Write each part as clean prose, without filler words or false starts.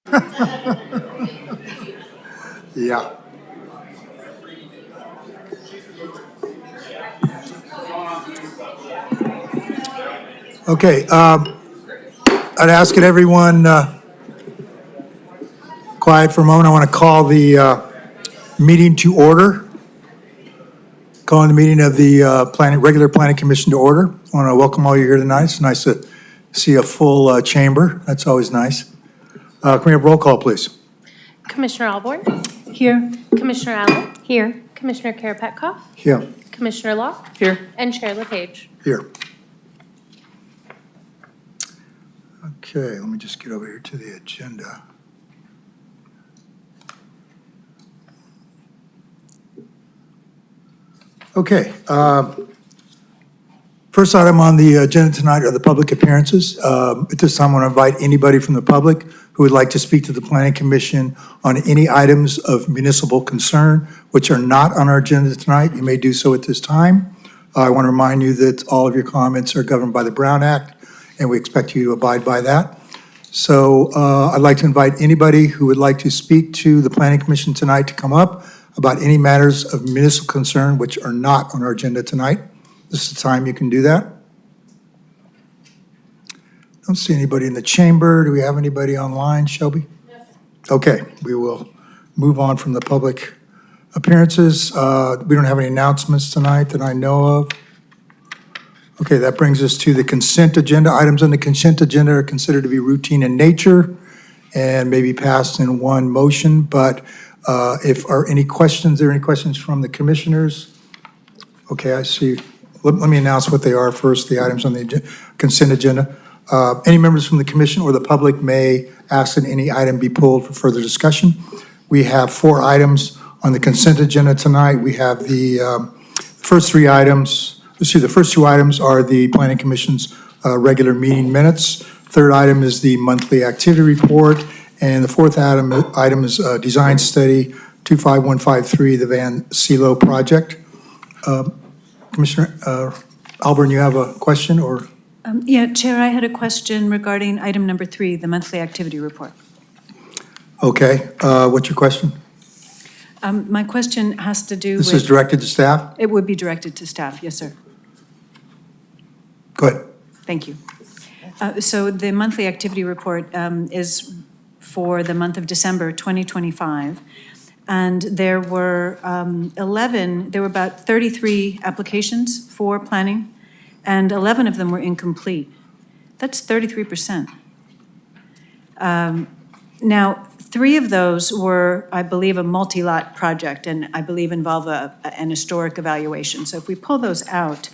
Yeah. Okay, I'd ask that everyone quiet for a moment. I want to call the meeting to order. Calling the meeting of the regular Planning Commission to order. I want to welcome all you here tonight. It's nice to see a full chamber. That's always nice. Can we have roll call, please? Commissioner Ahlborn? Here. Commissioner Allen? Here. Commissioner Karapetkov? Here. Commissioner Locke? Here. And Chair LePage. Here. Okay, let me just get over here to the agenda. Okay, first item on the agenda tonight are the public appearances. At this time, I want to invite anybody from the public who would like to speak to the Planning Commission on any items of municipal concern which are not on our agenda tonight. You may do so at this time. I want to remind you that all of your comments are governed by the Brown Act, and we expect you to abide by that. So I'd like to invite anybody who would like to speak to the Planning Commission tonight to come up about any matters of municipal concern which are not on our agenda tonight. This is the time you can do that. Don't see anybody in the chamber. Do we have anybody online, Shelby? Yes. Okay, we will move on from the public appearances. We don't have any announcements tonight that I know of. Okay, that brings us to the consent agenda. Items on the consent agenda are considered to be routine in nature and may be passed in one motion, but if are any questions, are there any questions from the commissioners? Okay, I see. Let me announce what they are first, the items on the consent agenda. Any members from the commission or the public may ask that any item be pulled for further discussion. We have 4 items on the consent agenda tonight. We have the first 3 items. Let's see, the first 2 items are the Planning Commission's regular meeting minutes. Third item is the monthly activity report. And the fourth item is design study 25153, the Van Silo project. Commissioner Ahlborn, you have a question or? Yeah, Chair, I had a question regarding item number 3, the monthly activity report. Okay, what's your question? My question has to do with... This is directed to staff? It would be directed to staff, yes, sir. Go ahead. Thank you. So the monthly activity report is for the month of December 2025, and there were about 33 applications for planning, and 11 of them were incomplete. That's 33%. Now, 3 of those were, I believe, a multi-lot project, and I believe involve an historic evaluation. So if we pull those out,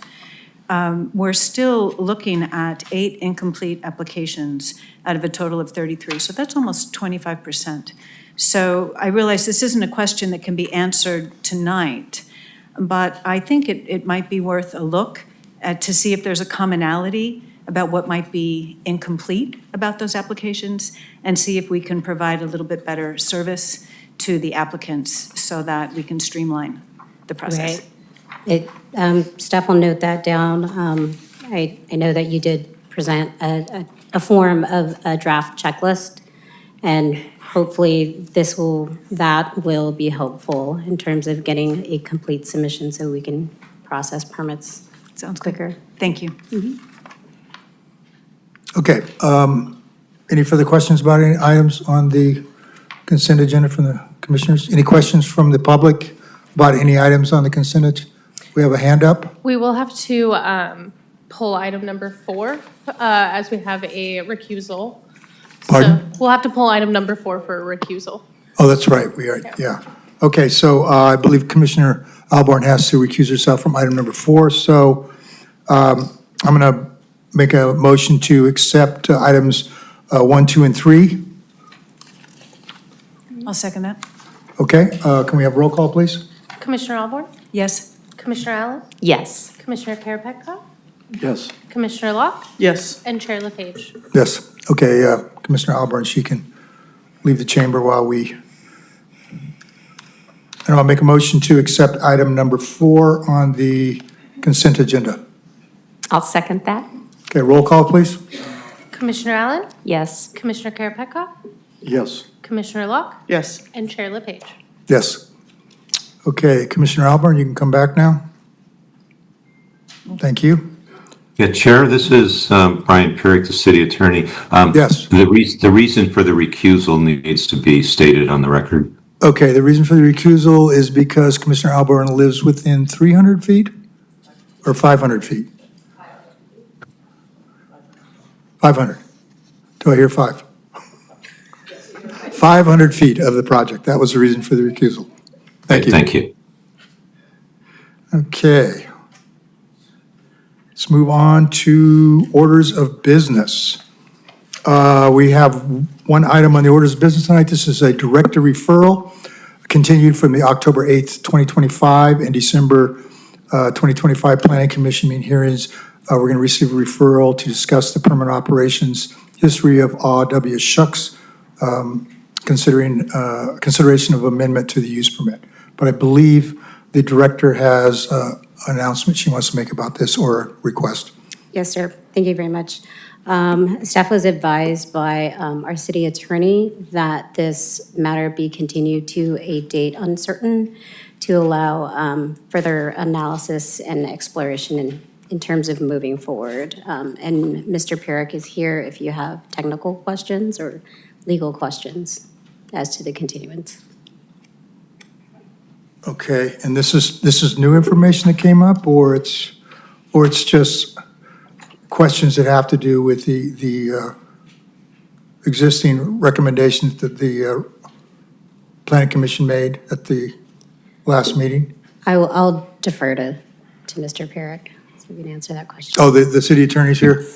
we're still looking at 8 incomplete applications out of a total of 33. So that's almost 25%. So I realize this isn't a question that can be answered tonight, but I think it might be worth a look to see if there's a commonality about what might be incomplete about those applications, and see if we can provide a little bit better service to the applicants so that we can streamline the process. Right. Steph will note that down. I know that you did present a form of a draft checklist, and hopefully that will be helpful in terms of getting a complete submission so we can process permits. Sounds quicker. good. Thank you. Mm-hmm. Okay, any further questions about any items on the consent agenda from the commissioners? Any questions from the public about any items on the consent agenda? We have a hand up. We will have to pull item number 4 as we have a recusal. Pardon? So we'll have to pull item number 4 for a recusal. Oh, that's right, we are, yeah. Okay, so I believe Commissioner Ahlborn has to recuse herself from item number 4, so I'm going to make a motion to accept items 1, 2, and 3. I'll second that. Okay, can we have roll call, please? Commissioner Ahlborn? Yes. Commissioner Allen? Yes. Commissioner Karapetkov? Yes. Commissioner Locke? Yes. And Chair LePage. Yes, okay, Commissioner Ahlborn, she can leave the chamber while we, and I'll make a motion to accept item number 4 on the consent agenda. I'll second that. Okay, roll call, please. Commissioner Allen? Yes. Commissioner Karapetkov? Yes. Commissioner Locke, Yes. and Chair LePage. Yes. Okay, Commissioner Ahlborn, you can come back now. Thank you. Yeah, Chair, this is Brian Pierrick, the city attorney. Yes. The reason for the recusal needs to be stated on the record. Okay, the reason for the recusal is because Commissioner Ahlborn lives within 300 feet or 500 feet? 500. Do I hear 5? 500 feet of the project. That was the reason for the recusal. Thank you. Thank you. Okay. Let's move on to orders of business. We have one item on the orders of business tonight. This is a director referral, continued from the October 8th, 2025 and December 2025 Planning Commission meeting hearings. We're going to receive a referral to discuss the permanent operations history of AW Shucks, consideration of amendment to the use permit. But I believe the director has an announcement she wants to make about this or request. Yes, sir. Thank you very much. Staff was advised by our city attorney that this matter be continued to a date uncertain to allow further analysis and exploration in terms of moving forward. And Mr. Pierrick is here if you have technical questions or legal questions as to the continuance. Okay, and this is new information that came up, or it's just questions that have to do with the existing recommendations that the Planning Commission made at the last meeting? I'll defer to Mr. Pierrick, so we can answer that question. Oh, the city attorney's here?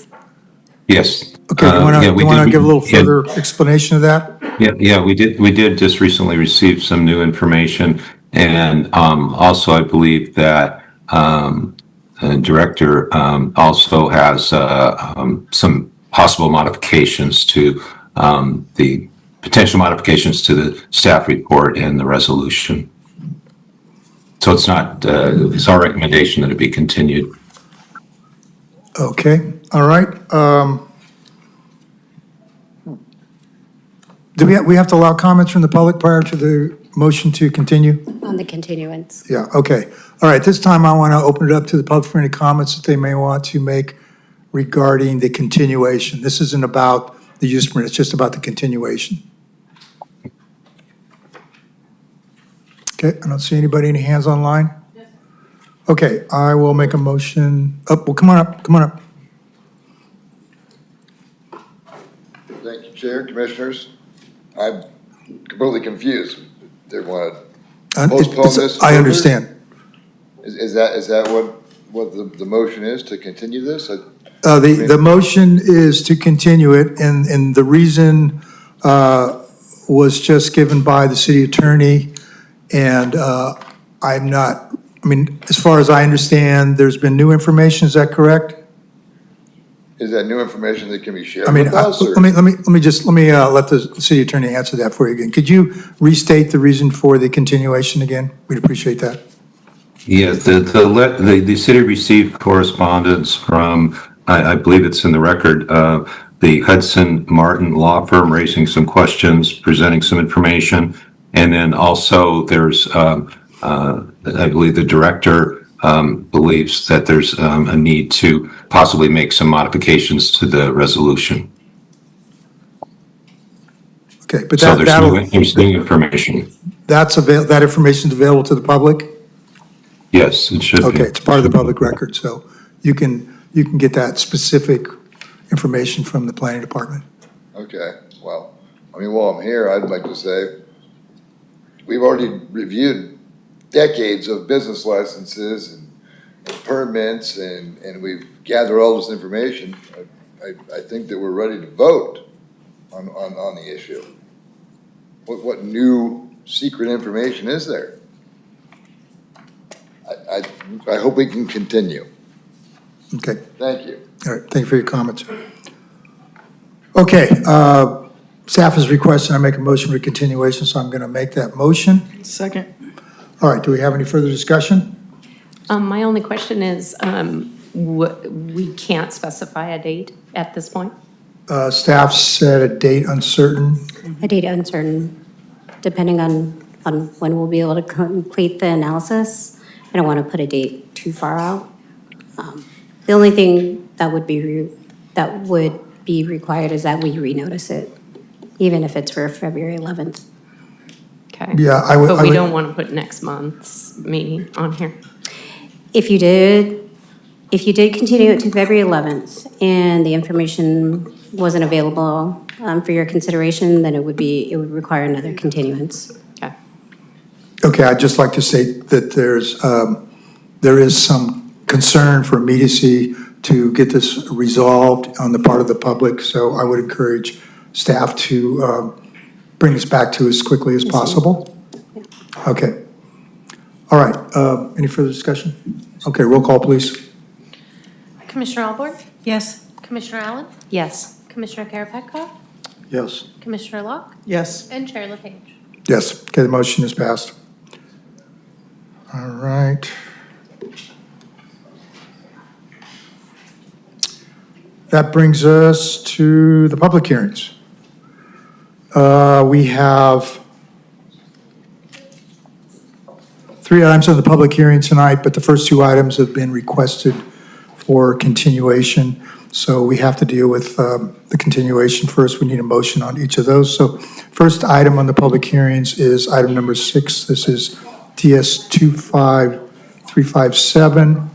Yes. Okay, you want to give a little yeah. further explanation of that? Yeah, we did just recently receive some new information. And also, I believe that the director also has some possible modifications to the potential modifications to the staff report and the resolution. So it's not, it's our recommendation that it be continued. Okay, all right. Do we have to allow comments from the public prior to the motion to continue? On the continuance. Yeah, okay. All right, this time I want to open it up to the public for any comments that they may want to make regarding the continuation. This isn't about the use permit, it's just about the continuation. Okay, I don't see anybody, any hands online? Okay, I will make a motion. Oh, well, come on up, come on up. Thank you, Chair, Commissioners. I'm completely confused. They want to postpone this I further? understand. Is that what the motion is, to continue this? The motion is to continue it, and the reason was just given by the city attorney, and I'm not, I mean, as far as I understand, there's been new information, is that correct? Is that new information that can be shared I mean, with us? or- let me let the city attorney answer that for you again. Could you restate the reason for the continuation again? We'd appreciate that. Yes, the city received correspondence from, I believe it's in the record, the Hudson Martin Law Firm raising some questions, presenting some information. And then also there's, I believe the director believes that there's a need to possibly make some modifications to the resolution. Okay, but So that there's new information. that information is available to the public? Yes, it should be. Okay, it's part of the public record, so you can get that specific information from the planning department. Okay, well, I mean, while I'm here, I'd like to say, we've already reviewed decades of business licenses and permits, and we've gathered all this information. I think that we're ready to vote on the issue. What new secret information is there? I hope we can continue. Okay, Thank you. all right, thank you for your comments. Okay, staff is requesting I make a motion for continuation, so I'm going to make that motion. Second. All right, do we have any further discussion? My only question is, we can't specify a date at this point? Staff set a date uncertain. A date uncertain, depending on when we'll be able to complete the analysis. I don't want to put a date too far out. The only thing that would be required is that we renotice it, even if it's for February 11th. Okay. Yeah, But we don't want to put next month's meeting on here. If you did continue it to February 11th and the information wasn't available for your consideration, then it would require another continuance. Okay. Okay, I'd just like to say that there is some concern for immediacy to get this resolved on the part of the public, so I would encourage staff to bring this back to as quickly as possible. Okay. All right, any further discussion? Okay, roll call, please. Commissioner Ahlborn? Yes? Commissioner Allen? Yes. Commissioner Karapetkov? Yes. Commissioner Locke? Yes. And Chair LePage. Yes, okay, the motion is passed. All right. That brings us to the public hearings. We have 3 items on the public hearing tonight, but the first 2 items have been requested for continuation. So we have to deal with the continuation first. We need a motion on each of those. So first item on the public hearings is item number 6. This is TS 25357.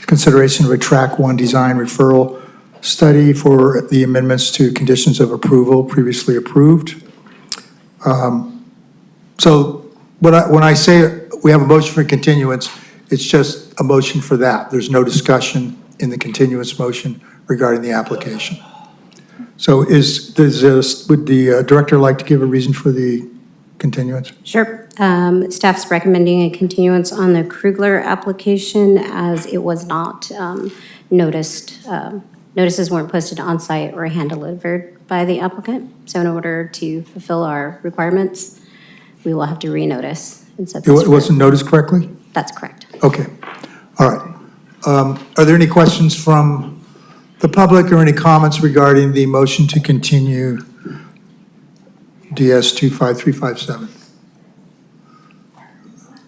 Consideration of a track 1 design referral study for the amendments to conditions of approval previously approved. So when I say we have a motion for continuance, it's just a motion for that. There's no discussion in the continuance motion regarding the application. So would the director like to give a reason for the continuance? Sure. Staff's recommending a continuance on the Krugler application as it was not noticed. Notices weren't posted on site or hand-delivered by the applicant. So in order to fulfill our requirements, we will have to renotice and set this. It wasn't noticed correctly? That's correct. Okay, all right. Are there any questions from the public or any comments regarding the motion to continue DS 25357?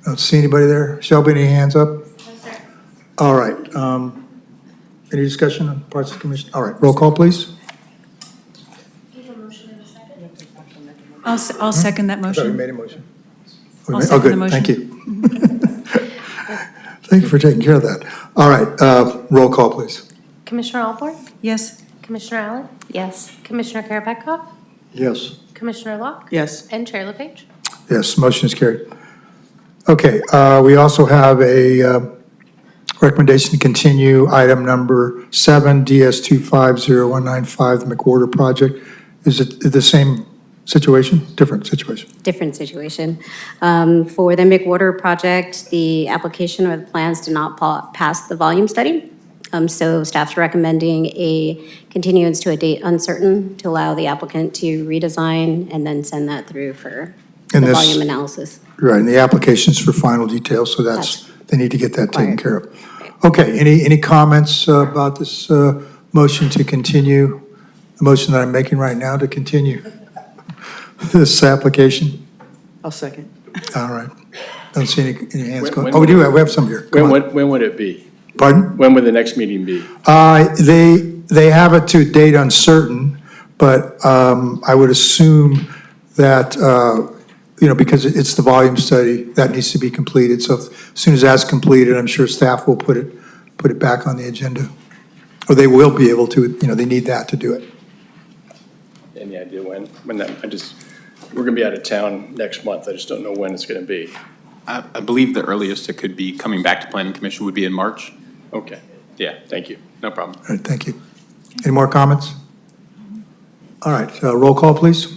Don't see anybody there. Shelby, any hands up? No, sir. All right. Any discussion on parts of the commission? All right, roll call, please. I'll second that I thought we motion. made a motion. I'll Oh, second good, the motion. thank you. Thank you for taking care of that. All right, roll call, please. Commissioner Ahlborn? Yes? Commissioner Allen? Yes. Commissioner Karapetkov? Yes. Commissioner Locke? Yes. And Chair LePage. Yes, motion is carried. Okay, we also have a recommendation to continue item number 7, DS 250195, the McWhorter project. Is it the same situation? Different situation? Different situation. For the McWhorter project, the application or the plans did not pass the volume study. So staff's recommending a continuance to a date uncertain to allow the applicant to redesign and then send that through for the And this- volume analysis. Right, and the application's for final details, so they need to get that taken care of. Okay, any comments about this motion to continue, the motion that I'm making right now to continue this application? I'll second. All right. Don't see any hands When- going. when Oh, we would do, it- we have some here. Come on. When would it be? Pardon? When would the next meeting be? They have it to date uncertain, but I would assume that, because it's the volume study, that needs to be completed. So as soon as that's completed, I'm sure staff will put it back on the agenda. Or they will be able to, they need that to do it. Any idea when? We're gonna be out of town next month. I just don't know when it's gonna be. I believe the earliest it could be coming back to Planning Commission would be in March. Okay, yeah, thank you. No problem. All right, thank you. Any more comments? All right, roll call, please.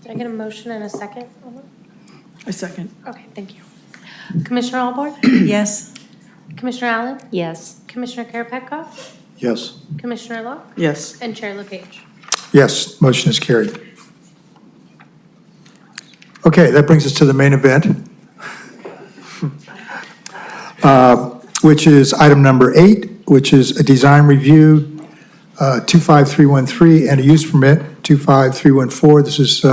Did I get a motion and a second? I second. Okay, thank you. Commissioner Ahlborn? Yes? Commissioner Allen? Yes. Commissioner Karapetkov? Yes. Commissioner Locke? Yes. And Chair LePage. Yes, motion is carried. Okay, that brings us to the main event, which is item number 8, which is a design review 25313, and a use permit, 25314. This is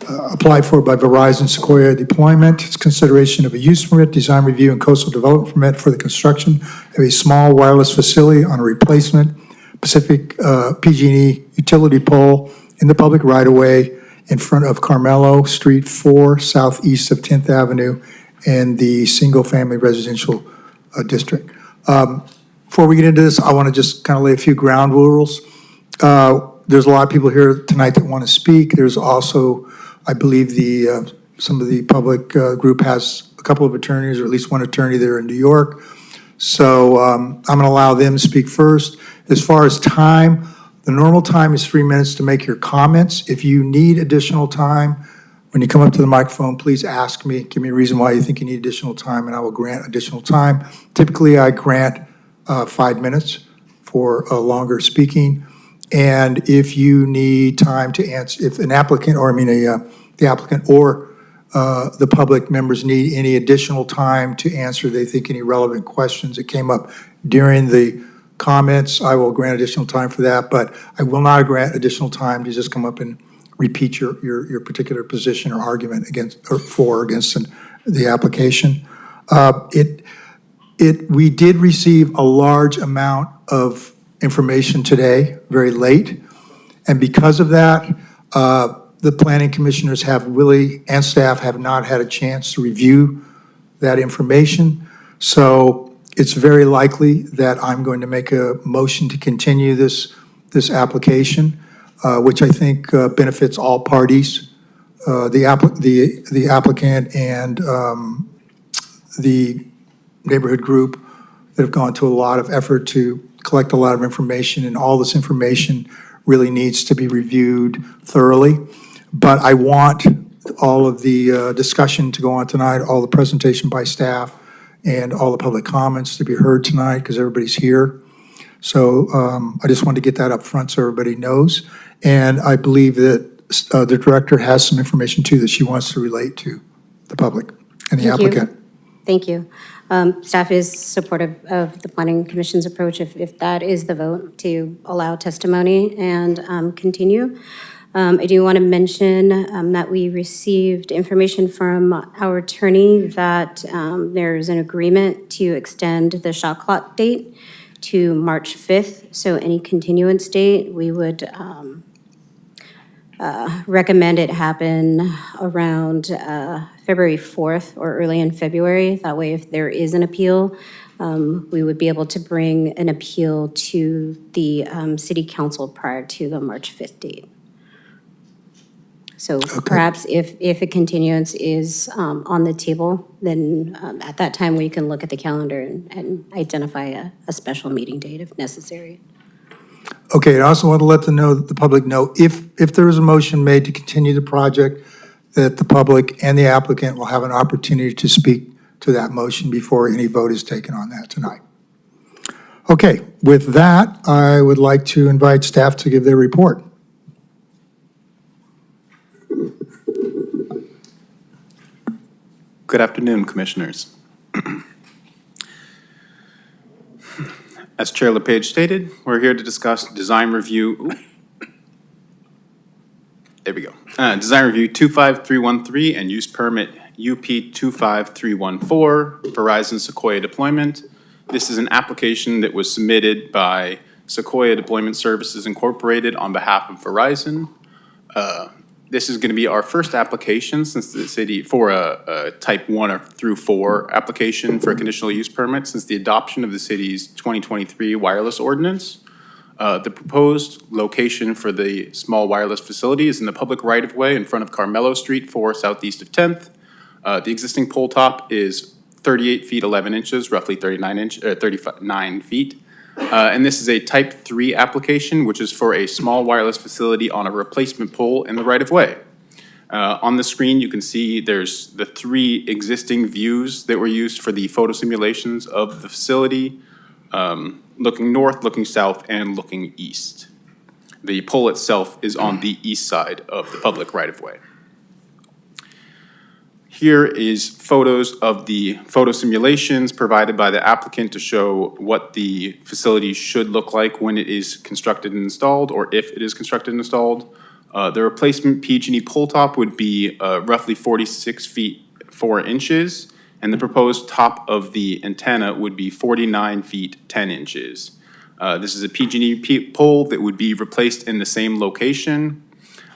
applied for by Verizon Sequoia Deployment. It's consideration of a use permit, design review, and coastal development permit for the construction of a small wireless facility on a replacement Pacific PG&E utility pole in the public right-of-way in front of Carmelo Street 4, southeast of 10th Avenue, in the single-family residential district. Before we get into this, I want to just kind of lay a few ground rules. There's a lot of people here tonight that want to speak. There's also, I believe, some of the public group has a couple of attorneys, or at least one attorney there in New York. So I'm going to allow them to speak first. As far as time, the normal time is 3 minutes to make your comments. If you need additional time, when you come up to the microphone, please ask me, give me a reason why you think you need additional time, and I will grant additional time. Typically, I grant 5 minutes for longer speaking. And if you need time to answer, if an applicant, or the applicant or the public members need any additional time to answer, they think any relevant questions that came up during the comments, I will grant additional time for that, but I will not grant additional time to just come up and repeat your particular position or argument against, or for or against the application. We did receive a large amount of information today, very late, and because of that, the planning commissioners have really, and staff have not had a chance to review that information. So it's very likely that I'm going to make a motion to continue this application, which I think benefits all parties, the applicant and the neighborhood group that have gone to a lot of effort to collect a lot of information, and all this information really needs to be reviewed thoroughly. But I want all of the discussion to go on tonight, all the presentation by staff, and all the public comments to be heard tonight, because everybody's here. So I just wanted to get that up front so everybody knows. And I believe that the director has some information too that she wants to relate to the public and the Thank you. applicant. Thank you. Staff is supportive of the Planning Commission's approach if that is the vote to allow testimony and continue. I do want to mention that we received information from our attorney that there's an agreement to extend the shot clock date to March 5th. So any continuance date, we would recommend it happen around February 4th or early in February. That way, if there is an appeal, we would be able to bring an appeal to the City Council prior to the March 5th date. So perhaps if a continuance is on the table, then at that time we can look at the calendar and identify a special meeting date if necessary. Okay, I also want to let the public know, if there is a motion made to continue the project, that the public and the applicant will have an opportunity to speak to that motion before any vote is taken on that tonight. Okay, with that, I would like to invite staff to give their report. Good afternoon, Commissioners. As Chair LePage stated, we're here to discuss design review. There we go. Design review 25313 and use permit UP 25314, Verizon Sequoia Deployment. This is an application that was submitted by Sequoia Deployment Services Incorporated on behalf of Verizon. This is going to be our first application since the city for a type 1 through 4 application for a conditional use permit since the adoption of the city's 2023 wireless ordinance. The proposed location for the small wireless facility is in the public right-of-way in front of Carmelo Street 4, southeast of 10th. The existing pole top is 38 feet 11 inches, roughly 39 feet. And this is a type 3 application, which is for a small wireless facility on a replacement pole in the right-of-way. On the screen, you can see there's the 3 existing views that were used for the photo simulations of the facility, looking north, looking south, and looking east. The pole itself is on the east side of the public right-of-way. Here is photos of the photo simulations provided by the applicant to show what the facility should look like when it is constructed and installed, or if it is constructed and installed. The replacement PG&E pole top would be roughly 46 feet 4 inches, and the proposed top of the antenna would be 49 feet 10 inches. This is a PG&E pole that would be replaced in the same location.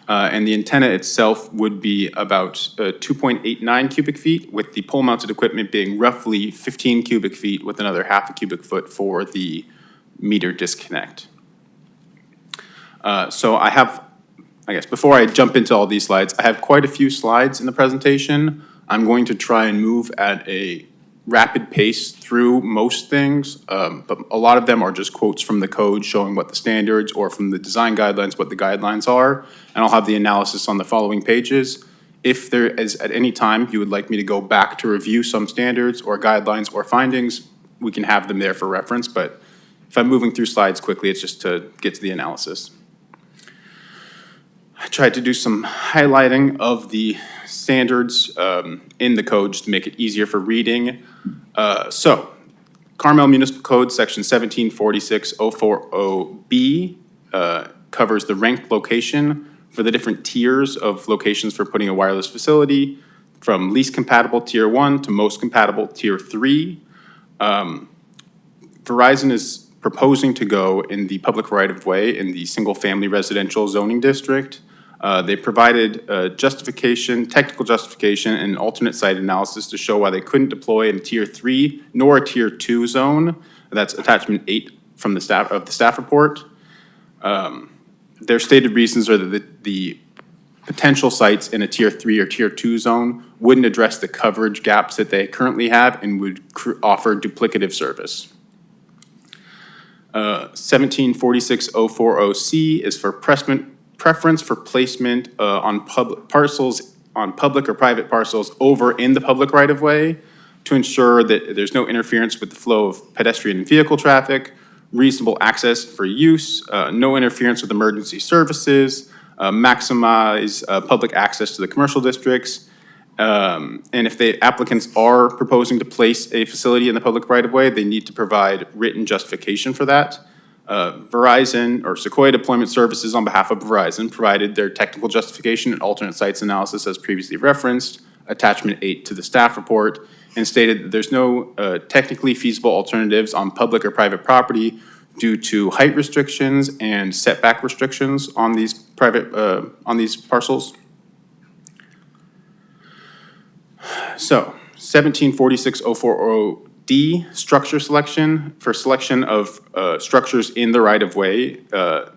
And the antenna itself would be about 2.89 cubic feet, with the pole-mounted equipment being roughly 15 cubic feet, with another half a cubic foot for the meter disconnect. So I have, I guess, before I jump into all these slides, I have quite a few slides in the presentation. I'm going to try and move at a rapid pace through most things, but a lot of them are just quotes from the code showing what the standards, or from the design guidelines, what the guidelines are. And I'll have the analysis on the following pages. If there is at any time you would like me to go back to review some standards or guidelines or findings, we can have them there for reference. But if I'm moving through slides quickly, it's just to get to the analysis. I tried to do some highlighting of the standards in the code just to make it easier for reading. So, Carmel Municipal Code, Section 1746040B covers the ranked location for the different tiers of locations for putting a wireless facility, from least compatible Tier 1 to most compatible Tier 3. Verizon is proposing to go in the public right-of-way in the single-family residential zoning district. They provided justification, technical justification, and alternate site analysis to show why they couldn't deploy in Tier 3 nor a Tier 2 zone. That's attachment 8 from the staff report. Their stated reasons are that the potential sites in a Tier 3 or Tier 2 zone wouldn't address the coverage gaps that they currently have and would offer duplicative service. 1746040C is for preference for placement on public parcels, on public or private parcels over in the public right-of-way to ensure that there's no interference with the flow of pedestrian and vehicle traffic, reasonable access for use, no interference with emergency services, maximize public access to the commercial districts. And if the applicants are proposing to place a facility in the public right-of-way, they need to provide written justification for that. Verizon, or Sequoia Deployment Services on behalf of Verizon, provided their technical justification and alternate sites analysis as previously referenced, attachment 8 to the staff report, and stated that there's no technically feasible alternatives on public or private property due to height restrictions and setback restrictions on these on these parcels. So, 1746040D, structure selection, for selection of structures in the right-of-way.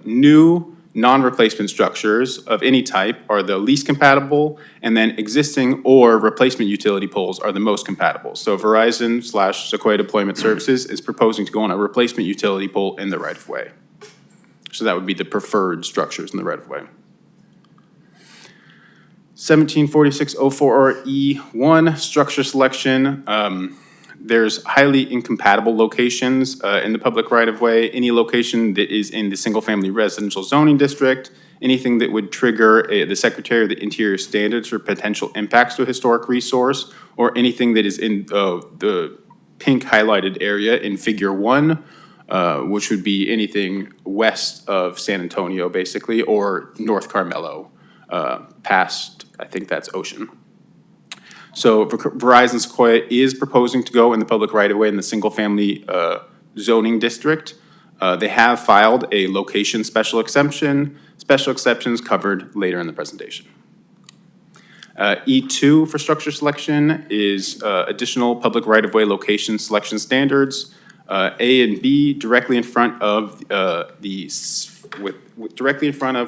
New non-replacement structures of any type are the least compatible, and then existing or replacement utility poles are the most compatible. So Verizon / Sequoia Deployment Services is proposing to go on a replacement utility pole in the right-of-way. So that would be the preferred structures in the right-of-way. 1746040E1, structure selection. There's highly incompatible locations in the public right-of-way. Any location that is in the single-family residential zoning district, anything that would trigger the Secretary of the Interior standards for potential impacts to a historic resource, or anything that is in the pink highlighted area in Figure 1, which would be anything west of San Antonio, basically, or North Carmelo, past, I think that's Ocean. So Verizon Sequoia is proposing to go in the public right-of-way in the single-family zoning district. They have filed a location special exception. Special exceptions covered later in the presentation. E2 for structure selection is additional public right-of-way location selection standards. A and B directly in front of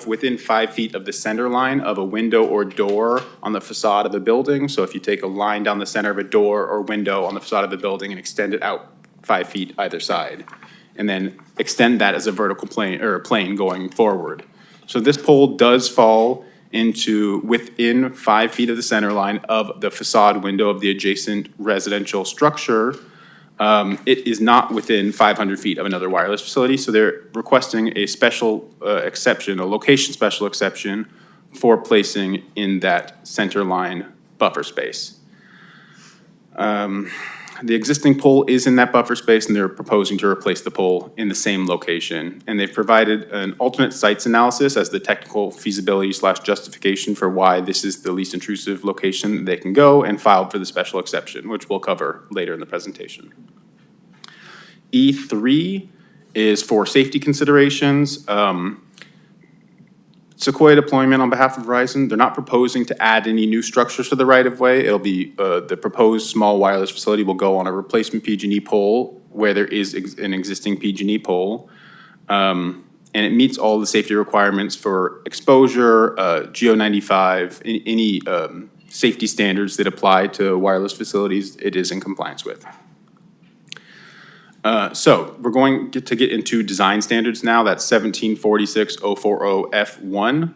within 5 feet of the center line of a window or door on the facade of the building. So if you take a line down the center of a door or window on the facade of the building and extend it out 5 feet either side, and then extend that as a vertical plane or a plane going forward. So this pole does fall into within 5 feet of the center line of the facade window of the adjacent residential structure. It is not within 500 feet of another wireless facility, so they're requesting a special exception, a location special exception for placing in that center line buffer space. The existing pole is in that buffer space, and they're proposing to replace the pole in the same location. And they've provided an alternate sites analysis as the technical feasibility / justification for why this is the least intrusive location that they can go, and filed for the special exception, which we'll cover later in the presentation. E3 is for safety considerations. Sequoia deployment on behalf of Verizon, they're not proposing to add any new structures to the right-of-way. It'll be, the proposed small wireless facility will go on a replacement PG&E pole where there is an existing PG&E pole. And it meets all the safety requirements for exposure, GEO95, any safety standards that apply to wireless facilities, it is in compliance with. So we're going to get into design standards now. That's 1746040F1.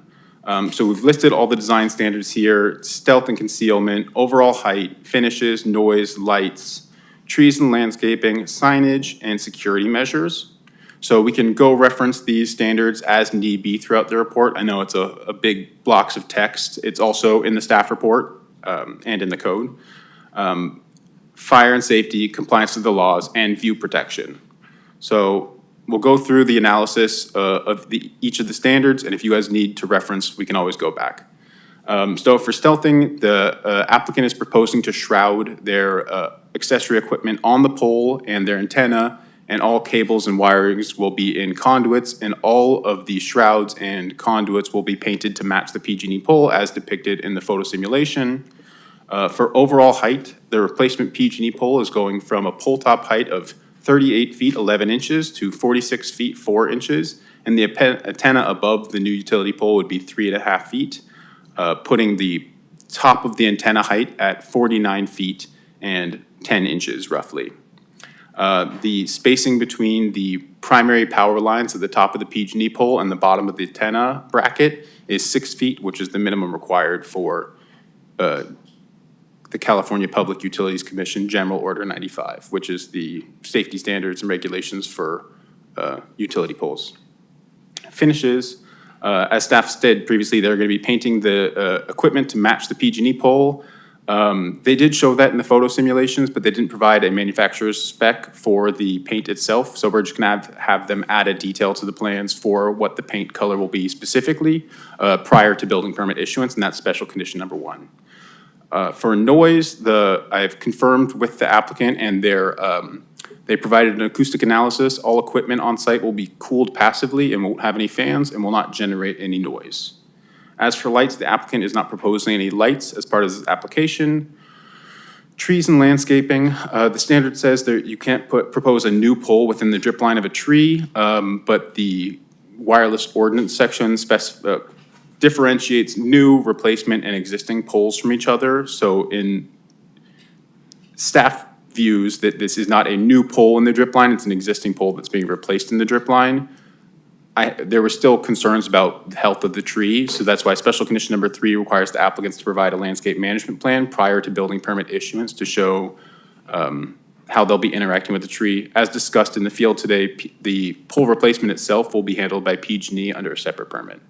So we've listed all the design standards here: stealth and concealment, overall height, finishes, noise, lights, trees and landscaping, signage, and security measures. So we can go reference these standards as need be throughout the report. I know it's a big blocks of text. It's also in the staff report and in the code. Fire and safety, compliance with the laws, and view protection. So we'll go through the analysis of each of the standards, and if you guys need to reference, we can always go back. So for stealthing, the applicant is proposing to shroud their accessory equipment on the pole and their antenna, and all cables and wirings will be in conduits, and all of the shrouds and conduits will be painted to match the PG&E pole as depicted in the photo simulation. For overall height, the replacement PG&E pole is going from a pole top height of 38 feet 11 inches to 46 feet 4 inches, and the antenna above the new utility pole would be 3.5 feet, putting the top of the antenna height at 49 feet and 10 inches roughly. The spacing between the primary power lines at the top of the PG&E pole and the bottom of the antenna bracket is 6 feet, which is the minimum required for the California Public Utilities Commission General Order 95, which is the safety standards and regulations for utility poles. Finishes, as staff said previously, they're going to be painting the equipment to match the PG&E pole. They did show that in the photo simulations, but they didn't provide a manufacturer's spec for the paint itself. So we're just going to have them add a detail to the plans for what the paint color will be specifically prior to building permit issuance, and that's special condition number 1. For noise, I've confirmed with the applicant, and they provided an acoustic analysis. All equipment on site will be cooled passively and won't have any fans and will not generate any noise. As for lights, the applicant is not proposing any lights as part of this application. Trees and landscaping, the standard says that you can't propose a new pole within the drip line of a tree, but the wireless ordinance section differentiates new, replacement, and existing poles from each other. So in staff views that this is not a new pole in the drip line, it's an existing pole that's being replaced in the drip line. There were still concerns about the health of the tree, so that's why special condition number 3 requires the applicants to provide a landscape management plan prior to building permit issuance to show how they'll be interacting with the tree. As discussed in the field today, the pole replacement itself will be handled by PG&E under a separate permit.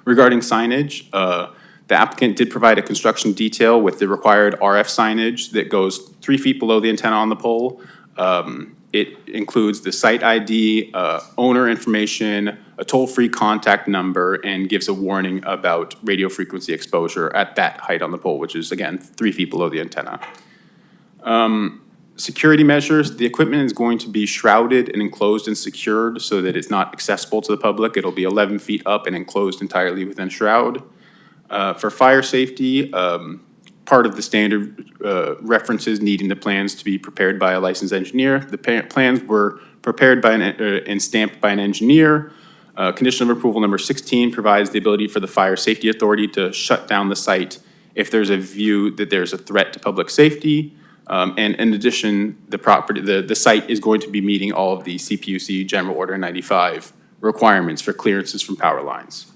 Regarding signage, the applicant did provide a construction detail with the required RF signage that goes 3 feet below the antenna on the pole. It includes the site ID, owner information, a toll-free contact number, and gives a warning about radio frequency exposure at that height on the pole, which is, again, 3 feet below the antenna. Security measures, the equipment is going to be shrouded and enclosed and secured so that it's not accessible to the public. It'll be 11 feet up and enclosed entirely within shroud. For fire safety, part of the standard references needing the plans to be prepared by a licensed engineer. The plans were prepared by and stamped by an engineer. Condition of approval number 16 provides the ability for the fire safety authority to shut down the site if there's a view that there's a threat to public safety. And in addition, the site is going to be meeting all of the CPUC General Order 95 requirements for clearances from power lines.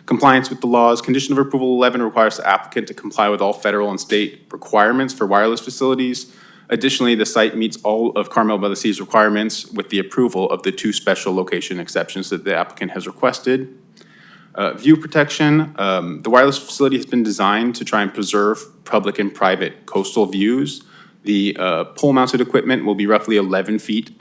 Compliance with the laws. Condition of approval 11 requires the applicant to comply with all federal and state requirements for wireless facilities. Additionally, the site meets all of Carmel-by-the-Sea's requirements with the approval of the 2 special location exceptions that the applicant has requested. View protection, the wireless facility has been designed to try and preserve public and private coastal views. The pole-mounted equipment will be roughly 11 feet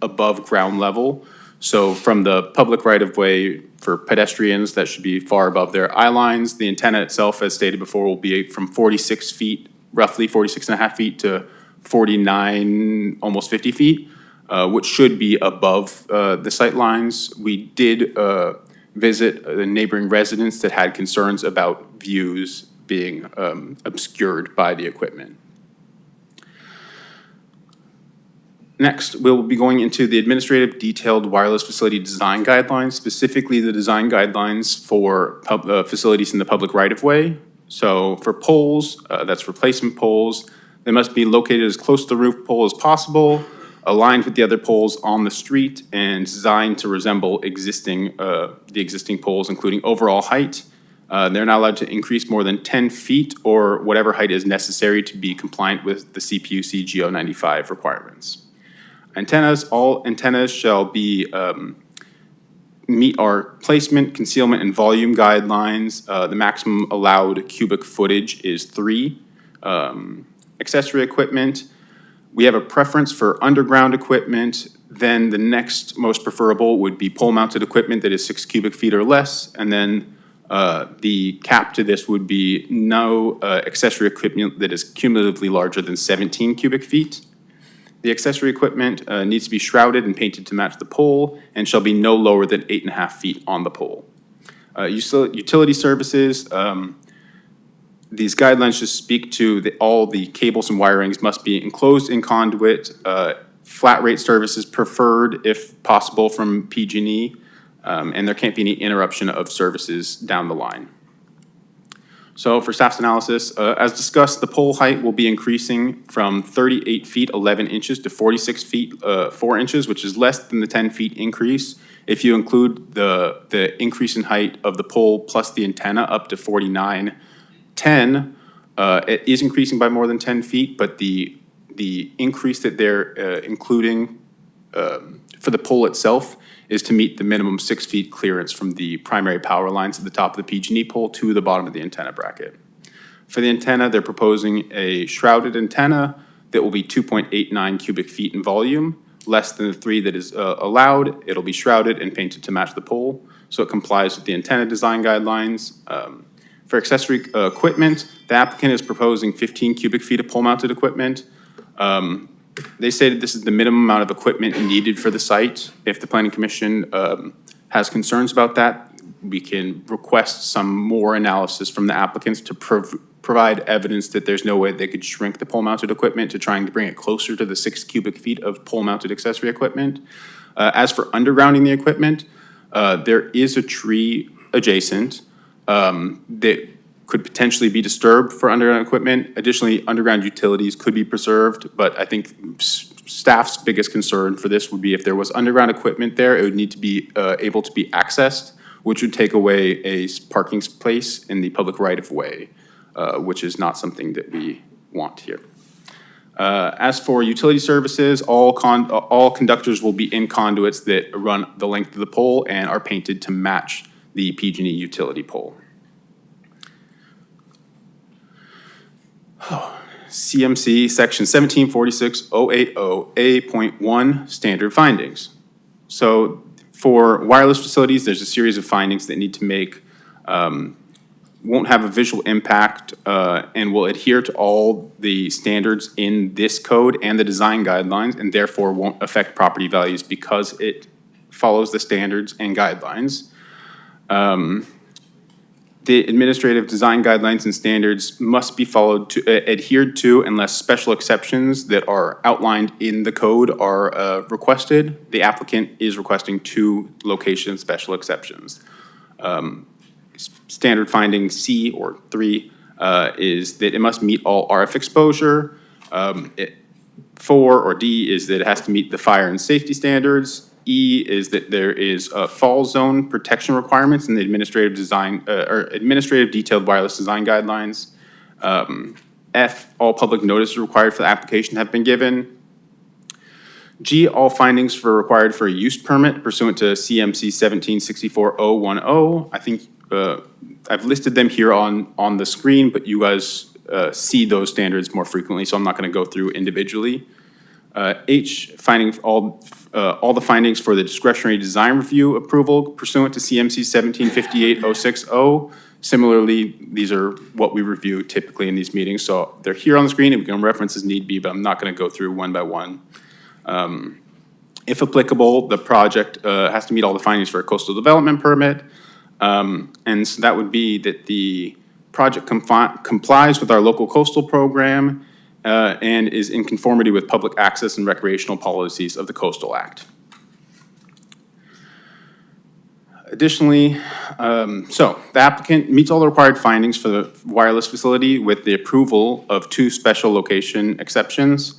above ground level. So from the public right-of-way for pedestrians, that should be far above their eye lines. The antenna itself, as stated before, will be from 46 feet, roughly 46 and a half feet to 49, almost 50 feet, which should be above the sight lines. We did visit the neighboring residents that had concerns about views being obscured by the equipment. Next, we'll be going into the administrative detailed wireless facility design guidelines, specifically the design guidelines for facilities in the public right-of-way. So for poles, that's replacement poles, they must be located as close to the roof pole as possible, aligned with the other poles on the street, and designed to resemble the existing poles, including overall height. They're not allowed to increase more than 10 feet or whatever height is necessary to be compliant with the CPUC GO95 requirements. Antennas, all antennas shall be meet our placement, concealment, and volume guidelines. The maximum allowed cubic footage is 3. Accessory equipment, we have a preference for underground equipment. Then the next most preferable would be pole-mounted equipment that is 6 cubic feet or less. And then the cap to this would be no accessory equipment that is cumulatively larger than 17 cubic feet. The accessory equipment needs to be shrouded and painted to match the pole and shall be no lower than 8.5 feet on the pole. Utility services, these guidelines just speak to all the cables and wirings must be enclosed in conduit, flat rate services preferred if possible from PG&E, and there can't be any interruption of services down the line. So for staff's analysis, as discussed, the pole height will be increasing from 38 feet 11 inches to 46 feet 4 inches, which is less than the 10 feet increase. If you include the increase in height of the pole plus the antenna up to 49.10, it is increasing by more than 10 feet, but the increase that they're including for the pole itself is to meet the minimum 6 feet clearance from the primary power lines at the top of the PG&E pole to the bottom of the antenna bracket. For the antenna, they're proposing a shrouded antenna that will be 2.89 cubic feet in volume, less than the 3 that is allowed. It'll be shrouded and painted to match the pole, so it complies with the antenna design guidelines. For accessory equipment, the applicant is proposing 15 cubic feet of pole-mounted equipment. They stated this is the minimum amount of equipment needed for the site. If the Planning Commission has concerns about that, we can request some more analysis from the applicants to provide evidence that there's no way they could shrink the pole-mounted equipment to trying to bring it closer to the 6 cubic feet of pole-mounted accessory equipment. As for undergrounding the equipment, there is a tree adjacent that could potentially be disturbed for underground equipment. Additionally, underground utilities could be preserved, but I think staff's biggest concern for this would be if there was underground equipment there, it would need to be able to be accessed, which would take away a parking space in the public right-of-way, which is not something that we want here. As for utility services, all conductors will be in conduits that run the length of the pole and are painted to match the PG&E utility pole. CMC Section 1746-080A.1 Standard Findings. So for wireless facilities, there's a series of findings that need to make, won't have a visual impact and will adhere to all the standards in this code and the design guidelines, and therefore won't affect property values because it follows the standards and guidelines. The administrative design guidelines and standards must be adhered to unless special exceptions that are outlined in the code are requested. The applicant is requesting 2 location special exceptions. Standard finding C or 3 is that it must meet all RF exposure. 4 or D is that it has to meet the fire and safety standards. E is that there is fall zone protection requirements in the administrative design or administrative detailed wireless design guidelines. F, all public notices required for the application have been given. G, all findings required for a use permit pursuant to CMC 1764-010. I think I've listed them here on the screen, but you guys see those standards more frequently, so I'm not going to go through individually. H, finding all the findings for the discretionary design review approval pursuant to CMC 1758-060. Similarly, these are what we review typically in these meetings, so they're here on the screen and we can reference as need be, but I'm not going to go through one by one. If applicable, the project has to meet all the findings for a coastal development permit, and so that would be that the project complies with our local coastal program and is in conformity with public access and recreational policies of the Coastal Act. Additionally, so the applicant meets all the required findings for the wireless facility with the approval of 2 special location exceptions.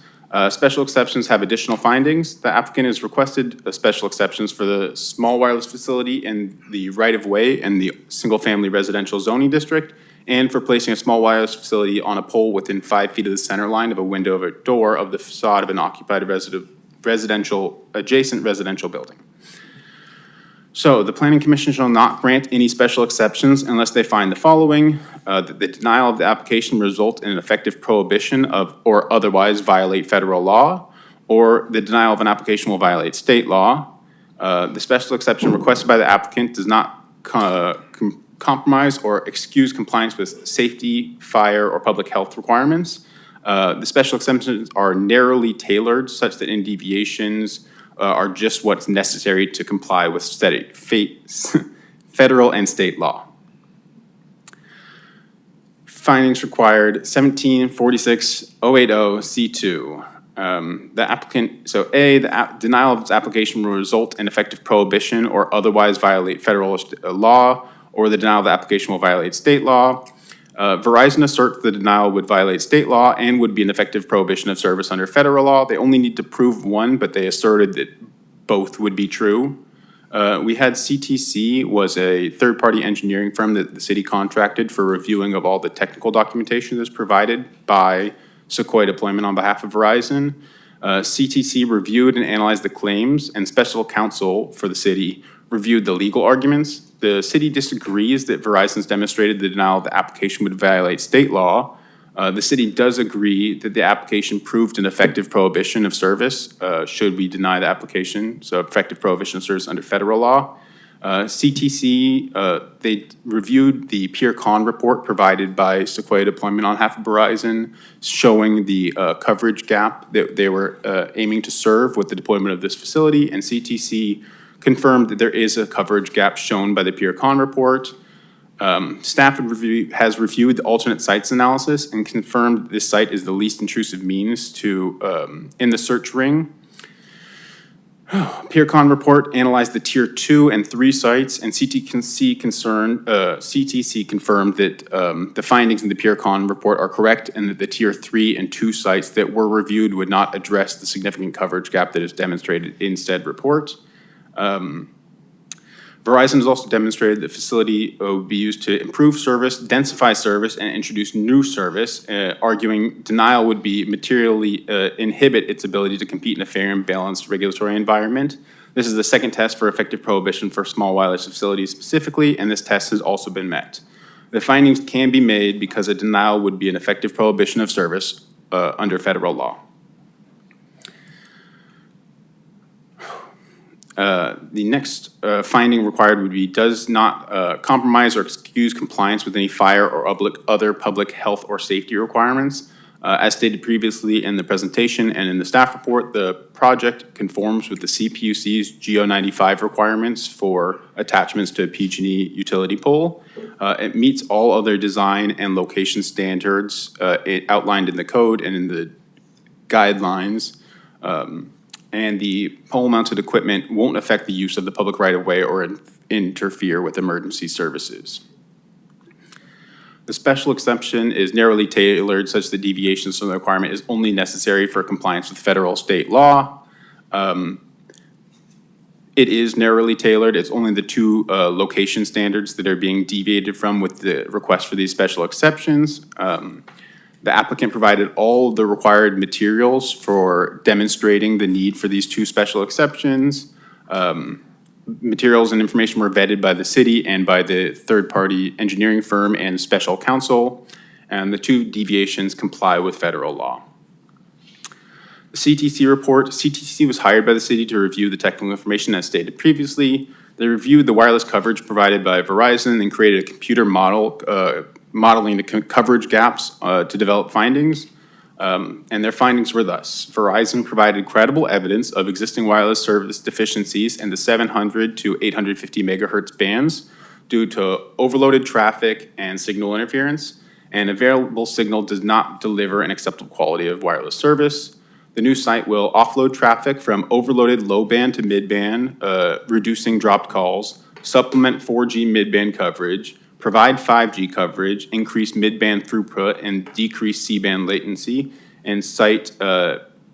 Special exceptions have additional findings. The applicant has requested special exceptions for the small wireless facility in the right-of-way in the single-family residential zoning district, and for placing a small wireless facility on a pole within 5 feet of the center line of a window of a door of the facade of an occupied adjacent residential building. So the Planning Commission shall not grant any special exceptions unless they find the following: that the denial of the application result in an effective prohibition of or otherwise violate federal law, or the denial of an application will violate state law. The special exception requested by the applicant does not compromise or excuse compliance with safety, fire, or public health requirements. The special exceptions are narrowly tailored such that any deviations are just what's necessary to comply with federal and state law. Findings required 1746-080 C2. The applicant, so A, the denial of its application will result in effective prohibition or otherwise violate federal law, or the denial of the application will violate state law. Verizon asserts the denial would violate state law and would be an effective prohibition of service under federal law. They only need to prove one, but they asserted that both would be true. We had CTC was a third-party engineering firm that the city contracted for reviewing of all the technical documentation that's provided by Sequoia Deployment on behalf of Verizon. CTC reviewed and analyzed the claims, and special counsel for the city reviewed the legal arguments. The city disagrees that Verizon's demonstrated the denial of the application would violate state law. The city does agree that the application proved an effective prohibition of service should we deny the application, so effective prohibition of service under federal law. CTC, they reviewed the Peer Con report provided by Sequoia Deployment on behalf of Verizon, showing the coverage gap that they were aiming to serve with the deployment of this facility, and CTC confirmed that there is a coverage gap shown by the Peer Con report. Staff has reviewed the alternate sites analysis and confirmed this site is the least intrusive means to in the search ring. Peer Con report analyzed the tier 2 and 3 sites, and CTC confirmed that the findings in the Peer Con report are correct, and that the tier 3 and 2 sites that were reviewed would not address the significant coverage gap that is demonstrated in said report. Verizon has also demonstrated the facility would be used to improve service, densify service, and introduce new service, arguing denial would be materially inhibit its ability to compete in a fair and balanced regulatory environment. This is the second test for effective prohibition for small wireless facilities specifically, and this test has also been met. The findings can be made because a denial would be an effective prohibition of service under federal law. The next finding required would be does not compromise or excuse compliance with any fire or other public health or safety requirements. As stated previously in the presentation and in the staff report, the project conforms with the CPUC's GO95 requirements for attachments to a PG&E utility pole. It meets all other design and location standards outlined in the code and in the guidelines. And the pole-mounted equipment won't affect the use of the public right-of-way or interfere with emergency services. The special exception is narrowly tailored such that deviations from the requirement is only necessary for compliance with federal state law. It is narrowly tailored. It's only the 2 location standards that are being deviated from with the request for these special exceptions. The applicant provided all the required materials for demonstrating the need for these two special exceptions. Materials and information were vetted by the city and by the third-party engineering firm and special counsel, and the two deviations comply with federal law. The CTC report, CTC was hired by the city to review the technical information as stated previously. They reviewed the wireless coverage provided by Verizon and created a computer model modeling the coverage gaps to develop findings. And their findings were thus: Verizon provided credible evidence of existing wireless service deficiencies in the 700 to 850 megahertz bands due to overloaded traffic and signal interference, and available signal does not deliver an acceptable quality of wireless service. The new site will offload traffic from overloaded low band to mid band, reducing dropped calls, supplement 4G mid band coverage, provide 5G coverage, increase mid-band throughput, and decrease C-band latency, and site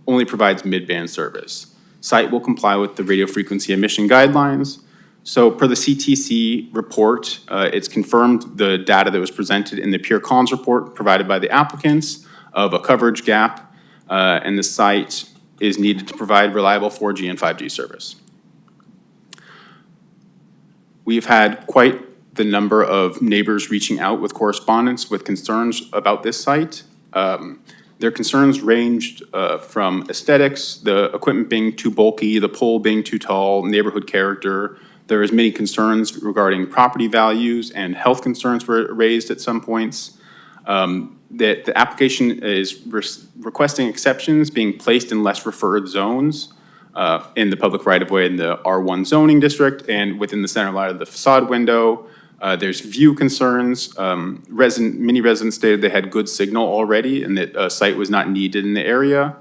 only provides mid-band service. Site will comply with the radio frequency emission guidelines. So per the CTC report, it's confirmed the data that was presented in the Pure Cons report provided by the applicants of a coverage gap, and the site is needed to provide reliable 4G and 5G service. We've had quite the number of neighbors reaching out with correspondence with concerns about this site. Their concerns ranged from aesthetics, the equipment being too bulky, the pole being too tall, neighborhood character. There was many concerns regarding property values, and health concerns were raised at some points. That the application is requesting exceptions being placed in less referred zones in the public right-of-way in the R1 zoning district and within the center line of the facade window. There's view concerns. Many residents stated they had good signal already and that a site was not needed in the area.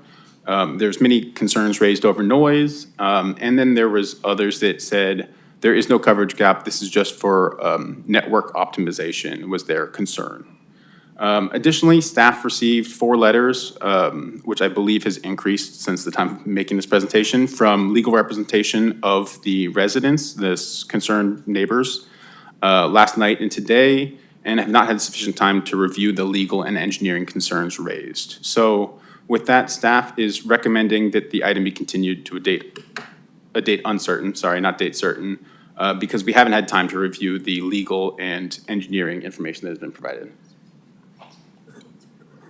There's many concerns raised over noise. And then there was others that said there is no coverage gap. This is just for network optimization was their concern. Additionally, staff received 4 letters, which I believe has increased since the time of making this presentation, from legal representation of the residents, the concerned neighbors, last night and today, and have not had sufficient time to review the legal and engineering concerns raised. So with that, staff is recommending that the item be continued to a date uncertain, sorry, not date certain, because we haven't had time to review the legal and engineering information that has been provided.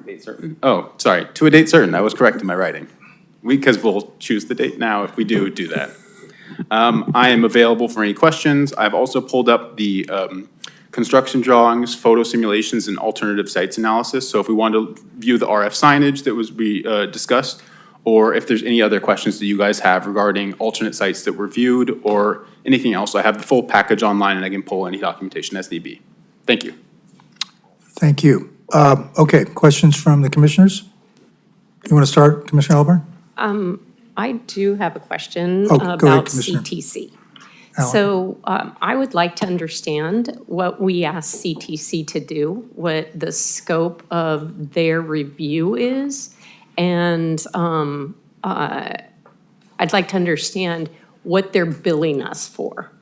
Date certain? Oh, sorry, to a date certain. I was correct in my writing. Because we'll choose the date now if we do that. I am available for any questions. I've also pulled up the construction drawings, photo simulations, and alternative sites analysis. So if we want to view the RF signage that was discussed, or if there's any other questions that you guys have regarding alternate sites that were viewed, or anything else, I have the full package online and I can pull any documentation as need be. Thank you. Thank you. Okay, questions from the commissioners? You want to start, Commissioner Ahlborn? I do have a question Oh, go ahead, about Commissioner. CTC. Alan. So I would like to understand what we asked CTC to do, what the scope of their review is, and I'd like to understand what they're billing us for.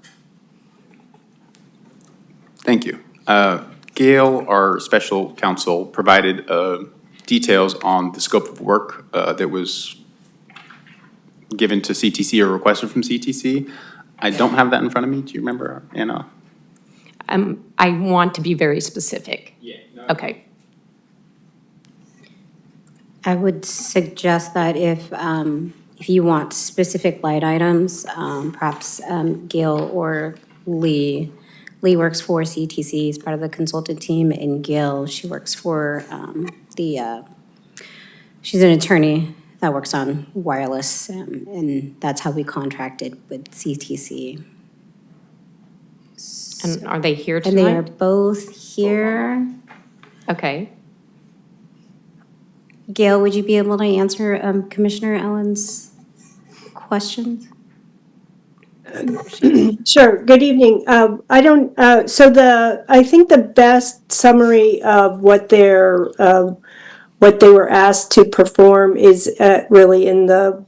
Thank you. Gail, our special counsel, provided details on the scope of work that was given to CTC or requested from CTC. I don't have that in front of me. Do you remember, Anna? I want to be very specific. Yeah. Okay. I would suggest that if you want specific light items, perhaps Gail or Lee. Lee works for CTC, is part of the consultant team, and Gail, she works for she's an attorney that works on wireless, and that's how we contracted with CTC. And are they here And they are tonight? both here. Okay. Gail, would you be able to answer Commissioner Ellen's questions? Sure. Good evening. I think the best summary of what they were asked to perform is really in the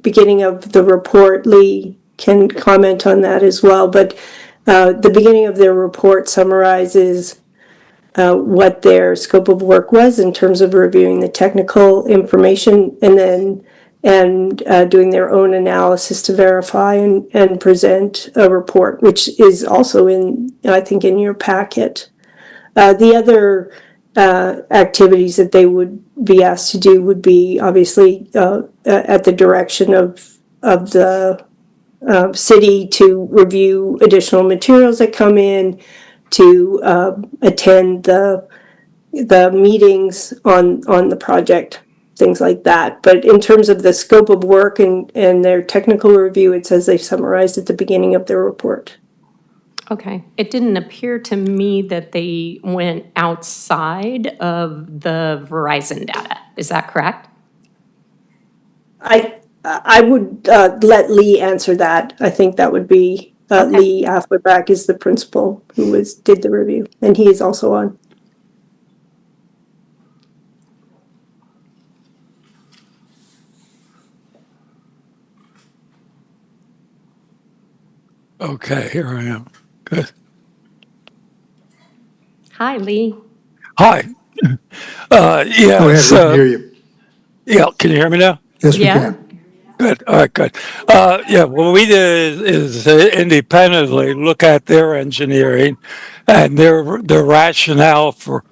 beginning of the report. Lee can comment on that as well, but the beginning of their report summarizes what their scope of work was in terms of reviewing the technical information and then doing their own analysis to verify and present a report, which is also I think, in your packet. The other activities that they would be asked to do would be obviously at the direction of the city to review additional materials that come in, to attend the meetings on the project, things like that. But in terms of the scope of work and their technical review, it says they summarized at the beginning of their report. Okay. It didn't appear to me that they went outside of the Verizon data. Is that correct? I would let Lee answer that. I think that would be Lee Afflerbach is the principal who did the review, and he is also on. Okay, here I am. Good. Hi, Lee. Hi. Go ahead, we can hear you. Yeah, can you hear me now? Yes, we Yeah. can. Good. All right, good. Yeah, what we did is independently look at their engineering and their rationale for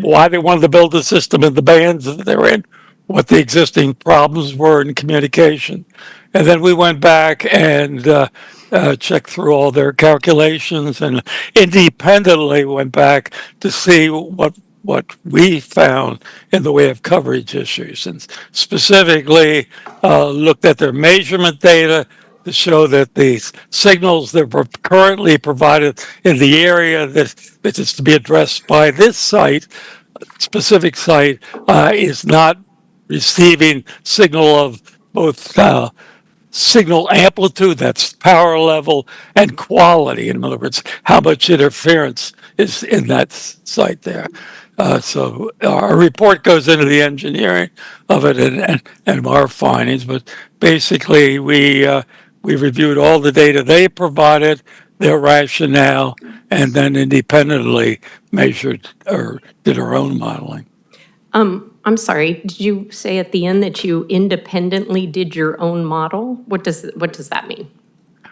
why they wanted to build the system in the bands that they're in, what the existing problems were in communication. And then we went back and checked through all their calculations and independently went back to see what we found in the way of coverage issues, and specifically looked at their measurement data to show that the signals that were currently provided in the area that is to be addressed by this specific site, is not receiving signal of both signal amplitude, that's power level, and quality. In other words, how much interference is in that site there. So our report goes into the engineering of it and our findings, but basically we reviewed all the data they provided, their rationale, and then independently measured or did our own modeling. I'm sorry, did you say at the end that you independently did your own model? What does that mean?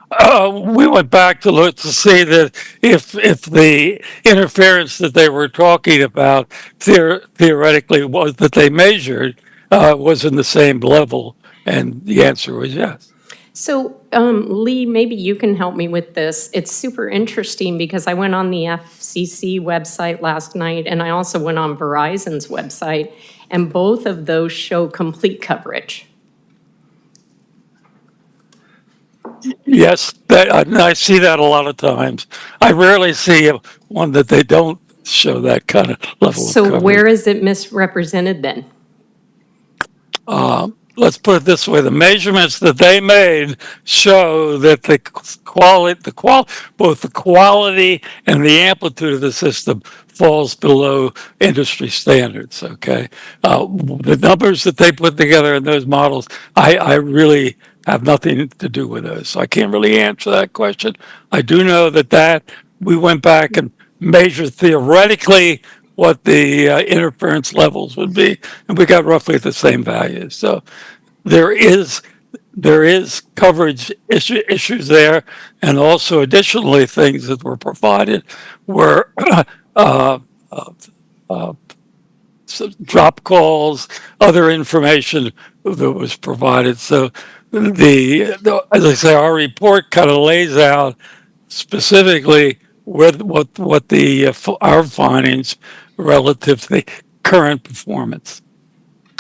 We went back to look to see that if the interference that they were talking about theoretically was that they measured was in the same level, and the answer was yes. So, Lee, maybe you can help me with this. It's super interesting because I went on the FCC website last night and I also went on Verizon's website, and both of those show complete coverage. Yes, I see that a lot of times. I rarely see one that they don't show that kind of level of So coverage. where is it misrepresented then? Let's put it this way: the measurements that they made show that both the quality and the amplitude of the system falls below industry standards. Okay, the numbers that they put together in those models, I really have nothing to do with those, so I can't really answer that question. I do know that we went back and measured theoretically what the interference levels would be, and we got roughly the same values. So there is coverage issues there, and also additionally things that were provided were drop calls, other information that was provided. So as I say, our report kind of lays out specifically what our findings relative to the current performance.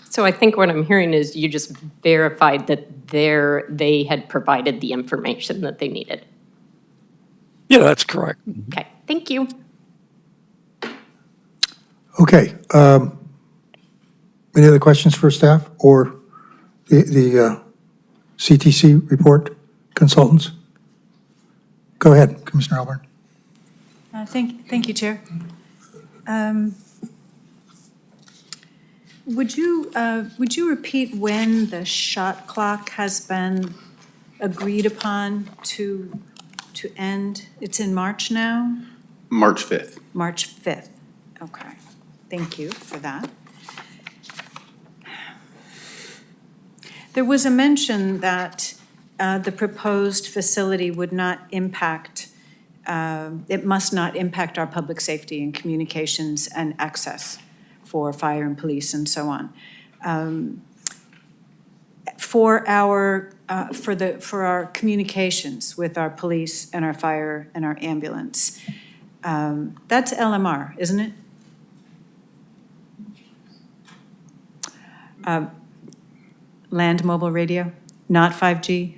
So I think what I'm hearing is you just verified that they had provided the information that they needed. Yeah, that's correct. Okay, thank you. Okay. Any other questions for staff or the CTC report consultants? Go ahead, Commissioner Ahlborn. Thank you, Chair. Would you repeat when the shot clock has been agreed upon to end? It's in March now? March 5th. March 5th. Okay, thank you for that. There was a mention that the proposed facility would not impact, it must not impact our public safety and communications and access for fire and police and so on. For our communications with our police and our fire and our ambulance, that's LMR, isn't it? Land mobile radio, not 5G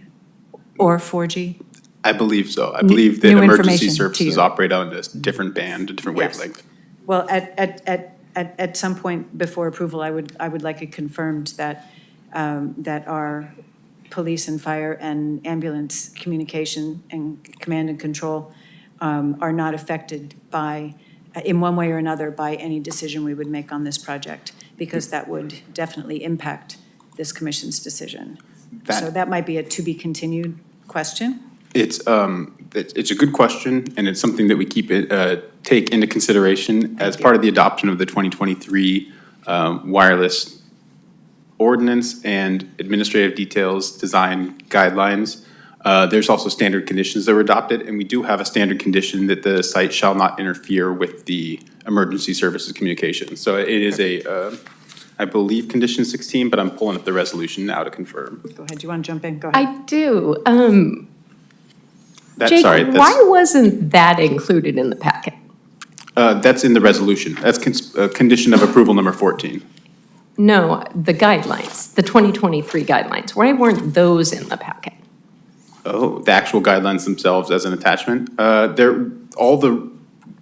or 4G? I believe so. I believe that new emergency information to services you. operate on a different band, a different Yes. wavelength. Well, at some point before approval, I would like it confirmed that, that our police and fire and ambulance communication and command and control are not affected by, in one way or another, by any decision we would make on this project, because that would definitely impact this commission's decision. So that might be a to-be-continued question. It's a good question, and it's something that we take into consideration as part of the adoption of the 2023 wireless ordinance and administrative details design guidelines. There's also standard conditions that were adopted, and we do have a standard condition that the site shall not interfere with the emergency services communication. So it is I believe, condition 16, but I'm pulling up the resolution now to confirm. Go ahead, you want to jump in? Go ahead. I do. That's, Jake, sorry, that's, why wasn't that included in the packet? that's in the resolution. That's condition of approval number 14. No, the guidelines, the 2023 guidelines. Why weren't those in the packet? Oh, the actual guidelines themselves as an attachment? All the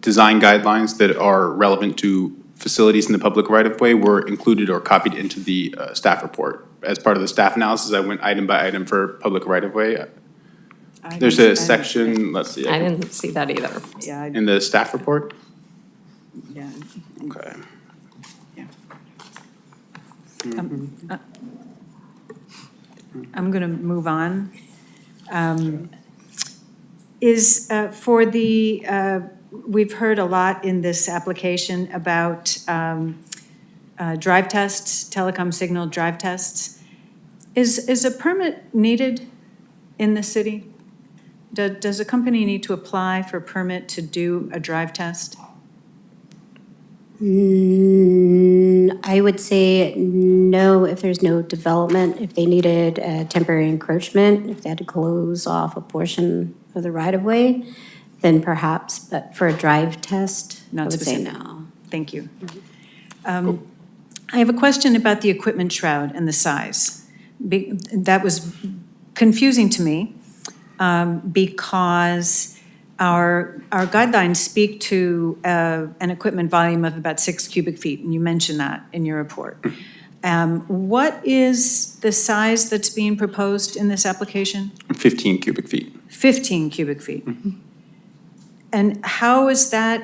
design guidelines that are relevant to facilities in the public right-of-way were included or copied into the staff report. As part of the staff analysis, I went item by item for public right-of-way. There's a section, let's see. I didn't see that either. Yeah, In the staff report? yeah. Okay. I'm going to move on. Is for the, we've heard a lot in this application about drive tests, telecom signal drive tests. Is a permit needed in the city? Does a company need to apply for a permit to do a drive test? I would say no if there's no development, if they needed a temporary encroachment, if they had to close off a portion of the right-of-way, then perhaps, but for a drive test, I Not would say specific. no. Thank you. I have a question about the equipment shroud and the size. That was confusing to me because our guidelines speak to an equipment volume of about 6 cubic feet, and you mentioned that in your report. What is the size that's being proposed in this application? 15 cubic feet. 15 cubic feet. And how is it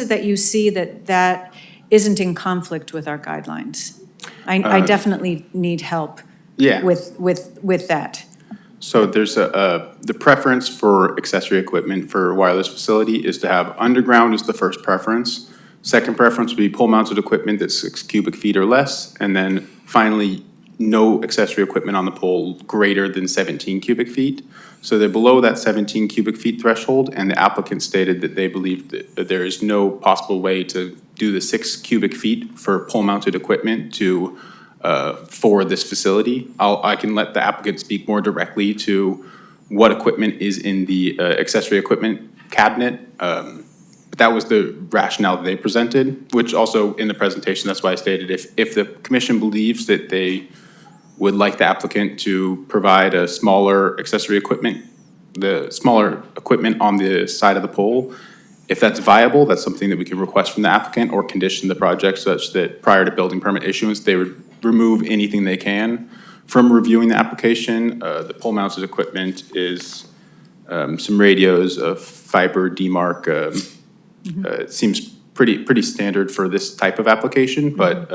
that you see that that isn't in conflict with our guidelines? I definitely need help Yeah. with that. So there's the preference for accessory equipment for a wireless facility is to have underground as the first preference. Second preference would be pole-mounted equipment that's 6 cubic feet or less. And then finally, no accessory equipment on the pole greater than 17 cubic feet. So they're below that 17 cubic feet threshold, and the applicant stated that they believe that there is no possible way to do the 6 cubic feet for pole-mounted equipment for this facility. I can let the applicant speak more directly to what equipment is in the accessory equipment cabinet. But that was the rationale that they presented, which also in the presentation, that's why I stated if the commission believes that they would like the applicant to provide a smaller accessory equipment, the smaller equipment on the side of the pole, if that's viable, that's something that we can request from the applicant or condition the project such that prior to building permit issuance, they would remove anything they can. From reviewing the application, the pole-mounted equipment is some radios, a fiber demarc. It seems pretty standard for this type of application, but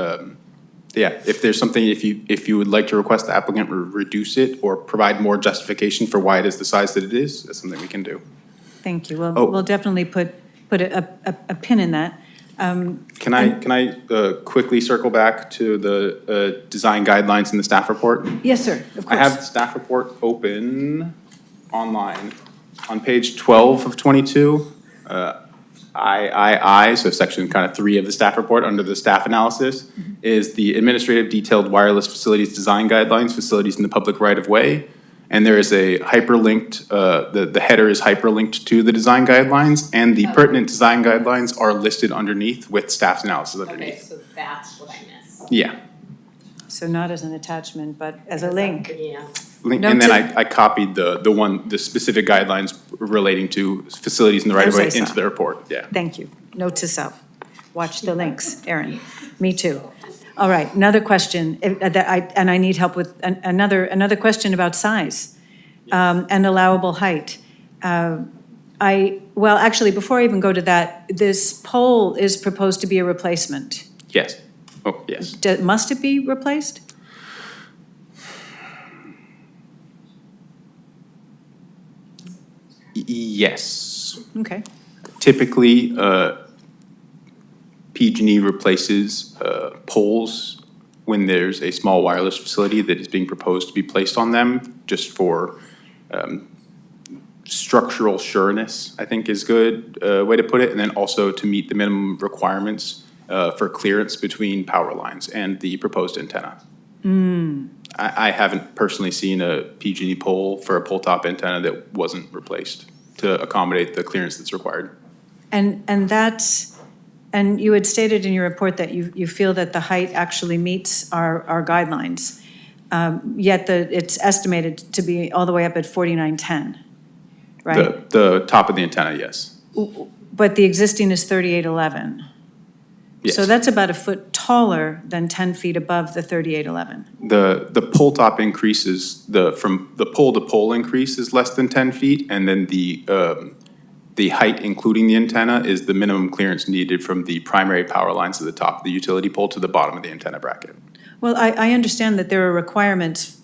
yeah, if there's something, if you would like to request the applicant reduce it or provide more justification for why it is the size that it is, that's something we can do. Thank you. Oh. We'll definitely put a pin in that. Can I quickly circle back to the design guidelines in the staff report? Yes, sir, of I have course. the staff report open online. On page 12 of 22, so section kind of 3 of the staff report, under the staff analysis, is the administrative detailed wireless facilities design guidelines, facilities in the public right-of-way. And there is a hyperlinked, the header is hyperlinked to the design guidelines, and the pertinent design guidelines are listed underneath with staff's analysis underneath. so that's what I missed. Yeah. So not as an attachment, but as a link. Yeah. Link- No, And then to- I copied the specific guidelines relating to facilities in the right-of-way As I into saw. the report, yeah. Thank you. Note to self. Watch the links, Erin. Me too. All right, another question, and I need help with another question about size and allowable height. Well, actually, before I even go to that, this pole is proposed to be a replacement. Yes. Oh, yes. Must it be replaced? Yes. Okay. Typically, PG&E replaces poles when there's a small wireless facility that is being proposed to be placed on them, just for structural sureness, I think is good way to put it, and then also to meet the minimum requirements for clearance between power lines and the proposed antenna. I haven't personally seen a PG&E pole for a pole top antenna that wasn't replaced to accommodate the clearance that's required. And you had stated in your report that you feel that the height actually meets our guidelines, yet it's estimated to be all the way up at 4910, right? The top of the antenna, yes. But the existing is 3811. Yes. So that's about a foot taller than 10 feet above the 3811. The pole top increases, from the pole to pole increase is less than 10 feet, and then the height, including the antenna, is the minimum clearance needed from the primary power lines to the top of the utility pole to the bottom of the antenna bracket. Well, I understand that there are requirements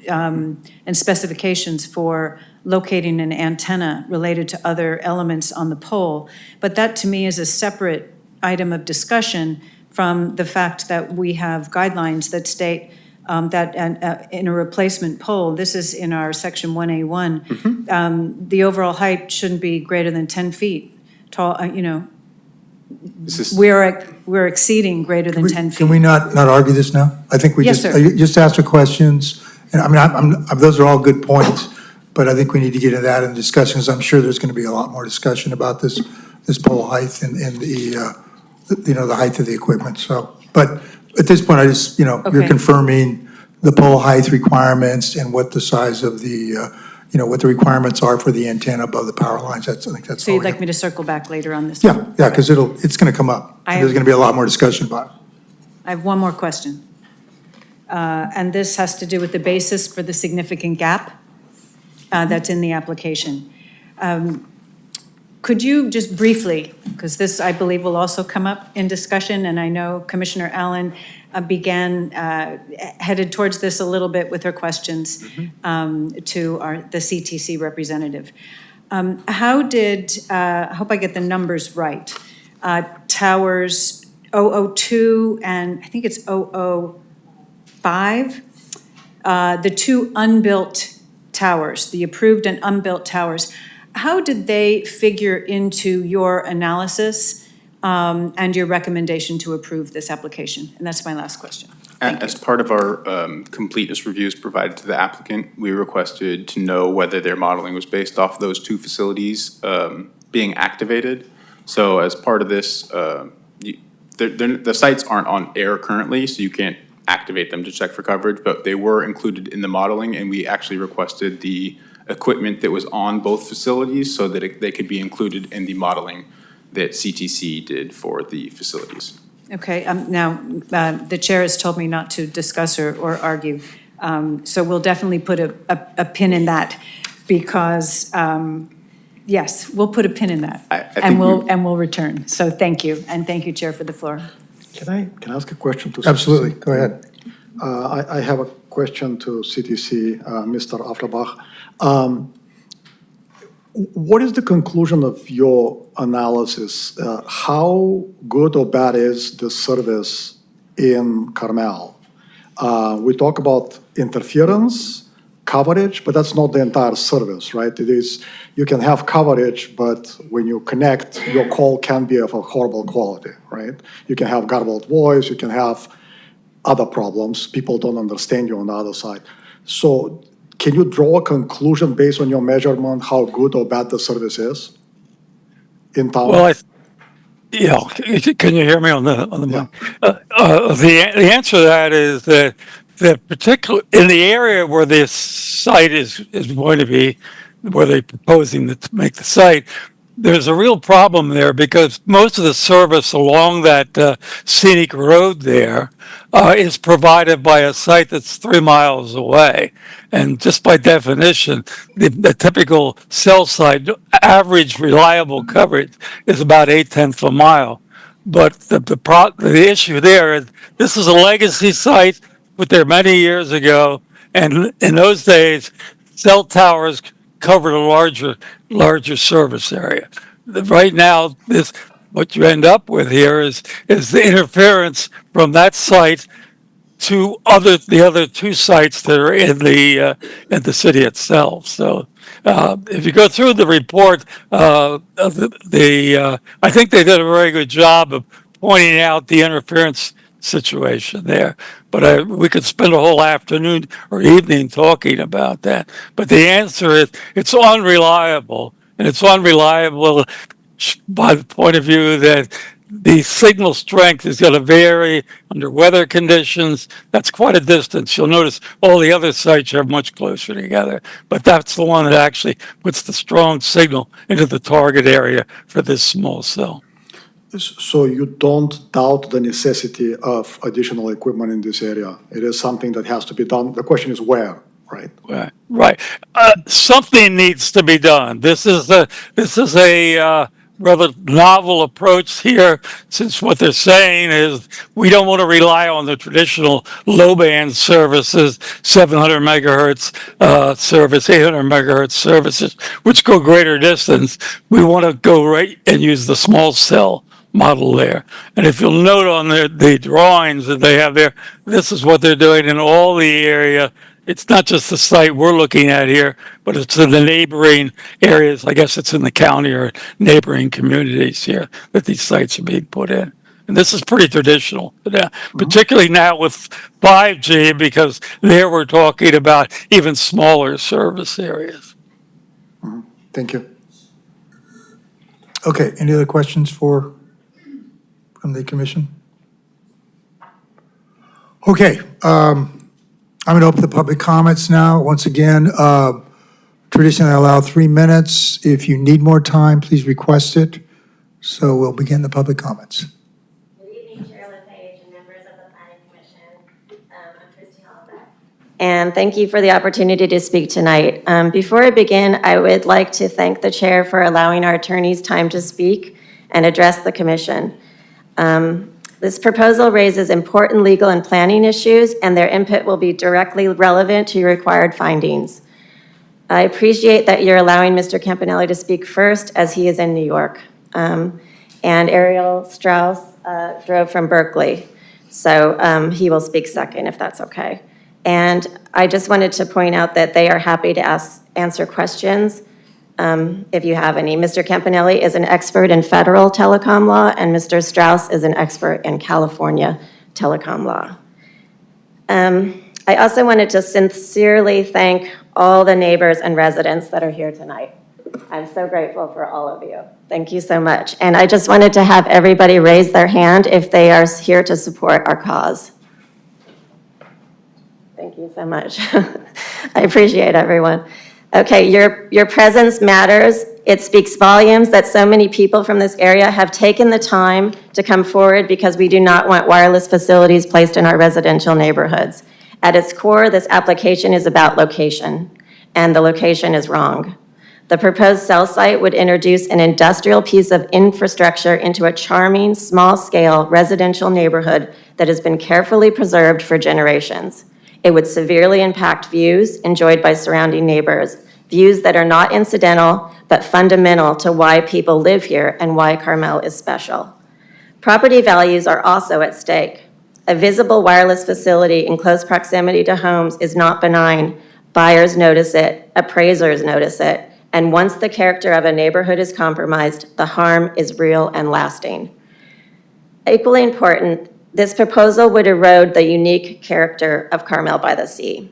and specifications for locating an antenna related to other elements on the pole, but that to me is a separate item of discussion from the fact that we have guidelines that state that in a replacement pole, this is in our section 1A1, the overall height shouldn't be greater than 10 feet tall, This is, we're exceeding greater than 10 feet. Can we not argue this now? I think we Yes, just, sir. just ask the questions. And I mean, those are all good points, but I think we need to get into that in discussions. I'm sure there's going to be a lot more discussion about this pole height and the, the height of the equipment. So, but at this point, I just, you're Okay. confirming the pole height requirements and what the size of the, what the requirements are for the antenna above the power lines. I think that's So all. you'd like me to circle back later on this? Yeah, because it's going to come up. I- There's going to be a lot more discussion about it. I have one more question. And this has to do with the basis for the significant gap that's in the application. Could you just briefly, because this, I believe, will also come up in discussion, and I know Commissioner Allen headed towards this a little bit with her questions to the CTC representative. How did, I hope I get the numbers right, towers 002 and I think it's 005, the two unbuilt towers, the approved and unbuilt towers, how did they figure into your analysis and your recommendation to approve this application? And that's my last question. as part of our completeness reviews provided to the applicant, we requested to know whether their modeling was based off those two facilities being activated. So as part of this, the sites aren't on air currently, so you can't activate them to check for coverage, but they were included in the modeling, and we actually requested the equipment that was on both facilities so that they could be included in the modeling that CTC did for the facilities. Okay, now, the chair has told me not to discuss or argue, so we'll definitely put a pin in that, because, yes, we'll put a pin in that. I think And we'll return. So thank you, and thank you, Chair, for the floor. Can I ask a question to? Absolutely, go ahead. I have a question to CTC, Mr. Afflerbach. what is the conclusion of your analysis? How good or bad is the service in Carmel? We talk about interference, coverage, but that's not the entire service, right? It is, you can have coverage, but when you connect, your call can be of a horrible quality, right? You can have garbled voice, you can have other problems. People don't understand you on the other side. So can you draw a conclusion based on your measurement how good or bad the service is in town? Well, yeah, can you hear me on the mic? The answer to that is that particular in the area where this site is going to be, where they're proposing to make the site, there's a real problem there because most of the service along that scenic road there is provided by a site that's 3 miles away. And just by definition, the typical cell site average reliable coverage is about 0.8 of a mile. But the issue there is this is a legacy site, put there many years ago, and in those days, cell towers covered a larger service area. Right now, what you end up with here is the interference from that site to the other two sites that are in the city itself. So if you go through the report, I think they did a very good job of pointing out the interference situation there. But we could spend a whole afternoon or evening talking about that. But the answer is it's unreliable, and it's unreliable by the point of view that the signal strength is going to vary under weather conditions. That's quite a distance. You'll notice all the other sites are much closer together, but that's the one that actually puts the strong signal into the target area for this small cell. So you don't doubt the necessity of additional equipment in this area? It is something that has to be done. The question is where, right? Right. Something needs to be done. This is a rather novel approach here, since what they're saying is we don't want to rely on the traditional low band services, 700 megahertz service, 800 megahertz services, which go greater distance. We want to go right and use the small cell model there. And if you'll note on the drawings that they have there, this is what they're doing in all the area. It's not just the site we're looking at here, but it's in the neighboring areas. I guess it's in the county or neighboring communities here that these sites are being put in. And this is pretty traditional, particularly now with 5G, because there we're talking about even smaller service areas. Thank you. Okay, any other questions from the commission? Okay, I'm going to open the public comments now. Once again, traditionally I allow 3 minutes. If you need more time, please request it. So we'll begin the public comments. Good evening, Chair LePage and members of the Planning Commission. I'm Christy Hollaback. And thank you for the opportunity to speak tonight. Before I begin, I would like to thank the chair for allowing our attorneys time to speak and address the commission. This proposal raises important legal and planning issues, and their input will be directly relevant to your required findings. I appreciate that you're allowing Mr. Campanelli to speak first, as he is in New York. And Ariel Strauss drove from Berkeley, so he will speak second, if that's okay. And I just wanted to point out that they are happy to answer questions if you have any. Mr. Campanelli is an expert in federal telecom law, and Mr. Strauss is an expert in California telecom law. I also wanted to sincerely thank all the neighbors and residents that are here tonight. I'm so grateful for all of you. Thank you so much. And I just wanted to have everybody raise their hand if they are here to support our cause. Thank you so much. I appreciate everyone. Okay, your presence matters. It speaks volumes that so many people from this area have taken the time to come forward because we do not want wireless facilities placed in our residential neighborhoods. At its core, this application is about location, and the location is wrong. The proposed cell site would introduce an industrial piece of infrastructure into a charming, small-scale residential neighborhood that has been carefully preserved for generations. It would severely impact views enjoyed by surrounding neighbors, views that are not incidental but fundamental to why people live here and why Carmel is special. Property values are also at stake. A visible wireless facility in close proximity to homes is not benign. Buyers notice it, appraisers notice it, and once the character of a neighborhood is compromised, the harm is real and lasting. Equally important, this proposal would erode the unique character of Carmel-by-the-Sea.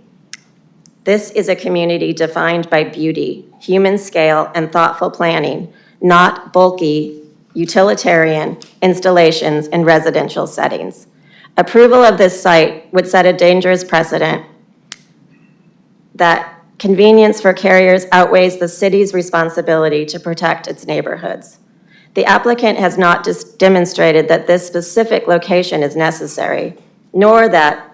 This is a community defined by beauty, human scale, and thoughtful planning, not bulky, utilitarian installations in residential settings. Approval of this site would set a dangerous precedent that convenience for carriers outweighs the city's responsibility to protect its neighborhoods. The applicant has not demonstrated that this specific location is necessary, nor that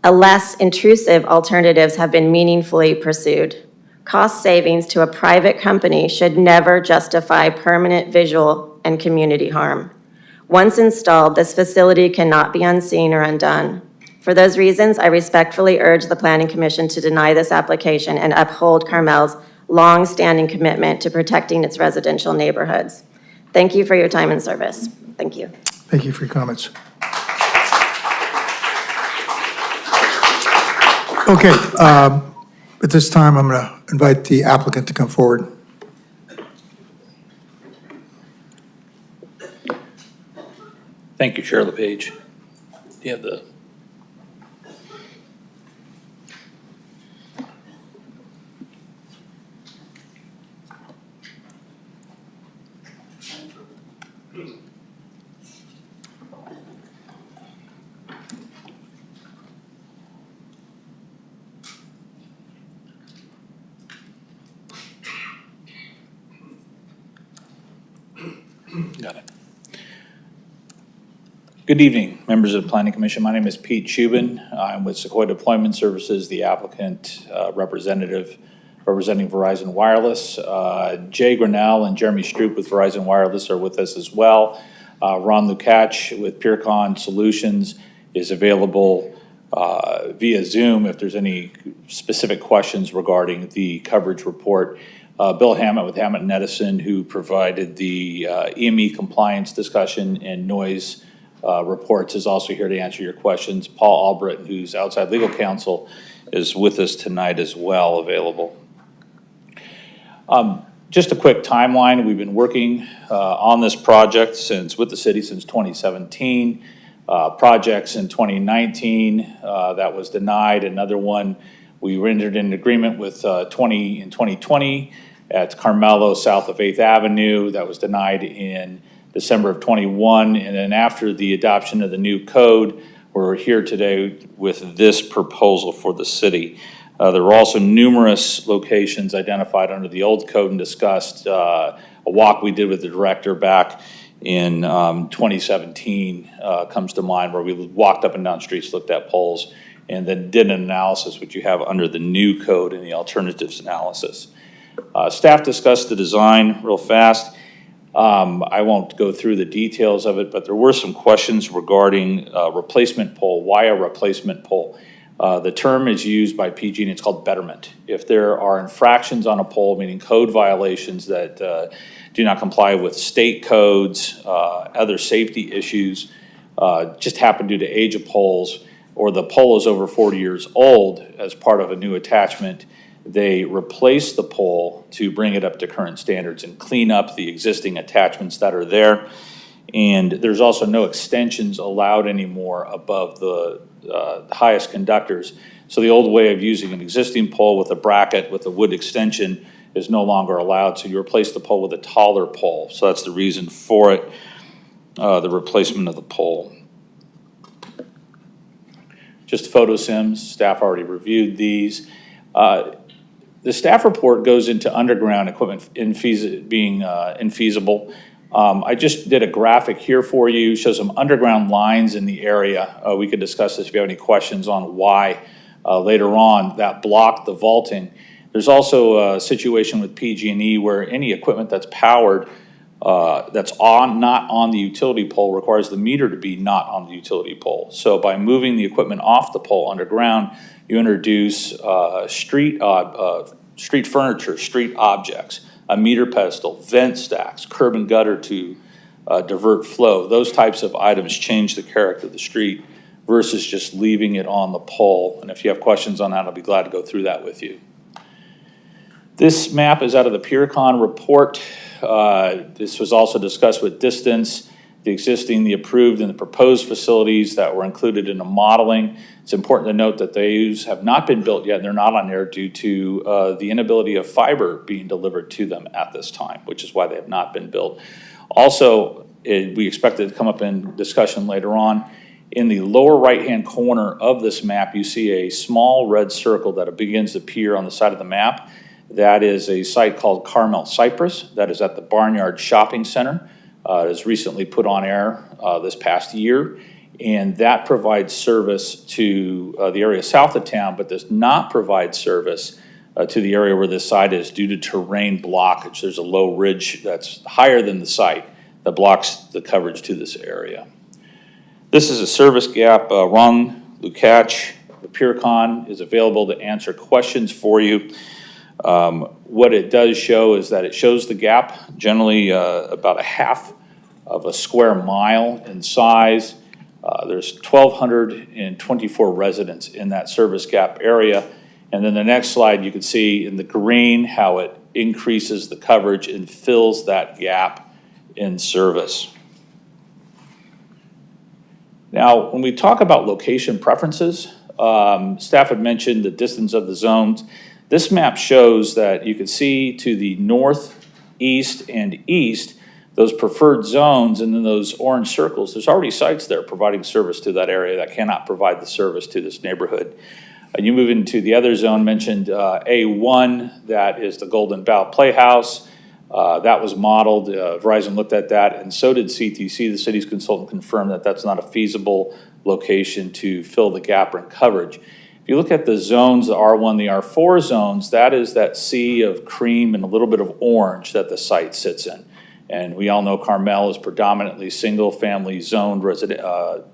less intrusive alternatives have been meaningfully pursued. Cost savings to a private company should never justify permanent visual and community harm. Once installed, this facility cannot be unseen or undone. For those reasons, I respectfully urge the Planning Commission to deny this application and uphold Carmel's long-standing commitment to protecting its residential neighborhoods. Thank you for your time and service. Thank you. Thank you for your comments. Okay, at this time, I'm going to invite the applicant to come forward. Thank you, Chair LePage. Do you have the... Got it. Good evening, members of the Planning Commission. My name is Pete Shubin. I'm with Sequoia Deployment Services, the applicant representative representing Verizon Wireless. Jay Grinnell and Jeremy Stroop with Verizon Wireless are with us as well. Ron Lukács with PureCon Solutions is available via Zoom if there's any specific questions regarding the coverage report. Bill Hammett with Hammett and Edison, who provided the EME compliance discussion and noise reports, is also here to answer your questions. Paul Albritton, who's outside legal counsel, is with us tonight as well, available. Just a quick timeline. We've been working on this project with the city since 2017. Projects in 2019, that was denied. Another one, we rendered an agreement with in 2020 at Carmelo, south of 8th Avenue. That was denied in December of 21. And then after the adoption of the new code, we're here today with this proposal for the city. There were also numerous locations identified under the old code and discussed. A walk we did with the director back in 2017 comes to mind, where we walked up and down streets, looked at poles, and then did an analysis, which you have under the new code and the alternatives analysis. Staff discussed the design real fast. I won't go through the details of it, but there were some questions regarding replacement pole. Why a replacement pole? The term is used by PG and it's called betterment. If there are infractions on a pole, meaning code violations that do not comply with state codes, other safety issues, just happen due to age of poles, or the pole is over 40 years old as part of a new attachment, they replace the pole to bring it up to current standards and clean up the existing attachments that are there. And there's also no extensions allowed anymore above the highest conductors. So the old way of using an existing pole with a bracket with a wood extension is no longer allowed. So you replace the pole with a taller pole. So that's the reason for it, the replacement of the pole. Just photo sims, staff already reviewed these. The staff report goes into underground equipment being infeasible. I just did a graphic here for you, shows some underground lines in the area. We could discuss this if you have any questions on why later on that blocked the vaulting. There's also a situation with PG&E where any equipment that's powered that's not on the utility pole requires the meter to be not on the utility pole. So by moving the equipment off the pole underground, you introduce street street furniture, street objects, a meter pedestal, vent stacks, curb and gutter to divert flow. Those types of items change the character of the street versus just leaving it on the pole. And if you have questions on that, I'll be glad to go through that with you. This map is out of the PureCon report. This was also discussed with distance, the existing, the approved, and the proposed facilities that were included in the modeling. It's important to note that those have not been built yet, and they're not on there due to the inability of fiber being delivered to them at this time, which is why they have not been built. Also, we expect it to come up in discussion later on. In the lower right-hand corner of this map, you see a small red circle that begins to appear on the side of the map. That is a site called Carmel-Cypress that is at the Barnyard Shopping Center. It was recently put on air this past year, and that provides service to the area south of town, but does not provide service to the area where this site is due to terrain blockage. There's a low ridge that's higher than the site that blocks the coverage to this area. This is a service gap. Ron Lukács, the PureCon, is available to answer questions for you. What it does show is that it shows the gap, generally about a half of a square mile in size. There's 1,224 residents in that service gap area. And then the next slide, you can see in the green how it increases the coverage and fills that gap in service. Now, when we talk about location preferences, staff had mentioned the distance of the zones. This map shows that you can see to the north, east, and east, those preferred zones, and then those orange circles, there's already sites there providing service to that area that cannot provide the service to this neighborhood. You move into the other zone mentioned, A1, that is the Golden Bough Playhouse. That was modeled, Verizon looked at that, and so did CTC. The city's consultant confirmed that that's not a feasible location to fill the gap in coverage. If you look at the zones, the R1, the R4 zones, that is that sea of cream and a little bit of orange that the site sits in. And we all know Carmel is predominantly single-family zoned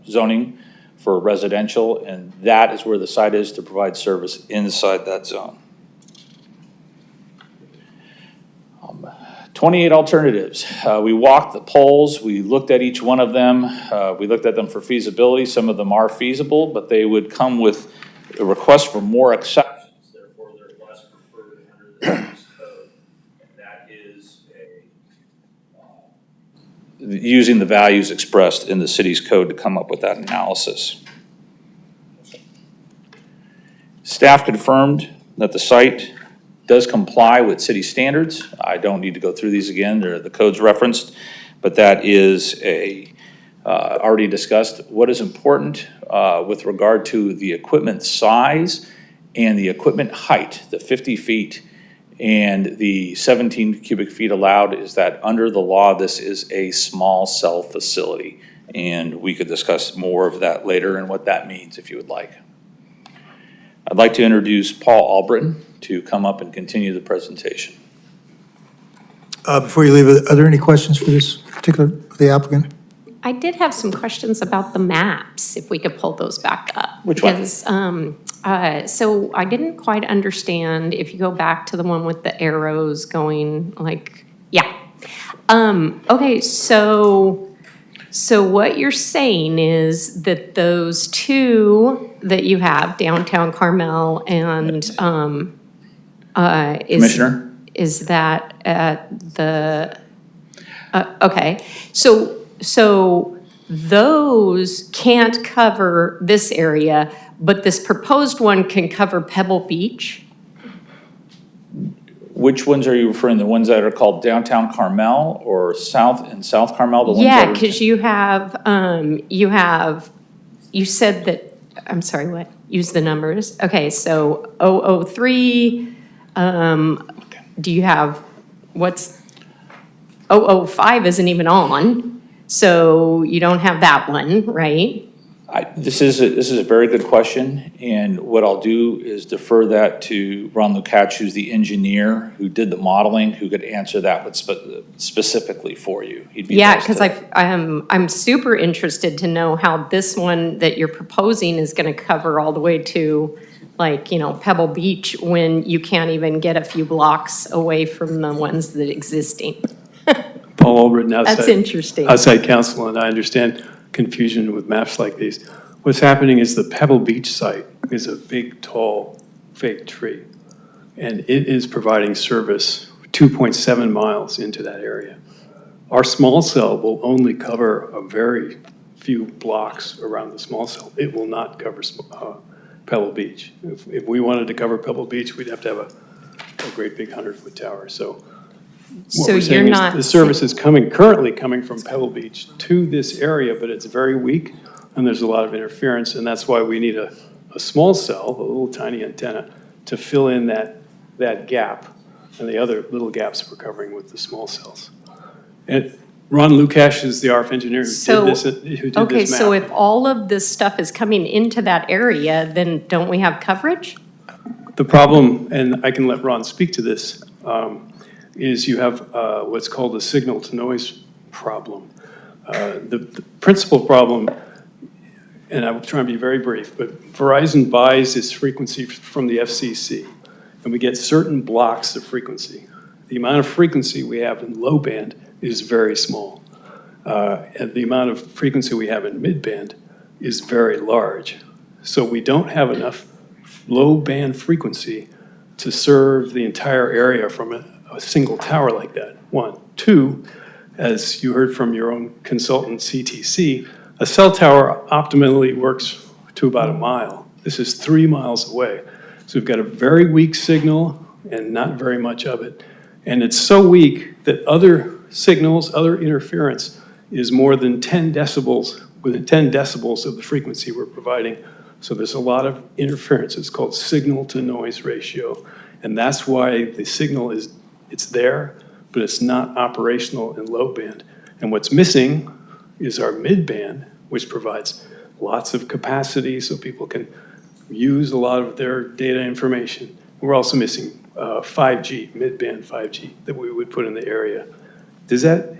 zoning for residential, and that is where the site is to provide service inside that zone. 28 alternatives. We walked the poles. We looked at each one of them. We looked at them for feasibility. Some of them are feasible, but they would come with a request for more exceptions. Therefore, they're less preferred under the city's code. And that is using the values expressed in the city's code to come up with that analysis. Staff confirmed that the site does comply with city standards. I don't need to go through these again. The code's referenced, but that is already discussed. What is important with regard to the equipment size and the equipment height, the 50 feet and the 17 cubic feet allowed, is that under the law, this is a small cell facility. And we could discuss more of that later and what that means if you would like. I'd like to introduce Paul Albritton to come up and continue the presentation. Before you leave, are there any questions for this particular, the applicant? I did have some questions about the maps, if we could pull those back up. Which one? Because, so I didn't quite understand, if you go back to the one with the arrows going like, yeah. Okay, so what you're saying is that those two that you have, downtown Carmel and, Commissioner? is that at the, okay, so those can't cover this area, but this proposed one can cover Pebble Beach? Which ones are you referring to? The ones that are called downtown Carmel or South Carmel? The ones Yeah, that are- because you said that, I'm sorry, what? Use the numbers. Okay, so 003, do you have, what's, 005 isn't even on, so you don't have that one, right? This is a very good question, and what I'll do is defer that to Ron Lukács, who's the engineer who did the modeling, who could answer that with specifically for you. He'd be Yeah, best because to- I'm super interested to know how this one that you're proposing is going to cover all the way to like, Pebble Beach when you can't even get a few blocks away from the ones that existing. Paul Olbert, That's interesting. outside counsel, and I understand confusion with maps like these. What's happening is the Pebble Beach site is a big, tall, fake tree, and it is providing service 2.7 miles into that area. Our small cell will only cover a very few blocks around the small cell. It will not cover Pebble Beach. If we wanted to cover Pebble Beach, we'd have to have a great big 100-foot tower. So what So we're saying you're is not the service is currently coming from Pebble Beach to this area, but it's very weak, and there's a lot of interference, and that's why we need a small cell, a little tiny antenna, to fill in that gap, and the other little gaps we're covering with the small cells. And Ron Lukash is the RF engineer who did this map. Okay, so if all of this stuff is coming into that area, then don't we have coverage? The problem, and I can let Ron speak to this, is you have what's called a signal-to-noise problem. The principal problem, and I will try and be very brief, but Verizon buys its frequency from the FCC, and we get certain blocks of frequency. The amount of frequency we have in low band is very small, and the amount of frequency we have in mid-band is very large. So we don't have enough low band frequency to serve the entire area from a single tower like that, one. Two, as you heard from your own consultant, CTC, a cell tower optimally works to about a mile. This is 3 miles away. So we've got a very weak signal and not very much of it. And it's so weak that other signals, other interference is more than 10 decibels, within 10 decibels of the frequency we're providing. So there's a lot of interference. It's called signal-to-noise ratio. And that's why the signal it's there, but it's not operational in low band. And what's missing is our mid-band, which provides lots of capacity so people can use a lot of their data information. We're also missing 5G, mid-band 5G, that we would put in the area. Does that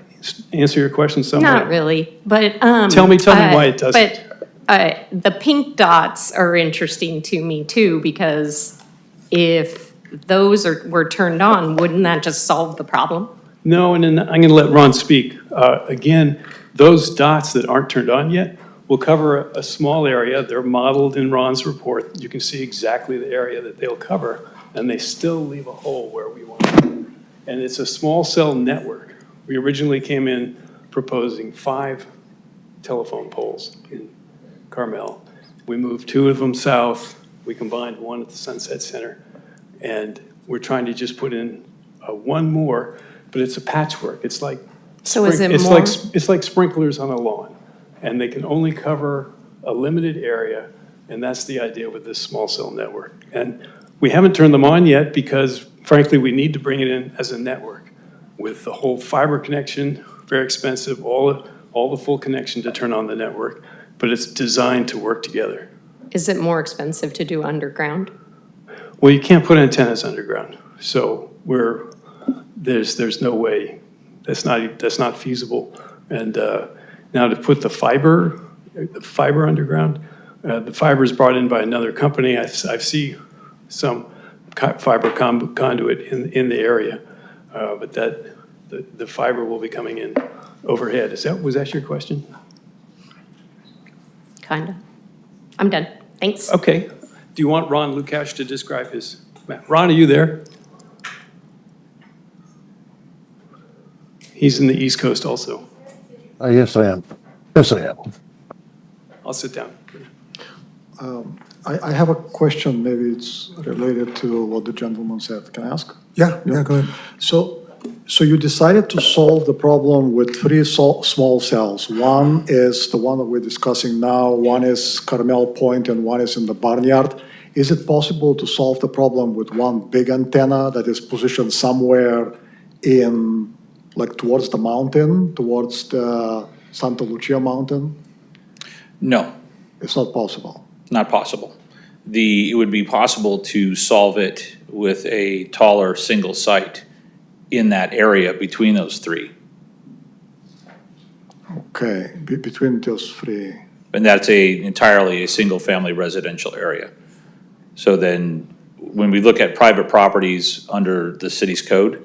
answer your question somewhat? Not really, but. Tell me why it doesn't. But the pink dots are interesting to me too, because if those were turned on, wouldn't that just solve the problem? No, and then I'm going to let Ron speak. Again, those dots that aren't turned on yet will cover a small area. They're modeled in Ron's report. You can see exactly the area that they'll cover, and they still leave a hole where we want them. And it's a small cell network. We originally came in proposing 5 telephone poles in Carmel. We moved 2 of them south. We combined 1 at the Sunset Center. And we're trying to just put in 1 more, but it's a patchwork. It's like So is it it's more? it's like sprinklers on a lawn, and they can only cover a limited area, and that's the idea with this small cell network. And we haven't turned them on yet because, frankly, we need to bring it in as a network with the whole fiber connection, very expensive, all the full connection to turn on the network, but it's designed to work together. Is it more expensive to do underground? Well, you can't put antennas underground, so there's no way. That's not feasible. And now to put the fiber underground, the fiber is brought in by another company. I see some fiber conduit in the area, but the fiber will be coming in overhead. Was that your question? Kinda. I'm done. Thanks. Okay. Do you want Ron Lukash to describe his map? Ron, are you there? He's in the East Coast also. Yes, I am. Yes, I am. I'll sit down. I have a question, maybe it's related to what the gentleman said. Can I ask? Yeah, go ahead. So you decided to solve the problem with 3 small cells. One is the one that we're discussing now, one is Carmel Point, and one is in the barnyard. Is it possible to solve the problem with one big antenna that is positioned somewhere in, like towards the mountain, towards the Santa Lucia Mountain? No, It's not possible. not possible. It would be possible to solve it with a taller single site in that area between those 3. Okay, between those 3. And that's entirely a single-family residential area. So then, when we look at private properties under the city's code,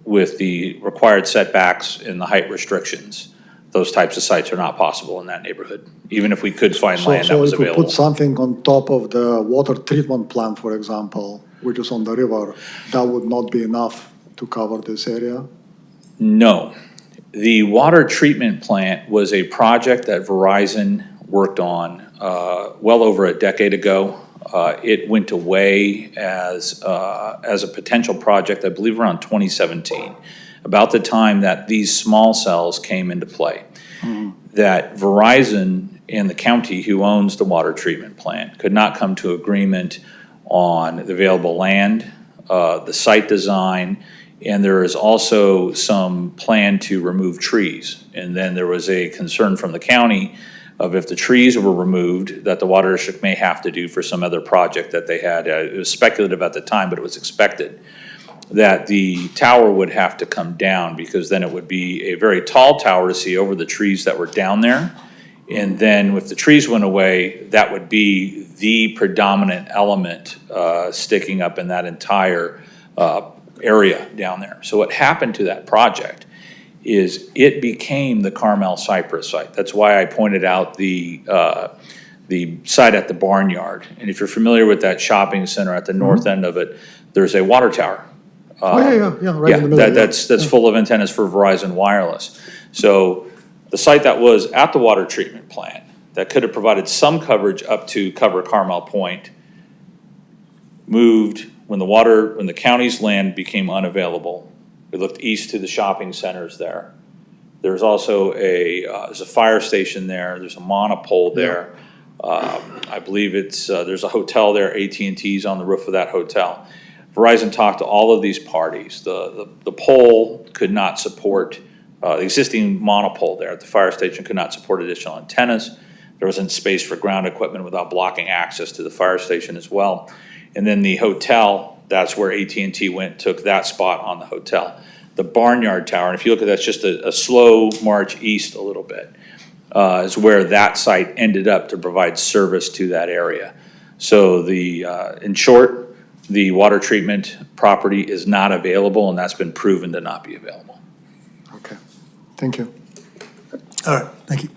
with the required setbacks and the height restrictions, those types of sites are not possible in that neighborhood, even if we could find land that was So if we available. put something on top of the water treatment plant, for example, which is on the river, that would not be enough to cover this area? No. The water treatment plant was a project that Verizon worked on well over a decade ago. It went away as a potential project, I believe around 2017, about the time that these small cells came into play. That Verizon and the county who owns the water treatment plant could not come to agreement on the available land, the site design, and there is also some plan to remove trees. And then there was a concern from the county of if the trees were removed, that the water district may have to do for some other project that they had. It was speculative at the time, but it was expected that the tower would have to come down, because then it would be a very tall tower to see over the trees that were down there. And then if the trees went away, that would be the predominant element sticking up in that entire area down there. So what happened to that project is it became the Carmel-Cypress site. That's why I pointed out the site at the barnyard. And if you're familiar with that shopping center at the north end of it, there's a water tower. Right in the middle. That's full of antennas for Verizon Wireless. So the site that was at the water treatment plant, that could have provided some coverage up to cover Carmel Point, moved when the county's land became unavailable. We looked east to the shopping centers there. There's also there's a fire station there. There's a monopole there. I believe there's a hotel there. AT&T's on the roof of that hotel. Verizon talked to all of these parties. The pole could not support, the existing monopole there at the fire station could not support additional antennas. There wasn't space for ground equipment without blocking access to the fire station as well. And then the hotel, that's where AT&T went, took that spot on the hotel. The barnyard tower, and if you look at that, it's just a slow march east a little bit, is where that site ended up to provide service to that area. So in short, the water treatment property is not available, and that's been proven to not be available. Okay, thank you. All right, thank you.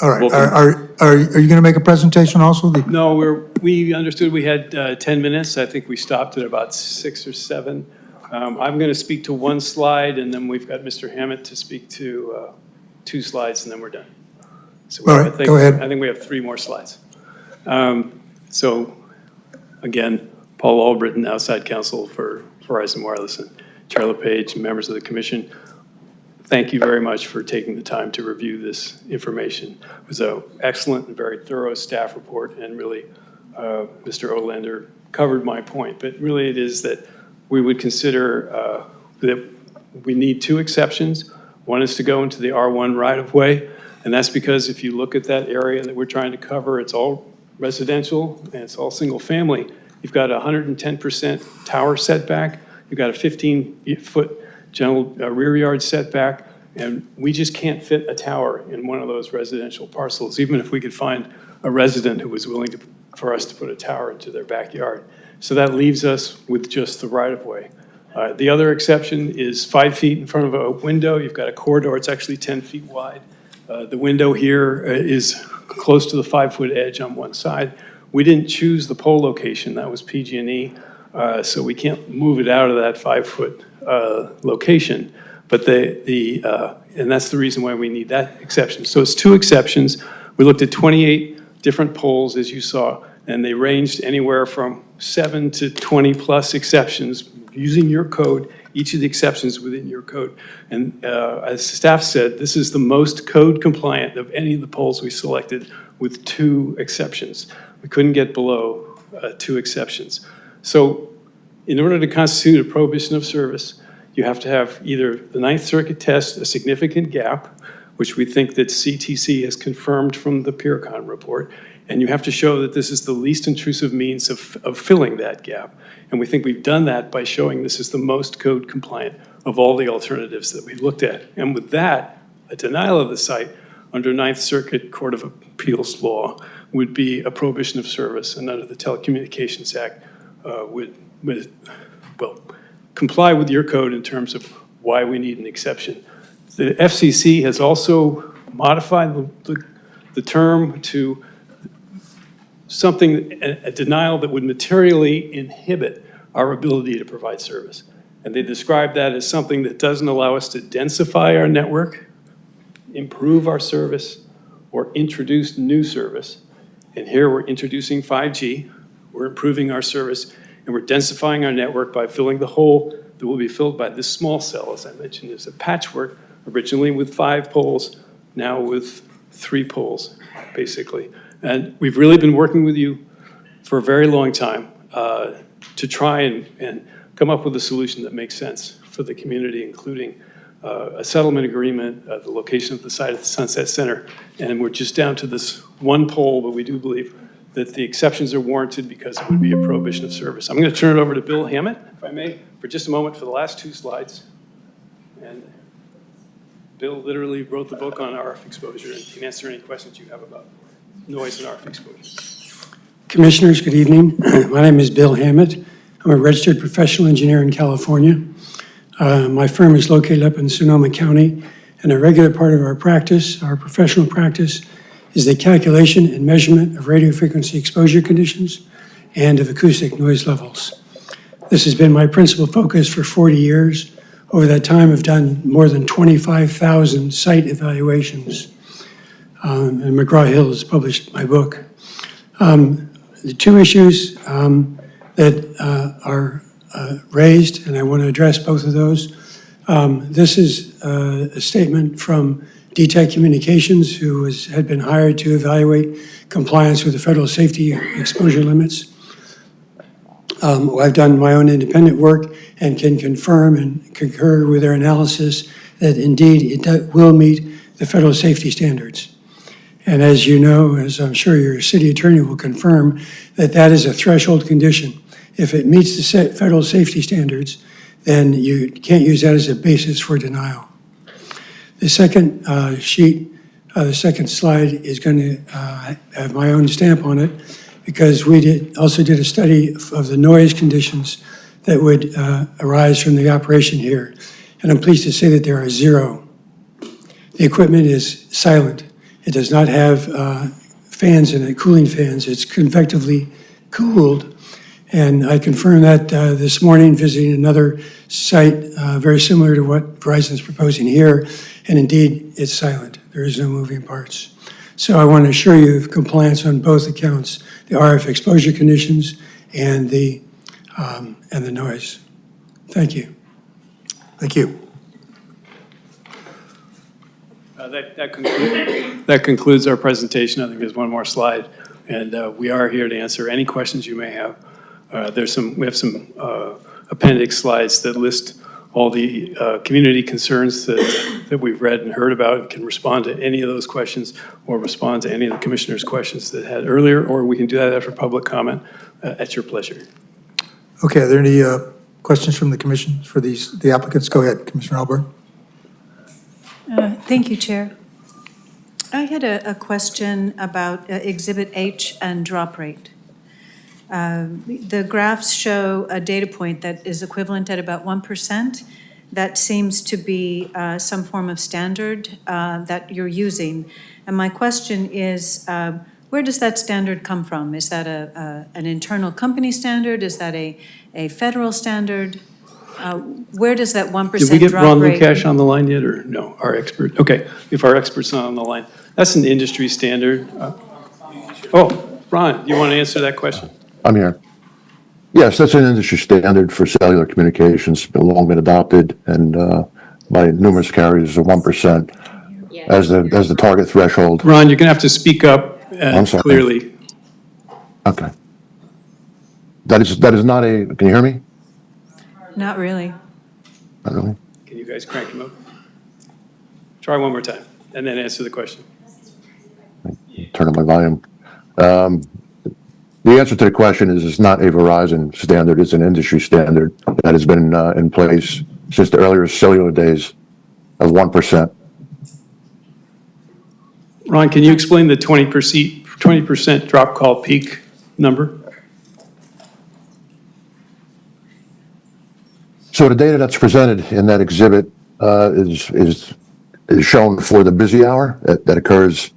All right, are you going to make a presentation also? No, we understood we had 10 minutes. I think we stopped at about 6 or 7. I'm going to speak to one slide, and then we've got Mr. Hammett to speak to 2 slides, and then we're done. So All right, go ahead. I think we have 3 more slides. So, again, Paul Albritton, outside counsel for Verizon Wireless, and Chair LePage, members of the commission. Thank you very much for taking the time to review this information. It was an excellent and very thorough staff report, and really, Mr. Olander covered my point, but really it is that we would consider that we need 2 exceptions. One is to go into the R1 right-of-way, and that's because if you look at that area that we're trying to cover, it's all residential and it's all single-family. You've got a 110% tower setback. You've got a 15-foot general rear yard setback, and we just can't fit a tower in one of those residential parcels, even if we could find a resident who was willing for us to put a tower into their backyard. So that leaves us with just the right-of-way. The other exception is 5 feet in front of a window. You've got a corridor. It's actually 10 feet wide. The window here is close to the 5-foot edge on one side. We didn't choose the pole location. That was PG&E, so we can't move it out of that 5-foot location. But and that's the reason why we need that exception. So it's 2 exceptions. We looked at 28 different poles, as you saw, and they ranged anywhere from 7 to 20 plus exceptions using your code, each of the exceptions within your code. And as staff said, this is the most code compliant of any of the poles we selected with 2 exceptions. We couldn't get below 2 exceptions. So in order to constitute a prohibition of service, you have to have either the Ninth Circuit test a significant gap, which we think that CTC has confirmed from the PeerCon report, and you have to show that this is the least intrusive means of filling that gap. And we think we've done that by showing this is the most code compliant of all the alternatives that we've looked at. And with that, a denial of the site under Ninth Circuit Court of Appeals law would be a prohibition of service, and under the Telecommunications Act would comply with your code in terms of why we need an exception. The FCC has also modified the term to something, a denial that would materially inhibit our ability to provide service. And they describe that as something that doesn't allow us to densify our network, improve our service, or introduce new service. And here we're introducing 5G, we're improving our service, and we're densifying our network by filling the hole that will be filled by this small cell, as I mentioned. It's a patchwork, originally with 5 poles, now with 3 poles, basically. And we've really been working with you for a very long time to try and come up with a solution that makes sense for the community, including a settlement agreement, the location of the site at the Sunset Center. And we're just down to this 1 pole, but we do believe that the exceptions are warranted because it would be a prohibition of service. I'm going to turn it over to Bill Hammett, if I may, for just a moment for the last 2 slides. And Bill literally wrote the book on RF exposure and can answer any questions you have about noise and RF exposure. Commissioners, good evening. My name is Bill Hammett. I'm a registered professional engineer in California. My firm is located up in Sonoma County, and a regular part of our practice, our professional practice, is the calculation and measurement of radio frequency exposure conditions and of acoustic noise levels. This has been my principal focus for 40 years. Over that time, I've done more than 25,000 site evaluations. And McGraw-Hill has published my book. The 2 issues that are raised, and I want to address both of those. This is a statement from DTEC Communications, who had been hired to evaluate compliance with the federal safety exposure limits. I've done my own independent work and can confirm and concur with their analysis that indeed it will meet the federal safety standards. And as you know, as I'm sure your city attorney will confirm, that is a threshold condition. If it meets the federal safety standards, then you can't use that as a basis for denial. The second sheet, the second slide is going to have my own stamp on it, because we also did a study of the noise conditions that would arise from the operation here. And I'm pleased to say that there are 0. The equipment is silent. It does not have fans in it, cooling fans. It's convectively cooled. And I confirmed that this morning, visiting another site very similar to what Verizon is proposing here. And indeed, it's silent. There is no moving parts. So I want to assure you of compliance on both accounts, the RF exposure conditions and the noise. Thank you. Thank you. That concludes our presentation. I think there's one more slide, and we are here to answer any questions you may have. We have some appendix slides that list all the community concerns that we've read and heard about, and can respond to any of those questions or respond to any of the commissioners' questions that had earlier, or we can do that after public comment at your pleasure. Okay, are there any questions from the commission for the applicants? Go ahead, Commissioner Ahlborn. Thank you, Chair. I had a question about Exhibit H and drop rate. The graphs show a data point that is equivalent at about 1%. That seems to be some form of standard that you're using. And my question is, where does that standard come from? Is that an internal company standard? Is that a federal standard? Where does that 1% drop rate? Did we get Ron Lukash on the line yet, or no, our expert? Okay, if our expert's not on the line. That's an industry standard. Ron, you want to answer that question? I'm here. Yes, that's an industry standard for cellular communications, long been adopted and by numerous carriers of 1% as the target threshold. Ron, you're going to have to speak up I'm sorry. clearly. Okay. That is not a, can you hear me? Not really. Not really. Can you guys crank him up? Try one more time, and then answer the question. Turn up my volume. The answer to the question is it's not a Verizon standard, it's an industry standard that has been in place since the earlier cellular days of 1%. Ron, can you explain the 20% 20% drop call peak number? So the data that's presented in that exhibit is shown for the busy hour that occurs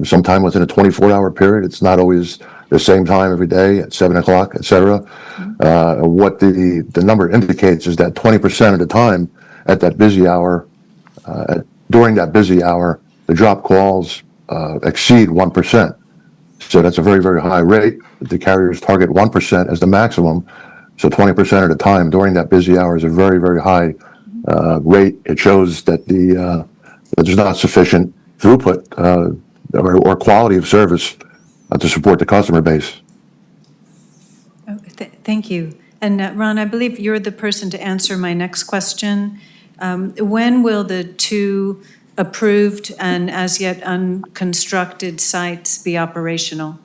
sometime within a 24-hour period. It's not always the same time every day at 7 o'clock, et cetera. What the number indicates is that 20% of the time at that busy hour, during that busy hour, the drop calls exceed 1%. So that's a very, very high rate. The carriers target 1% as the maximum. So 20% of the time during that busy hour is a very, very high rate. It shows that that there's not sufficient throughput or quality of service to support the customer base. Thank you. And Ron, I believe you're the person to answer my next question. When will the two approved and as yet unconstructed sites be operational?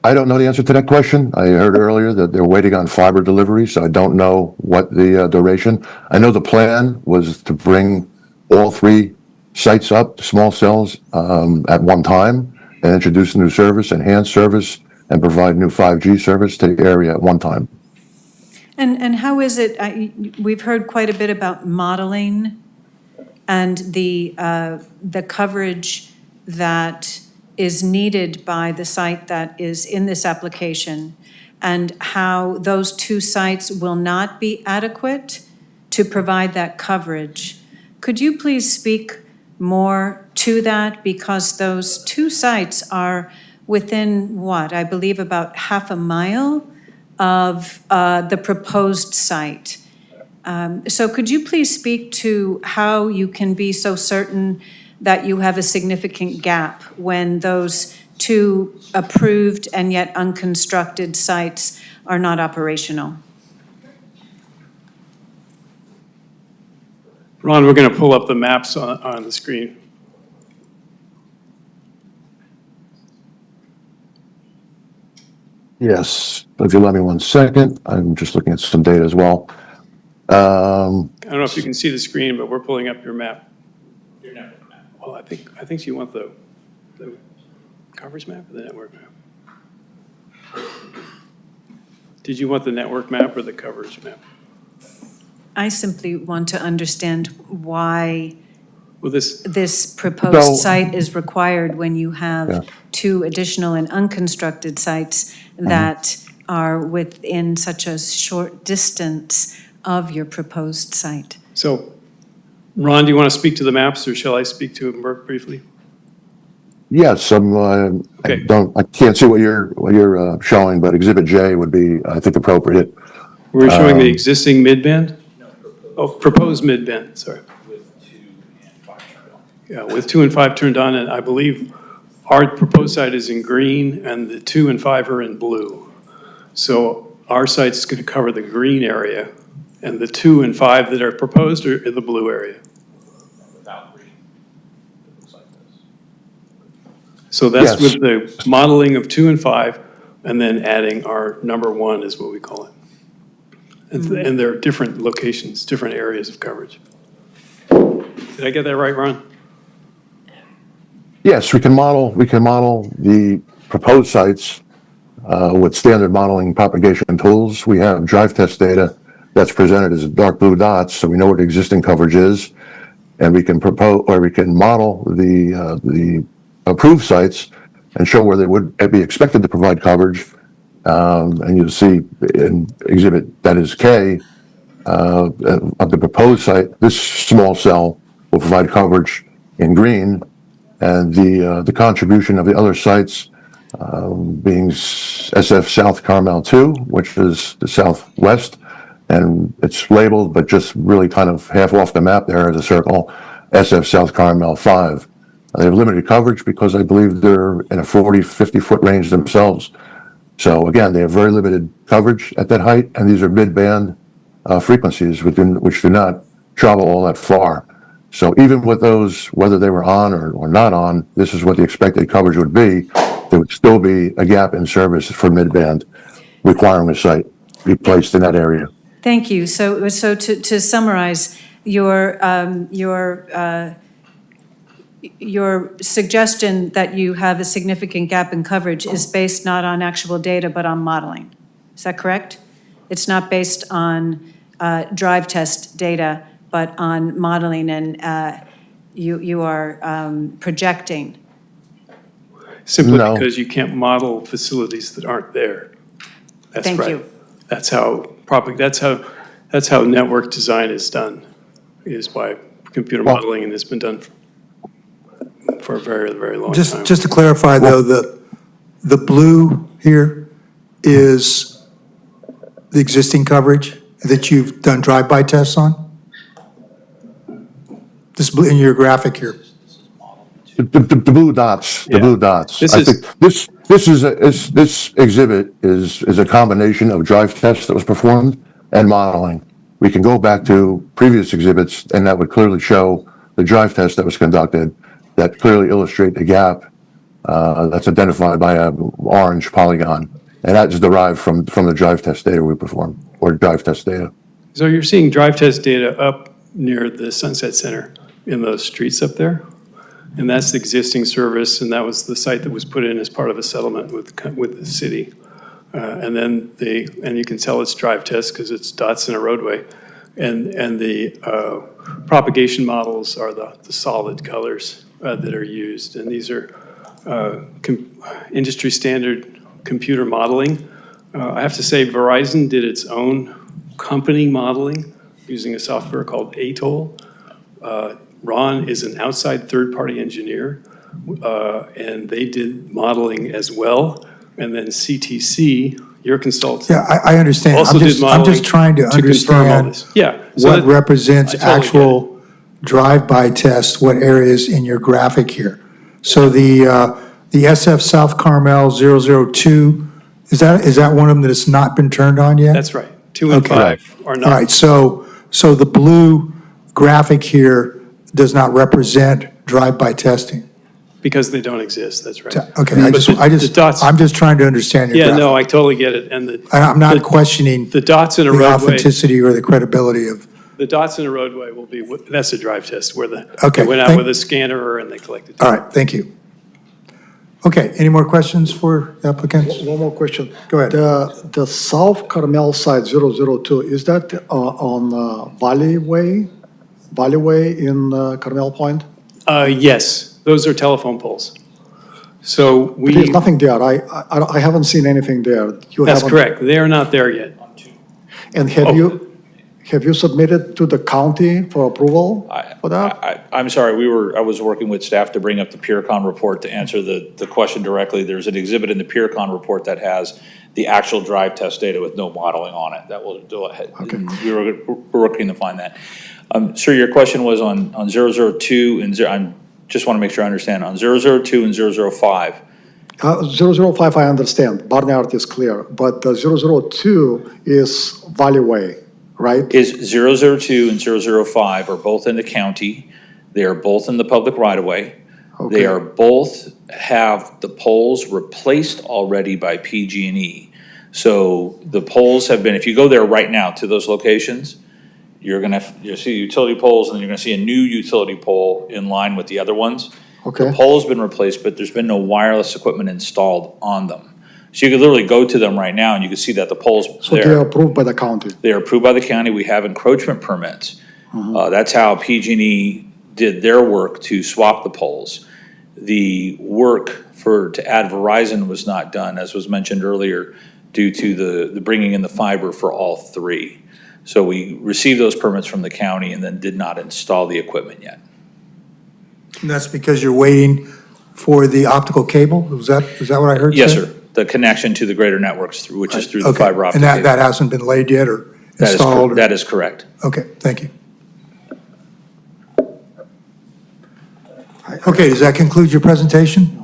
I don't know the answer to that question. I heard earlier that they're waiting on fiber delivery, so I don't know what the duration. I know the plan was to bring all three sites up, small cells, at one time, and introduce a new service, enhanced service, and provide new 5G service to the area at one time. And how is it, we've heard quite a bit about modeling and the coverage that is needed by the site that is in this application, and how those two sites will not be adequate to provide that coverage. Could you please speak more to that? Because those two sites are within what, I believe about half a mile of the proposed site. So could you please speak to how you can be so certain that you have a significant gap when those two approved and yet unconstructed sites are not operational? Ron, we're going to pull up the maps on the screen. Yes, if you let me 1 second, I'm just looking at some data as well. I don't know if you can see the screen, but we're pulling up your map. Your network map. Well, I think you want the coverage map or the network map? Did you want the network map or the coverage map? I simply want to understand why Well, this proposed site is required when you have two additional and unconstructed sites that are within such a short distance of your proposed site. So, Ron, do you want to speak to the maps, or shall I speak to them briefly? Yes, Okay. I can't see what you're showing, but Exhibit J would be, I think, appropriate. We're showing the existing midband? Oh, proposed midband, sorry. Yeah, with 2 and 5 turned on, and I believe our proposed site is in green, and the 2 and 5 are in blue. So our site is going to cover the green area, and the 2 and 5 that are proposed are in the blue area. Without green. So that's Yes. with the modeling of 2 and 5, and then adding our number 1 is what we call it. And there are different locations, different areas of coverage. Did I get that right, Ron? Yes, we can model the proposed sites with standard modeling propagation tools. We have drive test data that's presented as dark blue dots, so we know what the existing coverage is, and we can model the approved sites and show where they would be expected to provide coverage. And you'll see in exhibit that is K of the proposed site, this small cell will provide coverage in green, and the contribution of the other sites being SF South Carmel 2, which is the southwest, and it's labeled, but just really kind of half off the map there as a circle, SF South Carmel 5. They have limited coverage because I believe they're in a 40, 50-foot range themselves. So again, they have very limited coverage at that height, and these are mid-band frequencies which do not travel all that far. So even with those, whether they were on or not on, this is what the expected coverage would be. There would still be a gap in service for mid-band, requiring a site be placed in that area. Thank you. So to summarize, your your suggestion that you have a significant gap in coverage is based not on actual data, but on modeling. Is that correct? It's not based on drive test data, but on modeling, and you are projecting. Simply No. because you can't model facilities that aren't there. That's Thank right. you. That's how network design is done, is by computer modeling, and it's been done for a very, very long time. Just to clarify, though, the blue here is the existing coverage that you've done drive-by tests on? This blue, in your graphic here. The blue dots, the Yeah. blue dots. This I is- think this exhibit is a combination of drive tests that was performed and modeling. We can go back to previous exhibits, and that would clearly show the drive test that was conducted, that clearly illustrate the gap that's identified by a orange polygon. And that is derived from the drive test data we performed, or drive test data. So you're seeing drive test data up near the Sunset Center in those streets up there? And that's the existing service, and that was the site that was put in as part of a settlement with the city. And then and you can tell it's drive test because it's dots in a roadway. And the propagation models are the solid colors that are used. And these are industry standard computer modeling. I have to say Verizon did its own company modeling using a software called ATOL. Ron is an outside third-party engineer, and they did modeling as well. And then CTC, your consultant. Yeah, I understand. Also did I'm modeling just trying to confirm all understand this. Yeah. so what that- represents I totally get it. actual drive-by tests, what areas in your graphic here. So the SF South Carmel 002, is that one of them that has not been turned on yet? That's right. 2 and Okay. 5 are All not. right, so the blue graphic here does not represent drive-by testing? Because they don't exist, that's right. Okay, But the dots- I'm just trying to understand your Yeah, graphic. no, I totally get it. And I'm not the- questioning the dots in a the roadway, authenticity or the credibility of, the dots in a roadway will be, that's a drive test where Okay, they went out thank- with a scanner and they collected. all right, thank you. Okay, any more questions for applicants? One more question. Go ahead. The South Carmel site 002, is that on Valley Way in Carmel Point? Yes, those are telephone poles. So There's we, nothing there. I haven't seen anything there. You that's haven't- correct. They are not there yet. And have you submitted to the county for approval for that? I'm sorry, I was working with staff to bring up the PeerCon report to answer the question directly. There's an exhibit in the PeerCon report that has the actual drive test data with no modeling on it. That will do it. Okay. We're working to find that. Sir, your question was on 002 and I just want to make sure I understand. On 002 and 005, 005, I understand. Barnard is clear, but the 002 is Valley Way, right? is 002 and 005 are both in the county. They are both in the public right-of-way. Okay. They are both have the poles replaced already by PG&E. So the poles have been, if you go there right now to those locations, you'll see utility poles, and then you're gonna see a new utility pole in line with the other ones. Okay. The pole's been replaced, but there's been no wireless equipment installed on them. So you could literally go to them right now and you can see that the pole's So there. they are approved by the county. They are approved by the county. We have encroachment permits. That's how PG&E did their work to swap the poles. The work to add Verizon was not done, as was mentioned earlier, due to the bringing in the fiber for all three. So we received those permits from the county and then did not install the equipment yet. And that's because you're waiting for the optical cable? Is that what I heard? Yes, say? sir. The connection to the greater networks, which is through the Okay. fiber optic And that cable. hasn't been laid yet or That is installed? that is correct. Okay, thank you. Okay, does that conclude your presentation?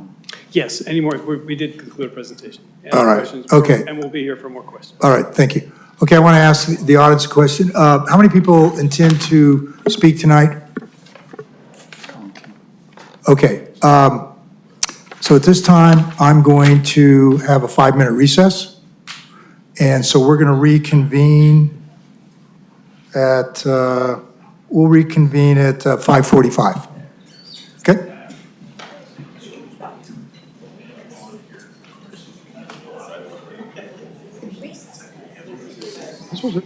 Yes, any more, we did conclude our presentation. Any All right, questions? okay. And we'll be here for more questions. All right, thank you. Okay, I want to ask the audience a question. How many people intend to speak tonight? Okay, so at this time, I'm going to have a 5-minute recess. And so we're going to reconvene at, we'll reconvene at 5:45. Okay? This was it.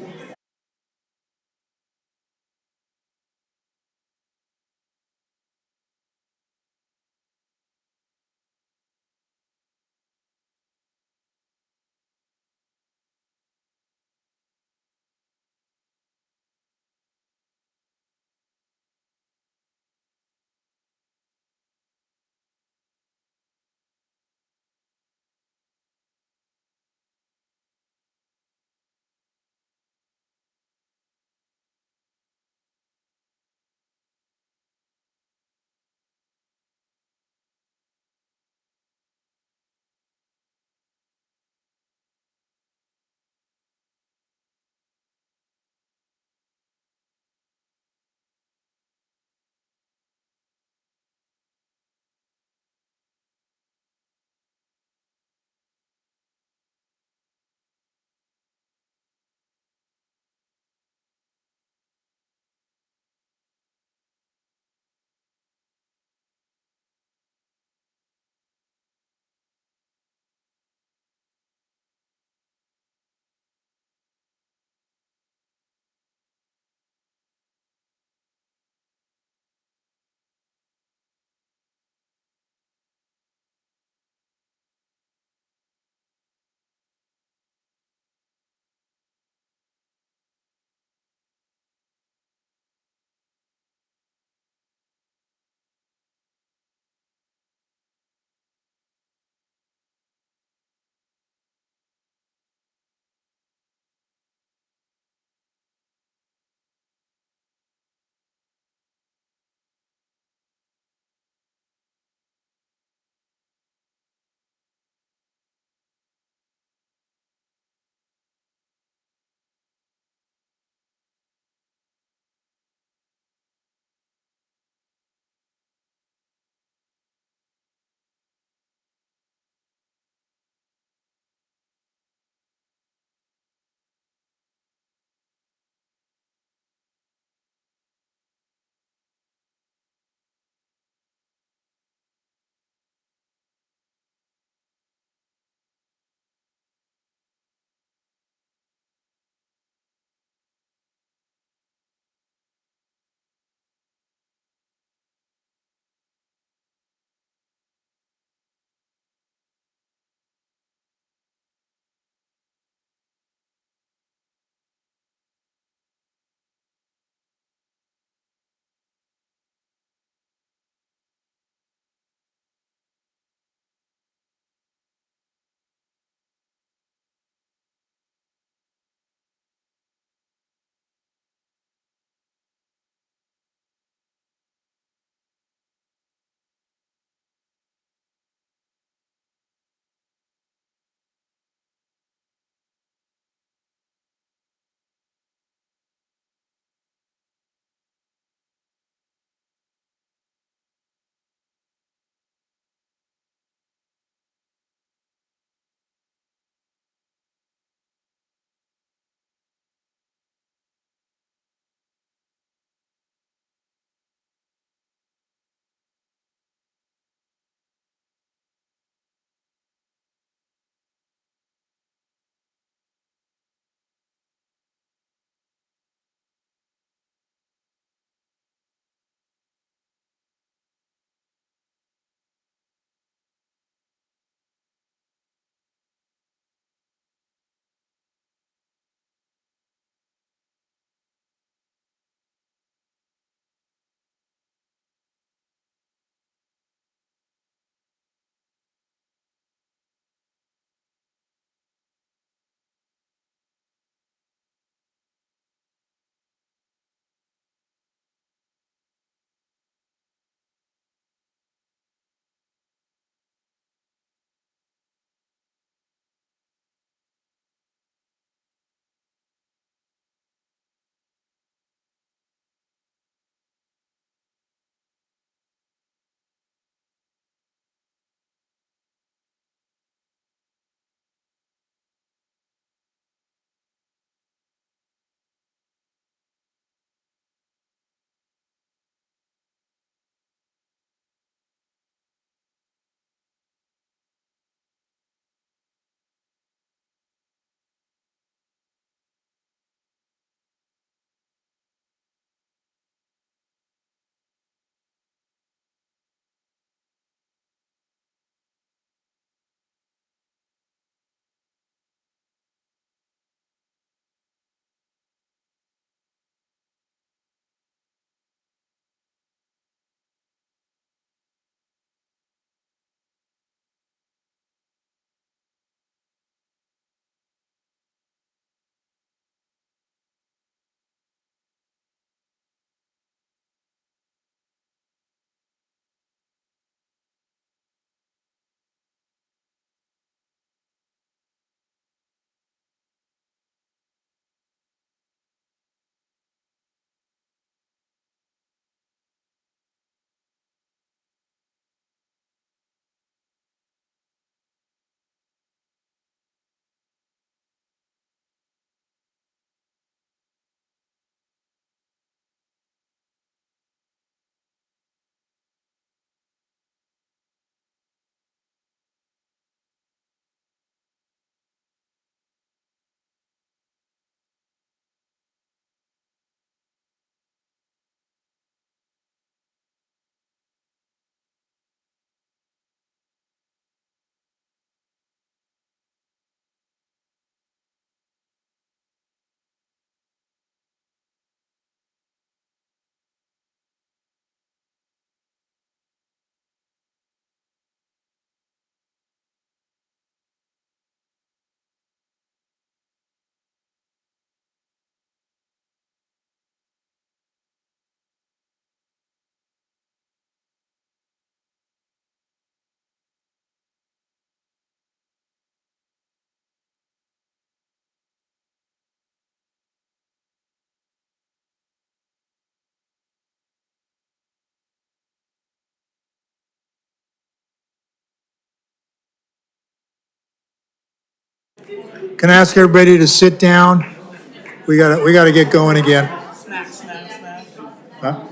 Can I ask everybody to sit down? We gotta get going again. Huh?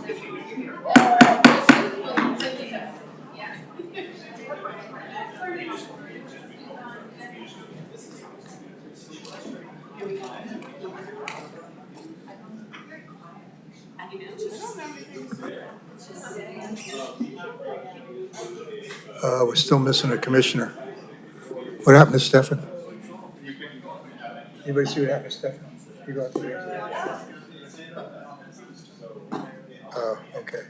We're still missing a commissioner. What happened to Stefan? Anybody see what happened to Stefan? He got the. Oh, okay.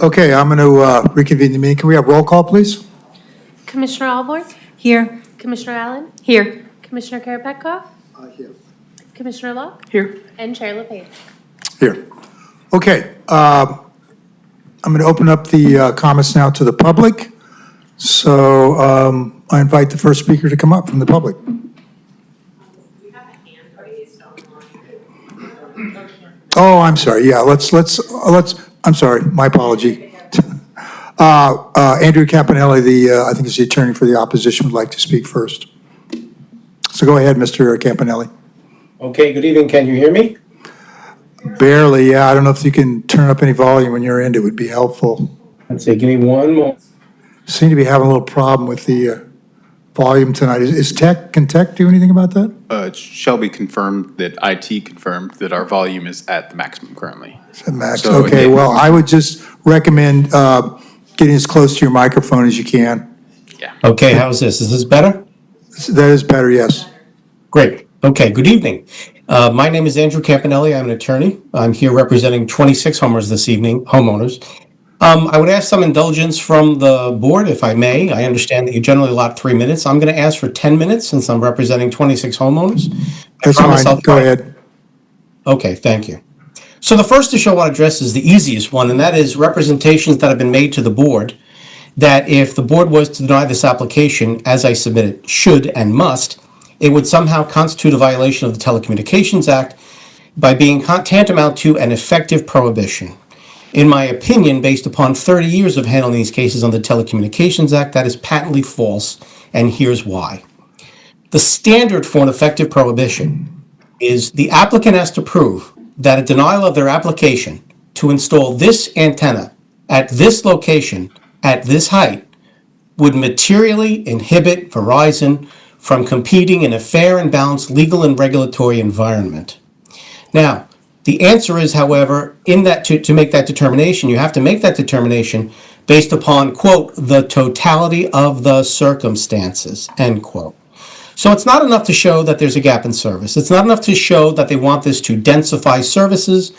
Okay, I'm going to reconvene the meeting. Can we have roll call, please? Commissioner Ahlborn? Here. Commissioner Allen? Here. Commissioner Karapetkov? Here. Commissioner Locke? Here. And Chair LePage. Here. Okay, I'm going to open up the comments now to the public. So I invite the first speaker to come up from the public. Oh, I'm sorry. Yeah, let's, I'm sorry, my apology. Andrew Campanelli, I think is the attorney for the opposition, would like to speak first. So go ahead, Mr. Campanelli. Okay, good evening. Can you hear me? Barely, yeah. I don't know if you can turn up any volume when you're in. It would be helpful. Let's see, give me one more. Seem to be having a little problem with the volume tonight. Can tech do anything about that? Shelby confirmed that IT confirmed that our volume is at the maximum currently. Is that max? So, Okay, yeah. well, I would just recommend getting as close to your microphone as you can. Okay, how's this? Is this better? That is better, yes. Great. Okay, good evening. My name is Andrew Campanelli. I'm an attorney. I'm here representing 26 homeowners this evening, homeowners. I would ask some indulgence from the board, if I may. I understand that you generally allot 3 minutes. I'm going to ask for 10 minutes since I'm representing 26 homeowners. That's fine. Go ahead. Okay, thank you. So the first issue I want to address is the easiest one, and that is representations that have been made to the board that if the board was to deny this application, as I submitted, should and must, it would somehow constitute a violation of the Telecommunications Act by being tantamount to an effective prohibition. In my opinion, based upon 30 years of handling these cases on the Telecommunications Act, that is patently false, and here's why. The standard for an effective prohibition is the applicant has to prove that a denial of their application to install this antenna at this location, at this height, would materially inhibit Verizon from competing in a fair and balanced legal and regulatory environment. Now, the answer is, however, in that to make that determination, you have to make that determination based upon, quote, the totality of the circumstances, end quote. So it's not enough to show that there's a gap in service. It's not enough to show that they want this to densify services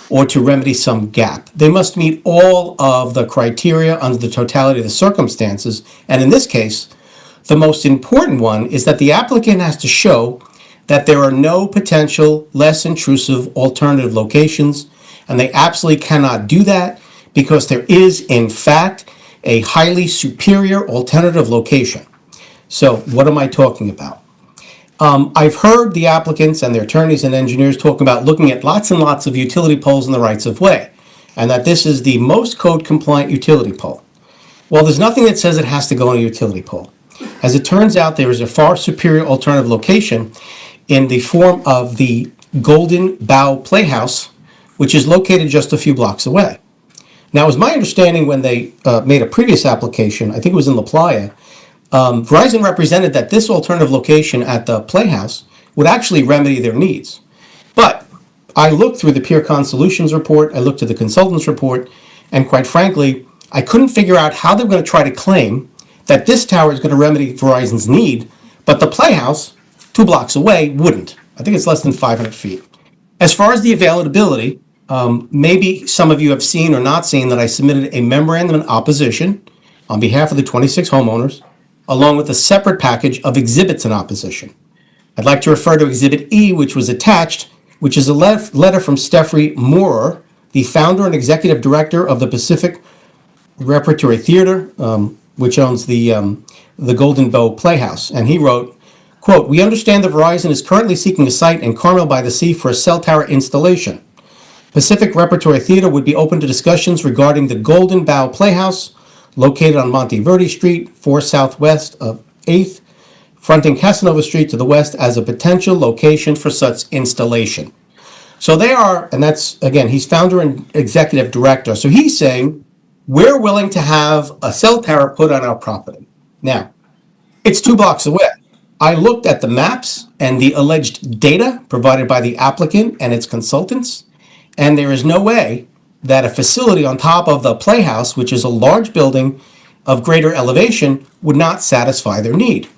or to remedy some gap. They must meet all of the criteria under the totality of the circumstances. And in this case, the most important one is that the applicant has to show that there are no potential less intrusive alternative locations, and they absolutely cannot do that because there is, in fact, a highly superior alternative location. So what am I talking about? I've heard the applicants and their attorneys and engineers talk about looking at lots and lots of utility poles in the rights of way, and that this is the most code compliant utility pole. Well, there's nothing that says it has to go on a utility pole. As it turns out, there is a far superior alternative location in the form of the Golden Bough Playhouse, which is located just a few blocks away. Now, it was my understanding when they made a previous application, I think it was in La Playa, Verizon represented that this alternative location at the Playhouse would actually remedy their needs. But I looked through the PeerCon Solutions report, I looked at the consultant's report, and quite frankly, I couldn't figure out how they were going to try to claim that this tower is going to remedy Verizon's need, but the Playhouse, 2 blocks away, wouldn't. I think it's less than 500 feet. As far as the availability, Maybe some of you have seen or not seen that I submitted a memorandum in opposition on behalf of the 26 homeowners, along with a separate package of exhibits in opposition. I'd like to refer to Exhibit E, which was attached, which is a letter from Stefan Moorer, the founder and executive director of the Pacific Repertory Theater, which owns the Golden Bow Playhouse. And he wrote, quote, "We understand that Verizon is currently seeking a site in Carmel-by-the-Sea for a cell tower installation. Pacific Repertory Theater would be open to discussions regarding the Golden Bow Playhouse, located on Monte Verde Street, 4 southwest of 8th, fronting Casanova Street to the west, as a potential location for such installation." So they are, and that's, again, he's founder and executive director. So he's saying, we're willing to have a cell tower put on our property. Now, it's 2 blocks away. I looked at the maps and the alleged data provided by the applicant and its consultants, and there is no way that a facility on top of the Playhouse, which is a large building of greater elevation, would not satisfy their need.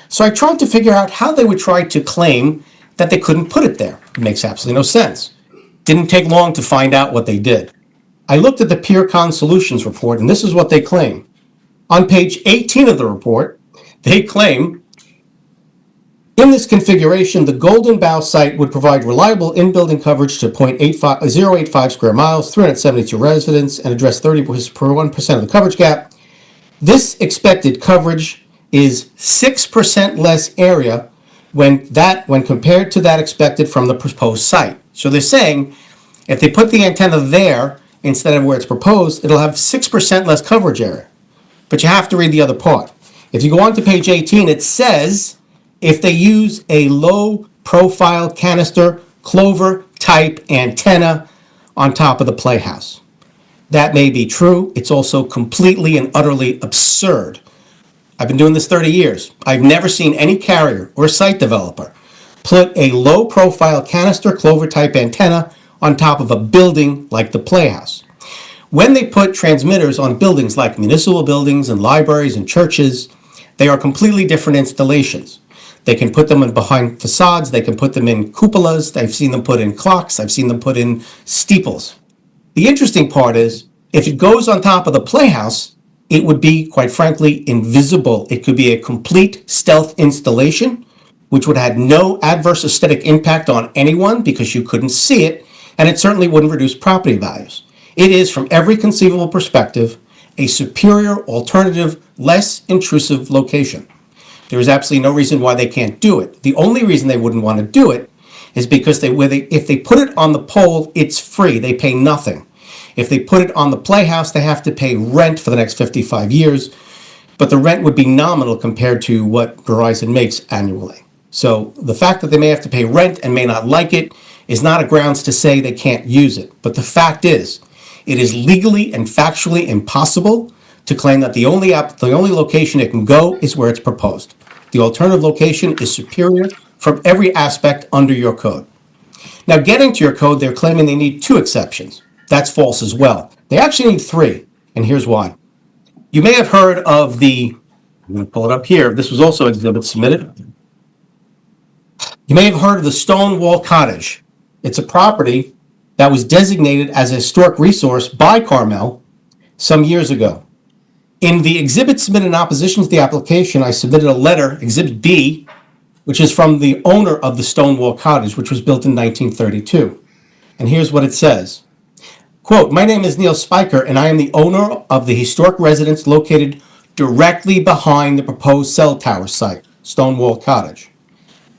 So I tried to figure out how they would try to claim that they couldn't put it there. It makes absolutely no sense. Didn't take long to find out what they did. I looked at the PeerCon Solutions report, and this is what they claim. On page 18 of the report, they claim, in this configuration, the Golden Bow site would provide reliable in-building coverage to 0.085 square miles, 372 residents, and address 31% of the coverage gap. This expected coverage is 6% less area when compared to that expected from the proposed site. So they're saying if they put the antenna there instead of where it's proposed, it'll have 6% less coverage area. But you have to read the other part. If you go on to page 18, it says if they use a low profile canister clover type antenna on top of the Playhouse. That may be true. It's also completely and utterly absurd. I've been doing this 30 years. I've never seen any carrier or site developer put a low-profile canister clover-type antenna on top of a building like the Playhouse. When they put transmitters on buildings like municipal buildings and libraries and churches, they are completely different installations. They can put them in behind facades. They can put them in cupolas. I've seen them put in clocks. I've seen them put in steeples. The interesting part is, if it goes on top of the Playhouse, it would be, quite frankly, invisible. It could be a complete stealth installation, which would have no adverse aesthetic impact on anyone because you couldn't see it, and it certainly wouldn't reduce property values. It is, from every conceivable perspective, a superior, alternative, less intrusive location. There is absolutely no reason why they can't do it. The only reason they wouldn't want to do it is because if they put it on the pole, it's free. They pay nothing. If they put it on the Playhouse, they have to pay rent for the next 55 years, but the rent would be nominal compared to what Verizon makes annually. So the fact that they may have to pay rent and may not like it is not a grounds to say they can't use it. But the fact is, it is legally and factually impossible to claim that the only location it can go is where it's proposed. The alternative location is superior from every aspect under your code. Now, getting to your code, they're claiming they need 2 exceptions. That's false as well. They actually need 3, and here's why. You may have heard of I'm going to pull it up here. This was also exhibit submitted. You may have heard of the Stonewall Cottage. It's a property that was designated as a historic resource by Carmel some years ago. In the exhibit submitted in opposition to the application, I submitted a letter, Exhibit B, which is from the owner of the Stonewall Cottage, which was built in 1932. And here's what it says. Quote, "My name is Neil Spiker, and I am the owner of the historic residence located directly behind the proposed cell tower site, Stonewall Cottage.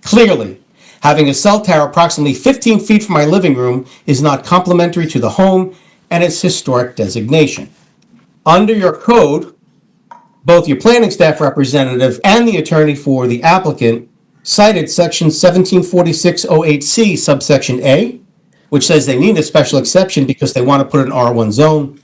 Clearly, having a cell tower approximately 15 feet from my living room is not complementary to the home and its historic designation. Under your code, both your planning staff representative and the attorney for the applicant cited section 174608C subsection A, which says they need a special exception because they want to put an R1 zone.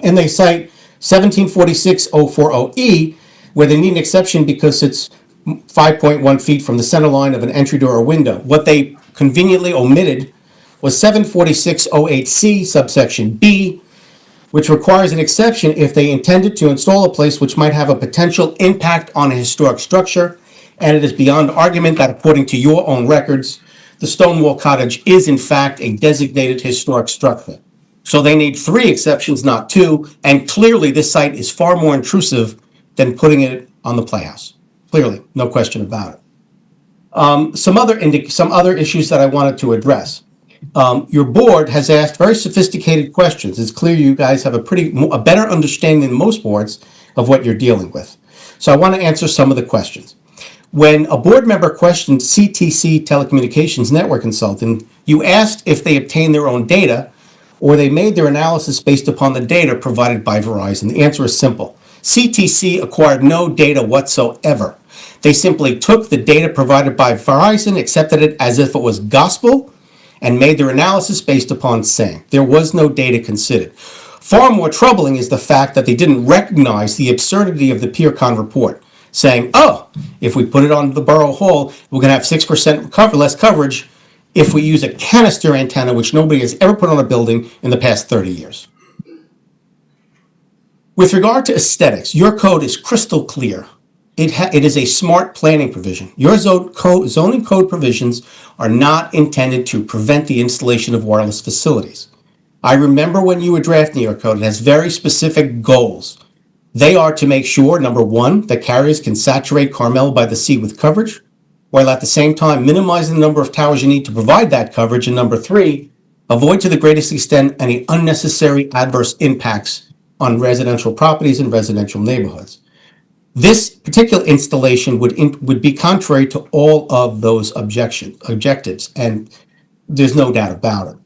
And they cite 1746.040E, where they need an exception because it's 5.1 feet from the center line of an entry door or window. What they conveniently omitted was 746.08C, subsection B, which requires an exception if they intended to install a place which might have a potential impact on a historic structure, and it is beyond argument that according to your own records, the Stonewall Cottage is in fact a designated historic structure. So they need 3 exceptions, not 2, and clearly this site is far more intrusive than putting it on the Playhouse. Clearly, no question about it. Some other issues that I wanted to address. Your board has asked very sophisticated questions. It's clear you guys have a better understanding than most boards of what you're dealing with. So I want to answer some of the questions. When a board member questioned CTC Telecommunications Network Consultant, you asked if they obtained their own data or they made their analysis based upon the data provided by Verizon. The answer is simple. CTC acquired no data whatsoever. They simply took the data provided by Verizon, accepted it as if it was gospel, and made their analysis based upon same. There was no data considered. Far more troubling is the fact that they didn't recognize the absurdity of the PeerCon report, saying, oh, if we put it on the Borough Hall, we're going to have 6% less coverage if we use a canister antenna, which nobody has ever put on a building in the past 30 years. With regard to aesthetics, your code is crystal clear. It is a smart planning provision. Your zoning code provisions are not intended to prevent the installation of wireless facilities. I remember when you were drafting your code, it has very specific goals. They are to make sure, number 1, that carriers can saturate Carmel-by-the-Sea with coverage, while at the same time minimizing the number of towers you need to provide that coverage. And number 3, avoid to the greatest extent any unnecessary adverse impacts on residential properties and residential neighborhoods. This particular installation would be contrary to all of those objectives, and there's no doubt about it.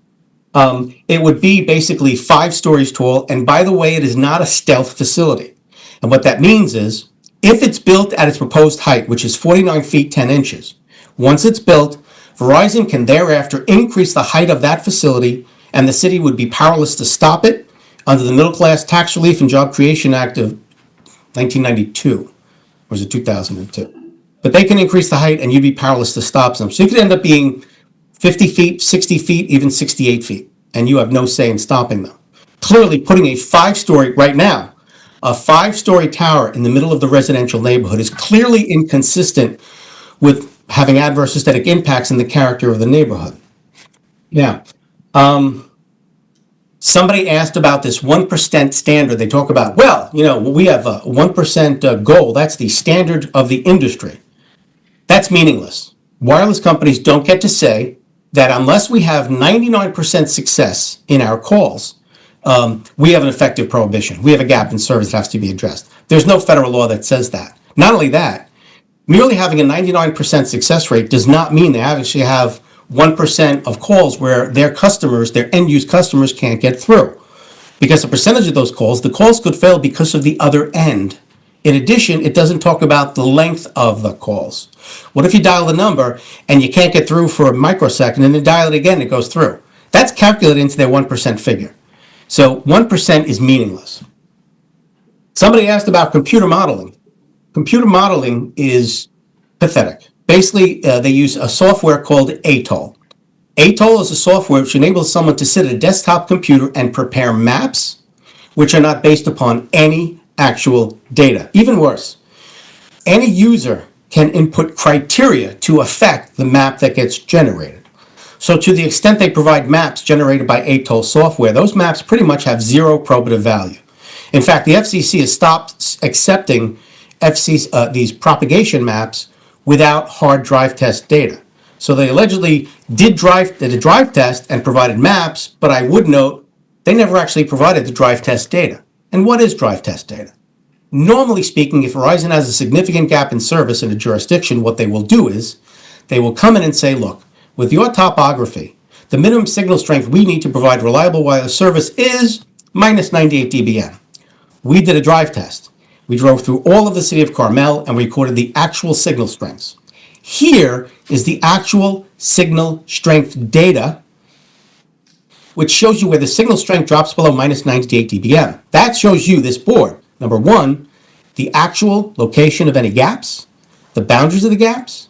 It would be basically 5 stories tall, and by the way, it is not a stealth facility. And what that means is, if it's built at its proposed height, which is 49 feet 10 inches, once it's built, Verizon can thereafter increase the height of that facility, and the city would be powerless to stop it under the Middle Class Tax Relief and Job Creation Act of 1992, or was it 2002? But they can increase the height and you'd be powerless to stop them. So you could end up being 50 feet, 60 feet, even 68 feet, and you have no say in stopping them. Clearly, putting a 5-story, right now, a 5-story tower in the middle of the residential neighborhood is clearly inconsistent with having adverse aesthetic impacts in the character of the neighborhood. Now, somebody asked about this 1% standard. They talk about, well, we have a 1% goal. That's the standard of the industry. That's meaningless. Wireless companies don't get to say that unless we have 99% success in our calls, we have an effective prohibition. We have a gap in service that has to be addressed. There's no federal law that says that. Not only that, merely having a 99% success rate does not mean they actually have 1% of calls where their customers, their end-use customers, can't get through. Because a percentage of those calls, the calls could fail because of the other end. In addition, it doesn't talk about the length of the calls. What if you dial the number and you can't get through for a microsecond and then dial it again, it goes through? That's calculated into their 1% figure. So 1% is meaningless. Somebody asked about computer modeling. Computer modeling is pathetic. Basically, they use a software called ATOL. ATOL is a software which enables someone to sit at a desktop computer and prepare maps, which are not based upon any actual data. Even worse, any user can input criteria to affect the map that gets generated. So to the extent they provide maps generated by ATOL software, those maps pretty much have 0 probative value. In fact, the FCC has stopped accepting these propagation maps without hard drive test data. So they allegedly did a drive test and provided maps, but I would note they never actually provided the drive test data. And what is drive test data? Normally speaking, if Verizon has a significant gap in service in a jurisdiction, what they will do is they will come in and say, look, with your topography, the minimum signal strength we need to provide reliable wireless service is minus 98 dBm. We did a drive test. We drove through all of the city of Carmel and recorded the actual signal strengths. Here is the actual signal strength data, which shows you where the signal strength drops below minus 98 dBm. That shows you, this board, number 1, the actual location of any gaps, the boundaries of the gaps,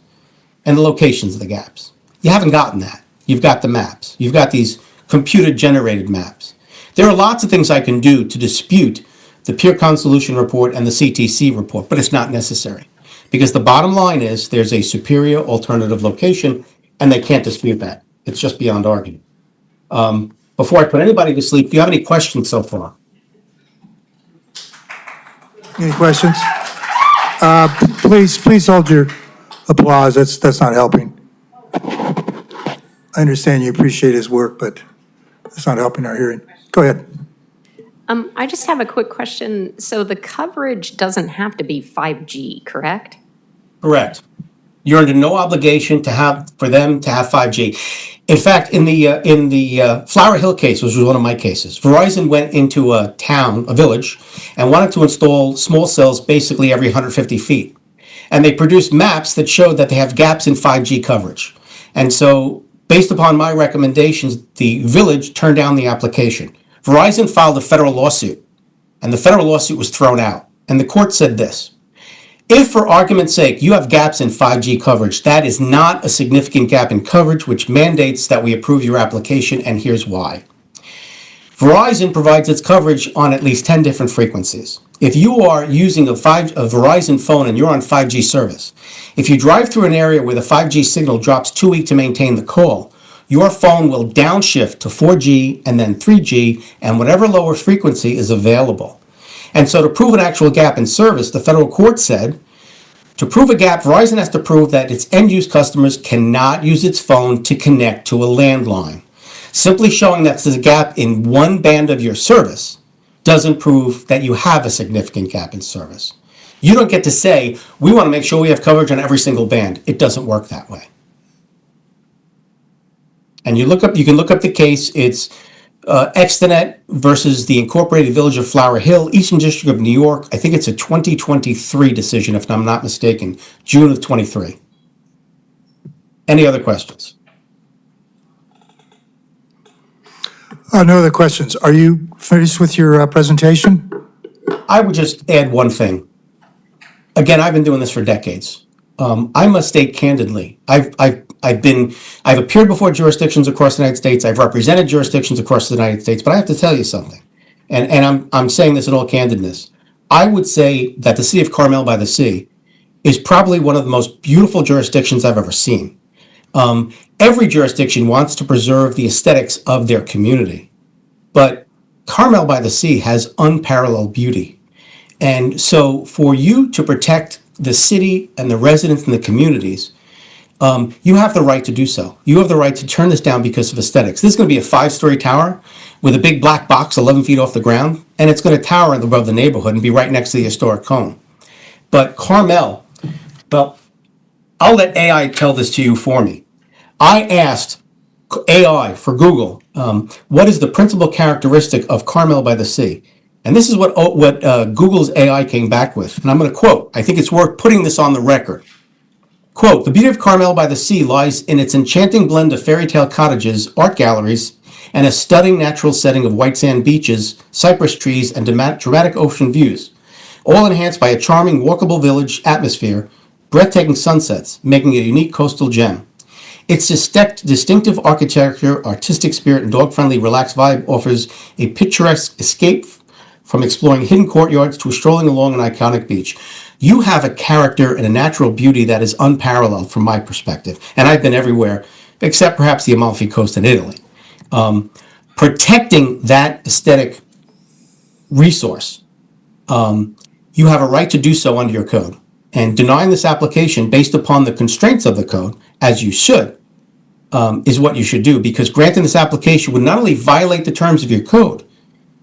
and the locations of the gaps. You haven't gotten that. You've got the maps. You've got these computer-generated maps. There are lots of things I can do to dispute the PeerCon Solution report and the CTC report, but it's not necessary. Because the bottom line is there's a superior alternative location, and they can't dispute that. It's just beyond argument. Before I put anybody to sleep, do you have any questions so far? Any questions? Please hold your applause. That's not helping. I understand you appreciate his work, but it's not helping our hearing. Go ahead. I just have a quick question. So the coverage doesn't have to be 5G, correct? Correct. You're under no obligation for them to have 5G. In fact, in the Flower Hill case, which was one of my cases, Verizon went into a village, and wanted to install small cells basically every 150 feet. And they produced maps that showed that they have gaps in 5G coverage. And so, based upon my recommendations, the village turned down the application. Verizon filed a federal lawsuit, and the federal lawsuit was thrown out. And the court said this: if, for argument's sake, you have gaps in 5G coverage, that is not a significant gap in coverage, which mandates that we approve your application, and here's why. Verizon provides its coverage on at least 10 different frequencies. If you are using a Verizon phone and you're on 5G service, if you drive through an area where the 5G signal drops too weak to maintain the call, your phone will downshift to 4G and then 3G and whatever lower frequency is available. And so to prove an actual gap in service, the federal court said, to prove a gap, Verizon has to prove that its end-use customers cannot use its phone to connect to a landline. Simply showing that there's a gap in one band of your service doesn't prove that you have a significant gap in service. You don't get to say, we want to make sure we have coverage on every single band. It doesn't work that way. And you can look up the case. It's Extenet versus the Incorporated Village of Flower Hill, Eastern District of New York. I think it's a 2023 decision, if I'm not mistaken, June of 23. Any other questions? No other questions. Are you finished with your presentation? I would just add one thing. Again, I've been doing this for decades. I must state candidly, I've appeared before jurisdictions across the United States. I've represented jurisdictions across the United States, but I have to tell you something, and I'm saying this in all candidness. I would say that the city of Carmel-by-the-Sea is probably one of the most beautiful jurisdictions I've ever seen. Every jurisdiction wants to preserve the aesthetics of their community, but Carmel-by-the-Sea has unparalleled beauty. And so for you to protect the city and the residents and the communities, you have the right to do so. You have the right to turn this down because of aesthetics. This is going to be a 5-story tower with a big black box 11 feet off the ground, and it's going to tower above the neighborhood and be right next to the historic cone. But Carmel, well, I'll let AI tell this to you for me. I asked AI for Google, what is the principal characteristic of Carmel-by-the-Sea? And this is what Google's AI came back with. And I'm going to quote, I think it's worth putting this on the record. Quote, the beauty of Carmel-by-the-Sea lies in its enchanting blend of fairy tale cottages, art galleries, and a stunning natural setting of white sand beaches, cypress trees, and dramatic ocean views, all enhanced by a charming walkable village atmosphere, breathtaking sunsets, making it a unique coastal gem. Its distinctive architecture, artistic spirit, and dog-friendly, relaxed vibe offers a picturesque escape from exploring hidden courtyards to strolling along an iconic beach. You have a character and a natural beauty that is unparalleled from my perspective. And I've been everywhere, except perhaps the Amalfi Coast in Italy. Protecting that aesthetic resource, you have a right to do so under your code. And denying this application based upon the constraints of the code, as you should, is what you should do. Because granting this application would not only violate the terms of your code,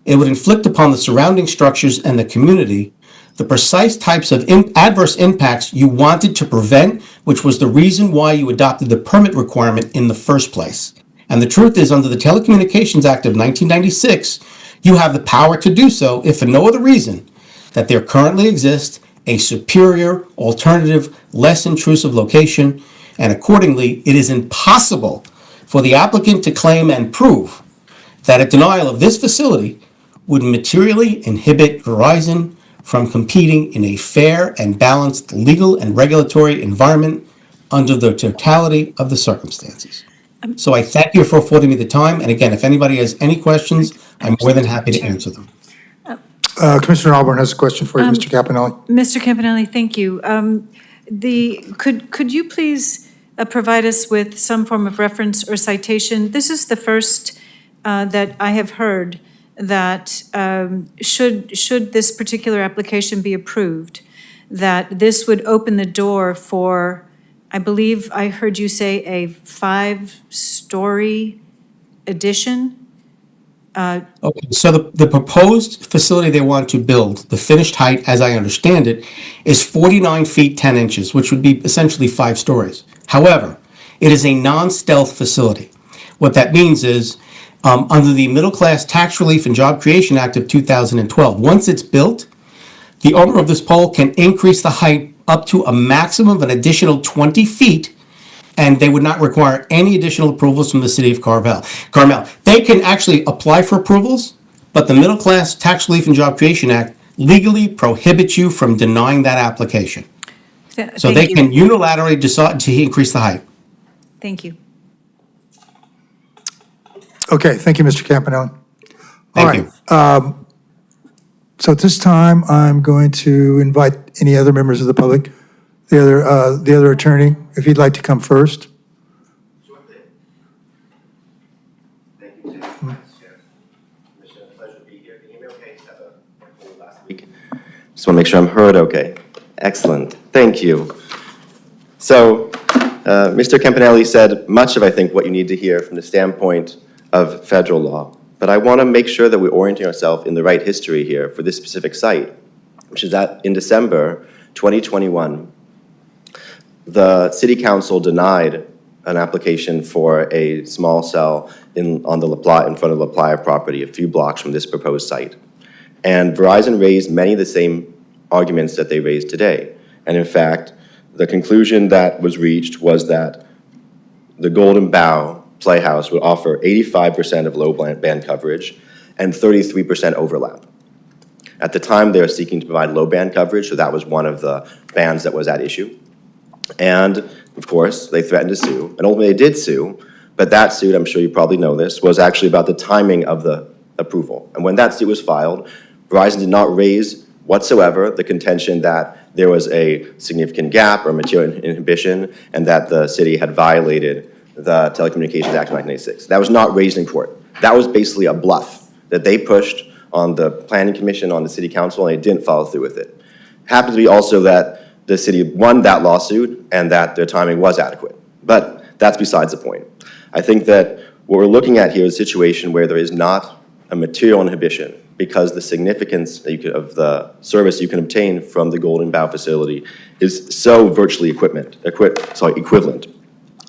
it would inflict upon the surrounding structures and the community the precise types of adverse impacts you wanted to prevent, which was the reason why you adopted the permit requirement in the first place. And the truth is, under the Telecommunications Act of 1996, you have the power to do so, if for no other reason, that there currently exists a superior, alternative, less intrusive location, and accordingly, it is impossible for the applicant to claim and prove that a denial of this facility would materially inhibit Verizon from competing in a fair and balanced legal and regulatory environment under the totality of the circumstances. So I thank you for affording me the time, and again, if anybody has any questions, I'm more than happy to answer them. Commissioner Ahlborn has a question for you, Mr. Campanelli. Mr. Campanelli, thank you. Could you please provide us with some form of reference or citation? This is the first that I have heard that should this particular application be approved, that this would open the door for, I believe I heard you say, a 5-story addition? Okay, so the proposed facility they want to build, the finished height, as I understand it, is 49 feet 10 inches, which would be essentially 5 stories. However, it is a non-stealth facility. What that means is, under the Middle Class Tax Relief and Job Creation Act of 2012, once it's built, the owner of this pole can increase the height up to a maximum of an additional 20 feet, and they would not require any additional approvals from the city of Carmel. They can actually apply for approvals, but the Middle Class Tax Relief and Job Creation Act legally prohibits you from denying that application. So they can unilaterally decide to increase the height. Thank you. Okay, thank you, Mr. Campanelli. Thank you. So at this time, I'm going to invite any other members of the public, the other attorney, if he'd like to come first. Thank you, Mr. Chair. Commissioner, pleasure to be here. Can you hear me okay? Have a wonderful last week. Just want to make sure I'm heard okay. Excellent. Thank you. So, Mr. Campanelli said much of, I think, what you need to hear from the standpoint of federal law. But I want to make sure that we're orienting ourselves in the right history here for this specific site, which is that in December 2021, the City Council denied an application for a small cell on the LaPlaya, in front of the LaPlaya property, a few blocks from this proposed site. And Verizon raised many of the same arguments that they raised today. And in fact, the conclusion that was reached was that the Golden Bough Playhouse would offer 85% of low band coverage and 33% overlap. At the time, they were seeking to provide low band coverage, so that was one of the bands that was at issue. And, of course, they threatened to sue, and ultimately they did sue, but that suit, I'm sure you probably know this, was actually about the timing of the approval. And when that suit was filed, Verizon did not raise whatsoever the contention that there was a significant gap or material inhibition and that the city had violated the Telecommunications Act of 1986. That was not raised in court. That was basically a bluff that they pushed on the Planning Commission, on the City Council, and they didn't follow through with it. It happens to be also that the city won that lawsuit and that their timing was adequate. But that's besides the point. I think that what we're looking at here is a situation where there is not a material inhibition because the significance that of the service you can obtain from the Golden Bough facility is so virtually equivalent.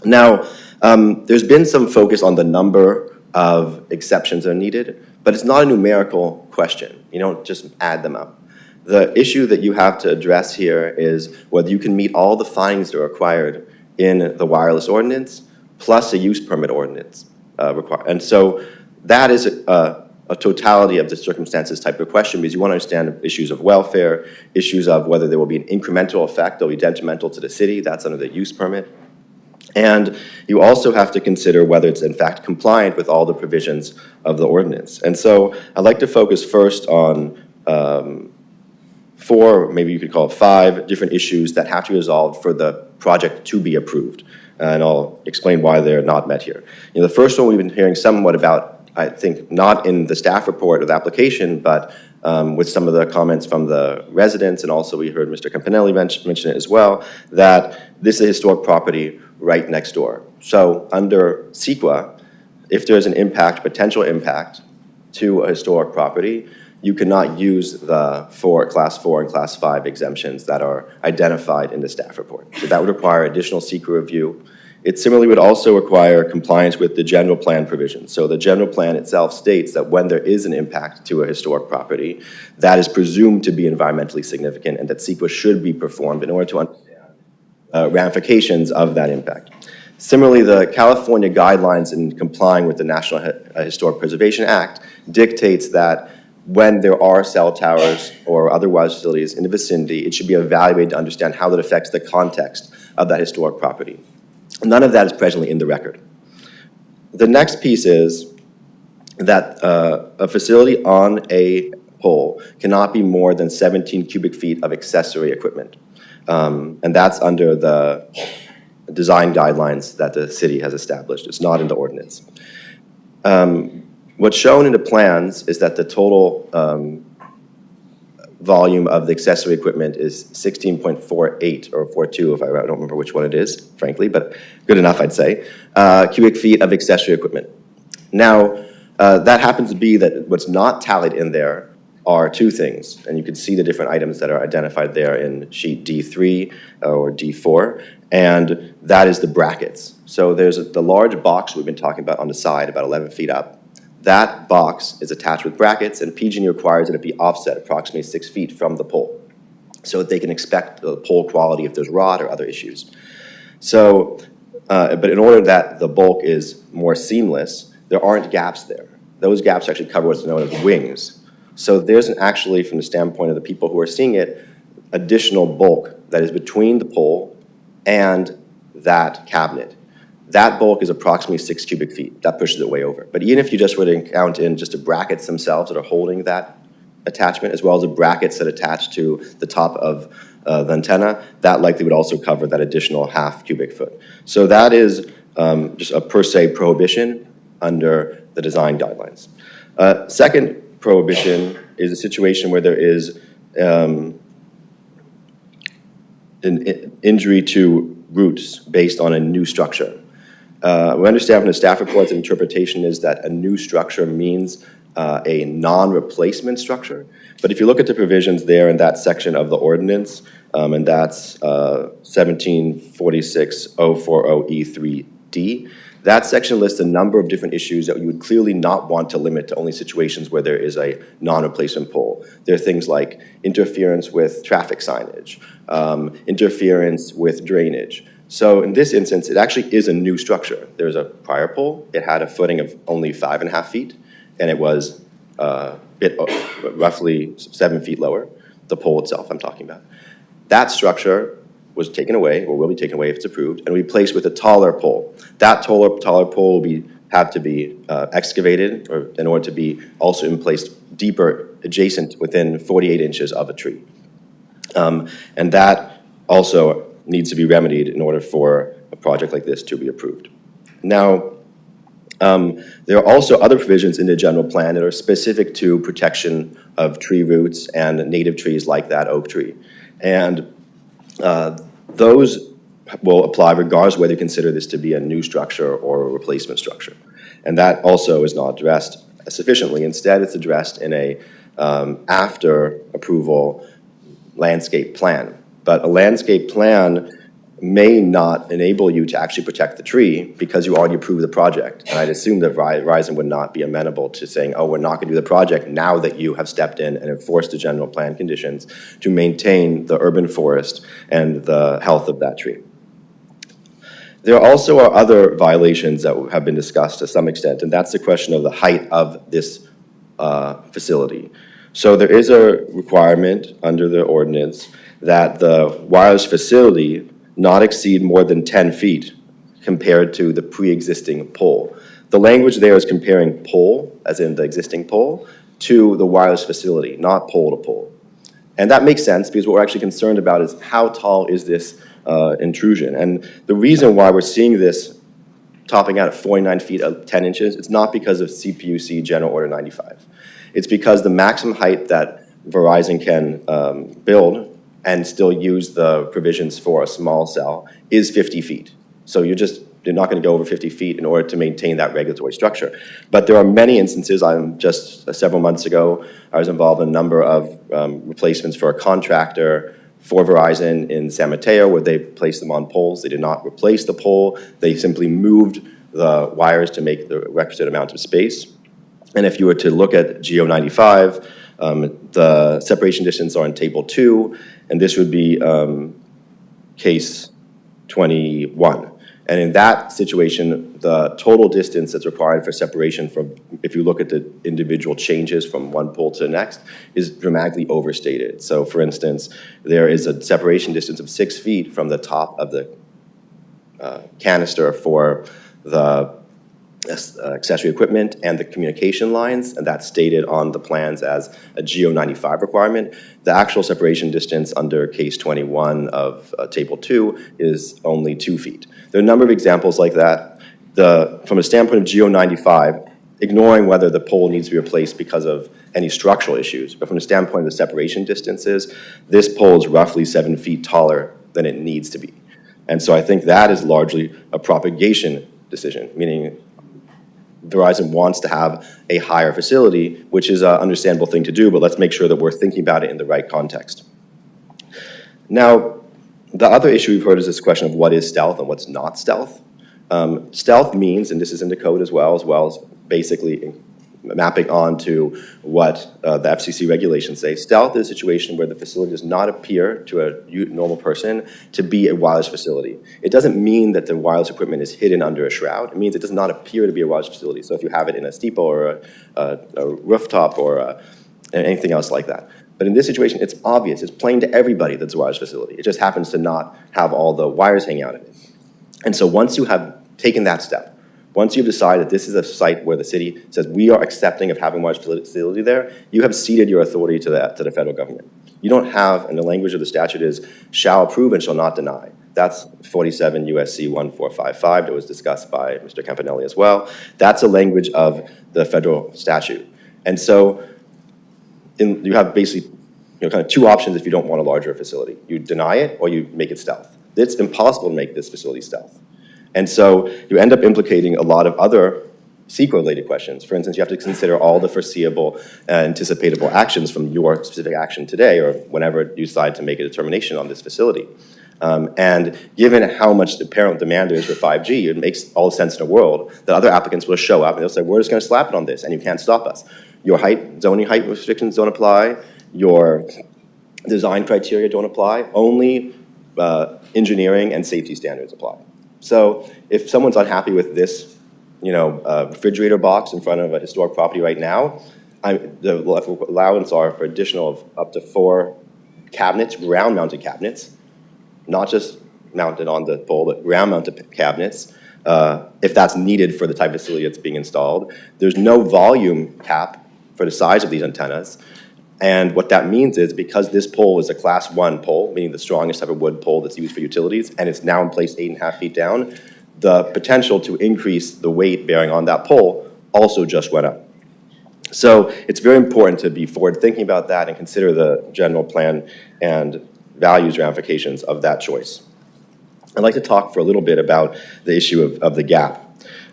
Now, there's been some focus on the number of exceptions that are needed, but it's not a numerical question. You don't just add them up. The issue that you have to address here is whether you can meet all the findings that are required in the wireless ordinance plus a use permit ordinance required. And so that is a totality of the circumstances type of question because you want to understand issues of welfare, issues of whether there will be an incremental effect that will be detrimental to the city, that's under the use permit. And you also have to consider whether it's in fact compliant with all the provisions of the ordinance. And so I'd like to focus first on 4, maybe you could call it 5 different issues that have to be resolved for the project to be approved. And I'll explain why they're not met here. The first one we've been hearing somewhat about, I think, not in the staff report of the application, but with some of the comments from the residents, and also we heard Mr. Campanelli mention it as well, that this is a historic property right next door. So under CEQA, if there's an impact, potential impact to a historic property, you cannot use the Class 4 and Class 5 exemptions that are identified in the staff report. So that would require additional CEQA review. It similarly would also require compliance with the general plan provisions. So the general plan itself states that when there is an impact to a historic property, that is presumed to be environmentally significant and that CEQA should be performed in order to understand ramifications of that impact. Similarly, the California guidelines in complying with the National Historic Preservation Act dictates that when there are cell towers or other wireless facilities in the vicinity, it should be evaluated to understand how that affects the context of that historic property. None of that is presently in the record. The next piece is that a facility on a pole cannot be more than 17 cubic feet of accessory equipment. And that's under the design guidelines that the city has established. It's not in the ordinance. What's shown in the plans is that the total volume of the accessory equipment is 16.48 or 42, if I don't remember which one it is, frankly, but good enough, I'd say, cubic feet of accessory equipment. Now, that happens to be that what's not tallied in there are two things, and you can see the different items that are identified there in sheet D3 or D4, and that is the brackets. So there's the large box we've been talking about on the side, about 11 feet up. That box is attached with brackets, and PG&E requires that it be offset approximately 6 feet from the pole, so that they can inspect the pole quality if there's rot or other issues. So, but in order that the bulk is more seamless, there aren't gaps there. Those gaps actually cover what's known as wings. So there's actually, from the standpoint of the people who are seeing it, additional bulk that is between the pole and that cabinet. That bulk is approximately 6 cubic feet. That pushes it way over. But even if you just were to count in just the brackets themselves that are holding that attachment, as well as the brackets that attach to the top of the antenna, that likely would also cover that additional half cubic foot. So that is just a per se prohibition under the design guidelines. Second prohibition is a situation where there is an injury to roots based on a new structure. We understand from the staff reports the interpretation is that a new structure means a non-replacement structure. But if you look at the provisions there in that section of the ordinance, and that's 1746-040E3D, that section lists a number of different issues that you would clearly not want to limit to only situations where there is a non-replacement pole. There are things like interference with traffic signage, interference with drainage. So in this instance, it actually is a new structure. There's a prior pole. It had a footing of only 5.5 feet, and it was roughly 7 feet lower, the pole itself I'm talking about. That structure was taken away, or will be taken away if it's approved, and replaced with a taller pole. That taller pole will have to be excavated or in order to be also in place deeper, adjacent, within 48 inches of a tree. And that also needs to be remedied in order for a project like this to be approved. Now, there are also other provisions in the general plan that are specific to protection of tree roots and native trees like that oak tree. And those will apply regardless of whether you consider this to be a new structure or a replacement structure. And that also is not addressed sufficiently. Instead, it's addressed in a after approval landscape plan. But a landscape plan may not enable you to actually protect the tree because you already approved the project. And I'd assume that Verizon would not be amenable to saying, oh, we're not going to do the project now that you have stepped in and enforced the general plan conditions to maintain the urban forest and the health of that tree. There also are other violations that have been discussed to some extent, and that's the question of the height of this facility. So there is a requirement under the ordinance that the wireless facility not exceed more than 10 feet compared to the pre-existing pole. The language there is comparing pole, as in the existing pole, to the wireless facility, not pole to pole. And that makes sense because what we're actually concerned about is how tall is this intrusion. And the reason why we're seeing this topping out at 49 feet 10 inches, it's not because of CPUC General Order 95. It's because the maximum height that Verizon can build and still use the provisions for a small cell is 50 feet. So you're not going to go over 50 feet in order to maintain that regulatory structure. But there are many instances. Several months ago, I was involved in a number of replacements for a contractor for Verizon in San Mateo where they placed them on poles. They did not replace the pole. They simply moved the wires to make the requisite amount of space. And if you were to look at GO 95, the separation distance are in Table 2, and this would be case 21. And in that situation, the total distance that's required for separation from, if you look at the individual changes from one pole to the next, is dramatically overstated. So for instance, there is a separation distance of 6 feet from the top of the canister for the accessory equipment and the communication lines, and that's stated on the plans as a GO 95 requirement. The actual separation distance under case 21 of table 2 is only 2 feet. There are a number of examples like that. From a standpoint of GO 95, ignoring whether the pole needs to be replaced because of any structural issues, but from the standpoint of the separation distances, this pole is roughly 7 feet taller than it needs to be. And so I think that is largely a propagation decision, meaning Verizon wants to have a higher facility, which is an understandable thing to do, but let's make sure that we're thinking about it in the right context. Now, the other issue we've heard is this question of what is stealth and what's not stealth. Stealth means, and this is in the code as well as basically mapping onto what the FCC regulations say, stealth is a situation where the facility does not appear to a normal person to be a wireless facility. It doesn't mean that the wireless equipment is hidden under a shroud. It means it does not appear to be a wireless facility. So if you have it in a steeple or a rooftop or anything else like that. But in this situation, it's obvious. It's plain to everybody that it's a wireless facility. It just happens to not have all the wires hanging out of it. And so once you have taken that step, once you've decided this is a site where the city says we are accepting of having a wireless facility there, you have ceded your authority to the federal government. You don't have, and the language of the statute is shall approve and shall not deny. That's 47 USC 1455 that was discussed by Mr. Campanelli as well. That's a language of the federal statute. And so you have basically kind of two options if you don't want a larger facility. You deny it or you make it stealth. It's impossible to make this facility stealth. And so you end up implicating a lot of other SEQA-related questions. For instance, you have to consider all the foreseeable and anticipatable actions from your specific action today or whenever you decide to make a determination on this facility. And given how much the apparent demand there is for 5G, it makes all the sense in the world that other applicants will show up and they'll say, we're just going to slap it on this and you can't stop us. Your zoning height restrictions don't apply. Your design criteria don't apply. Only engineering and safety standards apply. So if someone's unhappy with this, refrigerator box in front of a historic property right now, the allowance are for additional of up to 4 cabinets, ground-mounted cabinets, not just mounted on the pole, but ground-mounted cabinets, if that's needed for the type of facility that's being installed. There's no volume cap for the size of these antennas. And what that means is because this pole is a class 1 pole, meaning the strongest type of wood pole that's used for utilities, and it's now in place 8.5 feet down, the potential to increase the weight bearing on that pole also just went up. So it's very important to be forward thinking about that and consider the general plan and values ramifications of that choice. I'd like to talk for a little bit about the issue of the gap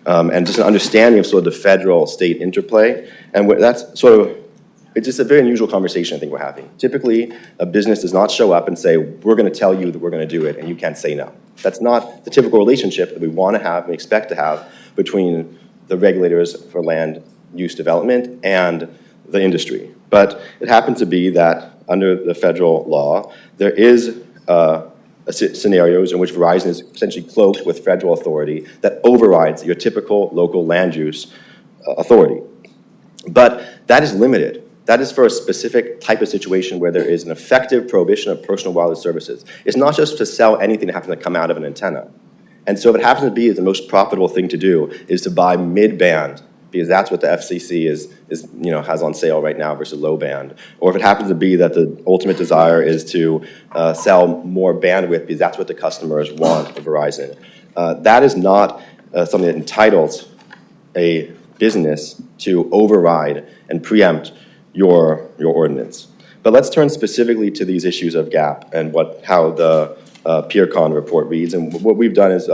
and just an understanding of sort of the federal-state interplay. And that's sort of it's just a very unusual conversation I think we're having. Typically, a business does not show up and say, we're going to tell you that we're going to do it, and you can't say no. That's not the typical relationship that we want to have and expect to have between the regulators for land use development and the industry. But it happens to be that under the federal law, there is scenarios in which Verizon is essentially cloaked with federal authority that overrides your typical local land use authority. But that is limited. That is for a specific type of situation where there is an effective prohibition of personal wireless services. It's not just to sell anything that happens to come out of an antenna. And so if it happens to be the most profitable thing to do is to buy mid-band, because that's what the FCC has on sale right now versus low band. Or if it happens to be that the ultimate desire is to sell more bandwidth because that's what the customers want of Verizon. That is not something that entitles a business to override and preempt your ordinance. But let's turn specifically to these issues of gap and how the PeerCon report reads. And what we've done is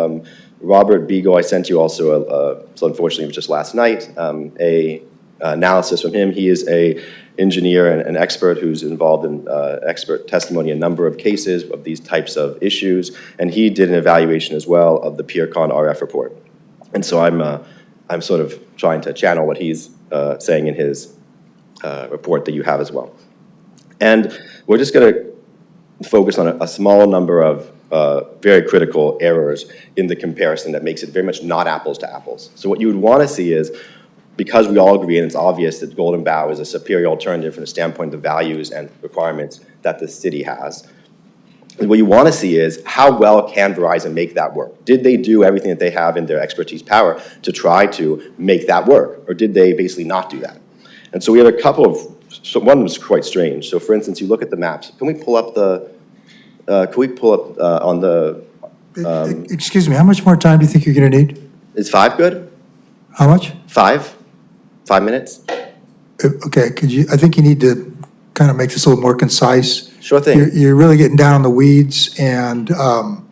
Robert Beagle, I sent you also, so unfortunately it was just last night, a analysis from him. He is a engineer and an expert who's involved in expert testimony in a number of cases of these types of issues. And he did an evaluation as well of the PeerCon RF report. And so I'm sort of trying to channel what he's saying in his report that you have as well. And we're just going to focus on a small number of very critical errors in the comparison that makes it very much not apples to apples. So what you would want to see is, because we all agree and it's obvious that Golden Bough is a superior alternative from the standpoint of the values and requirements that the city has, what you want to see is how well can Verizon make that work? Did they do everything that they have in their expertise power to try to make that work? Or did they basically not do that? And so we have a couple of, so one of them is quite strange. So for instance, you look at the maps. Can we pull up on the, Excuse me, how much more time do you think you're going to need? is 5 good? How much? 5? 5 minutes? Okay, I think you need to kind of make this a little more concise. Sure thing. You're really getting down in the weeds, and I'm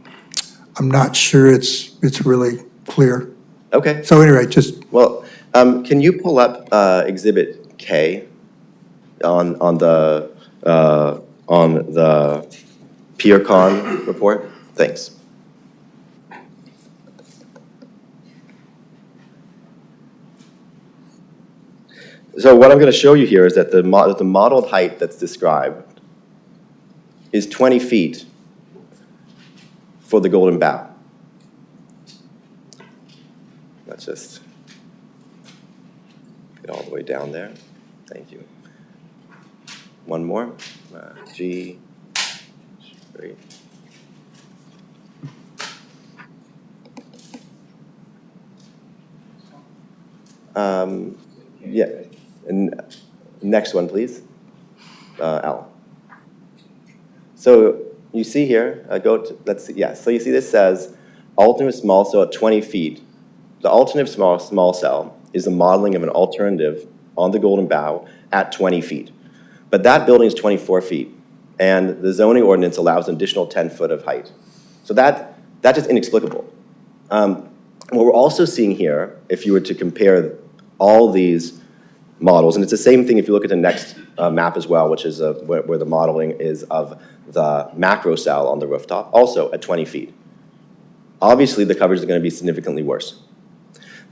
not sure it's really clear. Okay. So anyway, just. Well, can you pull up Exhibit K on the PeerCon report? Thanks. So what I'm going to show you here is that the modeled height that's described is 20 feet for the Golden Bough. Let's just get all the way down there. Thank you. One more. G. Great. Yeah. And next one, please. Al. So you see here, let's see, yeah. So you see this says alternative small cell at 20 feet. The alternative small cell is the modeling of an alternative on the Golden Bough at 20 feet. But that building is 24 feet, and the zoning ordinance allows an additional 10 foot of height. So that's just inexplicable. What we're also seeing here, if you were to compare all these models, and it's the same thing if you look at the next map as well, which is where the modeling is of the macro cell on the rooftop, also at 20 feet. Obviously, the coverage is going to be significantly worse.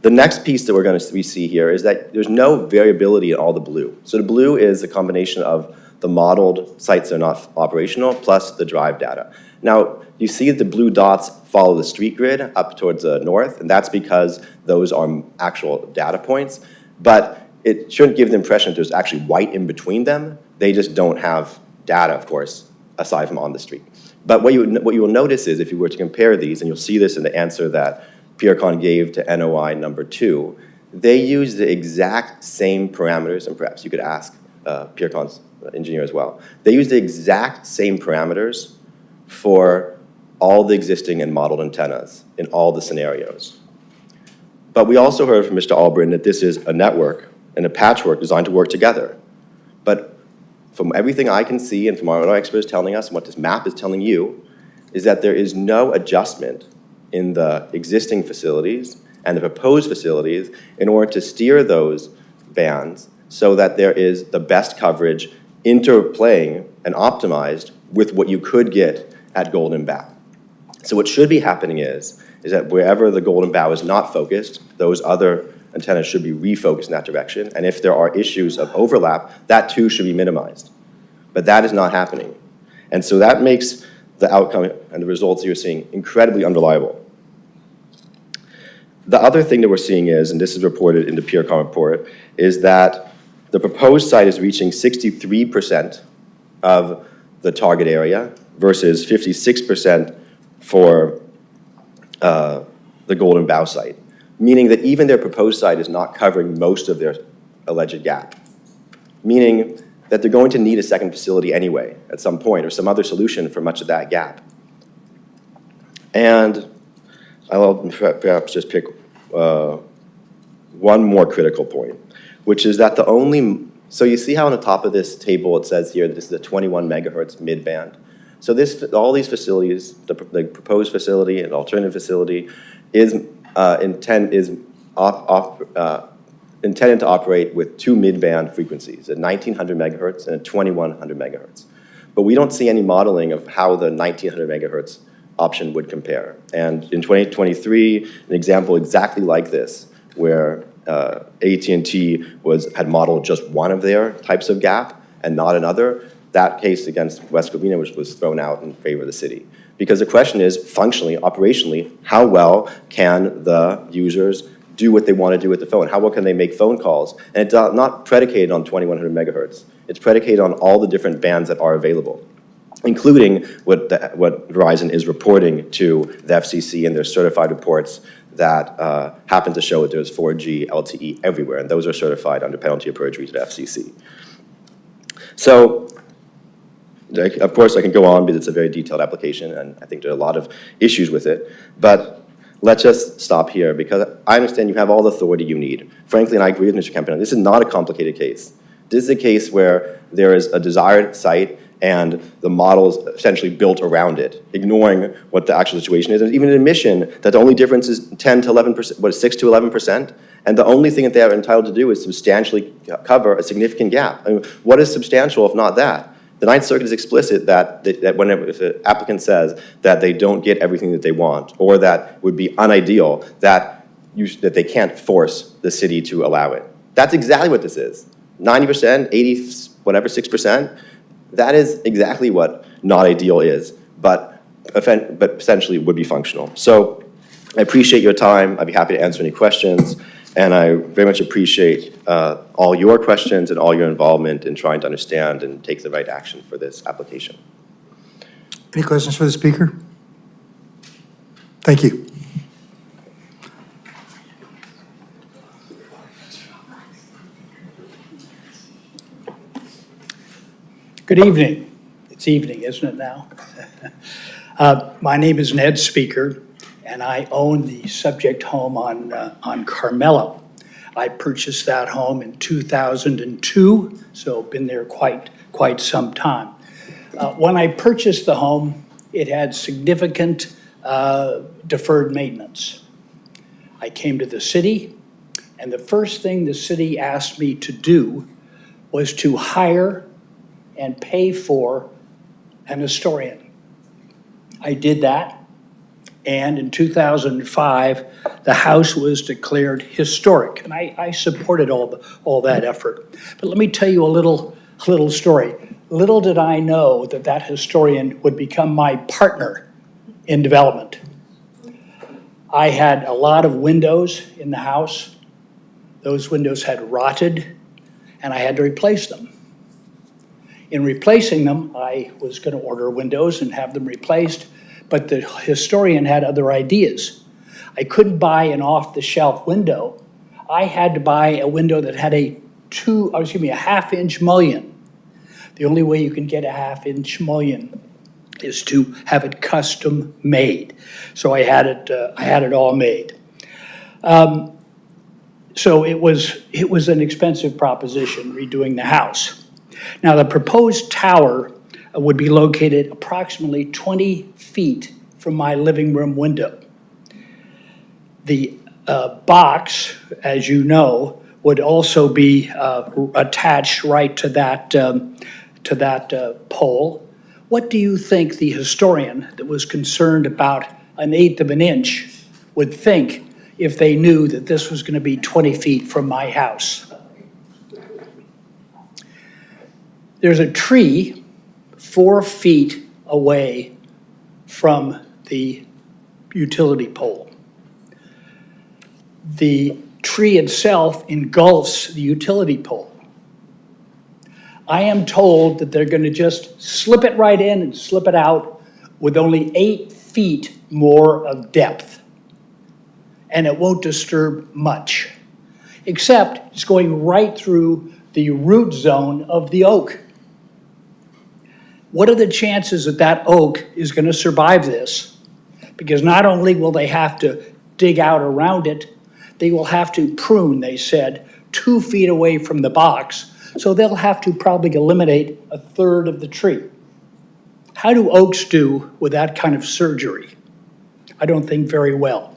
The next piece that we see here is that there's no variability in all the blue. So the blue is a combination of the modeled sites that are not operational plus the drive data. Now, you see that the blue dots follow the street grid up towards the north, and that's because those are actual data points. But it shouldn't give the impression that there's actually white in between them. They just don't have data, of course, aside from on the street. But what you will notice is if you were to compare these, and you'll see this in the answer that PeerCon gave to NOI number 2, they use the exact same parameters, and perhaps you could ask PeerCon's engineer as well. They use the exact same parameters for all the existing and modeled antennas in all the scenarios. But we also heard from Mr. Ahlborn that this is a network and a patchwork designed to work together. But from everything I can see and from what our experts telling us and what this map is telling you is that there is no adjustment in the existing facilities and the proposed facilities in order to steer those bands so that there is the best coverage interplaying and optimized with what you could get at Golden Bough. So what should be happening is that wherever the Golden Bough is not focused, those other antennas should be refocused in that direction. And if there are issues of overlap, that too should be minimized. But that is not happening. And so that makes the outcome and the results you're seeing incredibly unreliable. The other thing that we're seeing is, and this is reported in the PeerCon report, is that the proposed site is reaching 63% of the target area versus 56% for the Golden Bough site, meaning that even their proposed site is not covering most of their alleged gap, meaning that they're going to need a second facility anyway at some point or some other solution for much of that gap. And I'll perhaps just pick one more critical point, which is that so you see how on the top of this table it says here this is a 21 megahertz midband. So all these facilities, the proposed facility and alternative facility, is intended to operate with 2 midband frequencies, a 1900 megahertz and a 2100 megahertz. But we don't see any modeling of how the 1900 megahertz option would compare. And in 2023, an example exactly like this, where AT&T had modeled just one of their types of gap and not another, that case against West Covina was thrown out in favor of the city. Because the question is, functionally, operationally, how well can the users do what they want to do with the phone? How well can they make phone calls? And it's not predicated on 2100 megahertz. It's predicated on all the different bands that are available. including what Verizon is reporting to the FCC in their certified reports that happen to show that there's 4G LTE everywhere, and those are certified under penalty of perjury to the FCC. So, of course, I can go on because it's a very detailed application, and I think there are a lot of issues with it, but let's just stop here, because I understand you have all the authority you need. Frankly, and I agree with Mr. Campana, this is not a complicated case. This is a case where there is a desired site and the model is essentially built around it, ignoring what the actual situation is. There's even an admission that the only difference is 10 to 11%, 6 to 11%, and the only thing that they are entitled to do is substantially cover a significant gap. I mean, what is substantial if not that? The Ninth Circuit is explicit that whenever if an applicant says that they don't get everything that they want, or that would be unideal, that they can't force the city to allow it. That's exactly what this is. 90%, 80, whatever, 6%, that is exactly what not ideal is, but essentially would be functional. So I appreciate your time. I'd be happy to answer any questions. And I very much appreciate all your questions and all your involvement in trying to understand and take the right action for this application. Any questions for the speaker? Thank you. Good evening. It's evening, isn't it now? My name is Ned Speaker, and I own the subject home on Carmelo. I purchased that home in 2002, so been there quite some time. When I purchased the home, it had significant deferred maintenance. I came to the city, and the first thing the city asked me to do was to hire and pay for an historian. I did that, and in 2005, the house was declared historic, and I supported all that effort. But let me tell you a little story. Little did I know that that historian would become my partner in development. I had a lot of windows in the house. Those windows had rotted, and I had to replace them. In replacing them, I was going to order windows and have them replaced, but the historian had other ideas. I couldn't buy an off-the-shelf window. I had to buy a window that had a half-inch mullion. The only way you can get a half-inch mullion is to have it custom made. So I had it all made. So it was an expensive proposition redoing the house. Now, the proposed tower would be located approximately 20 feet from my living room window. The box, as you know, would also be attached right to that pole. What do you think the historian that was concerned about 1/8 of an inch would think if they knew that this was going to be 20 feet from my house? There's a tree 4 feet away from the utility pole. The tree itself engulfs the utility pole. I am told that they're going to just slip it right in and slip it out with only 8 feet more of depth. And it won't disturb much, except it's going right through the root zone of the oak. What are the chances that that oak is going to survive this? Because not only will they have to dig out around it, they will have to prune, they said, 2 feet away from the box. So they'll have to probably eliminate 1/3 of the tree. How do oaks do with that kind of surgery? I don't think very well.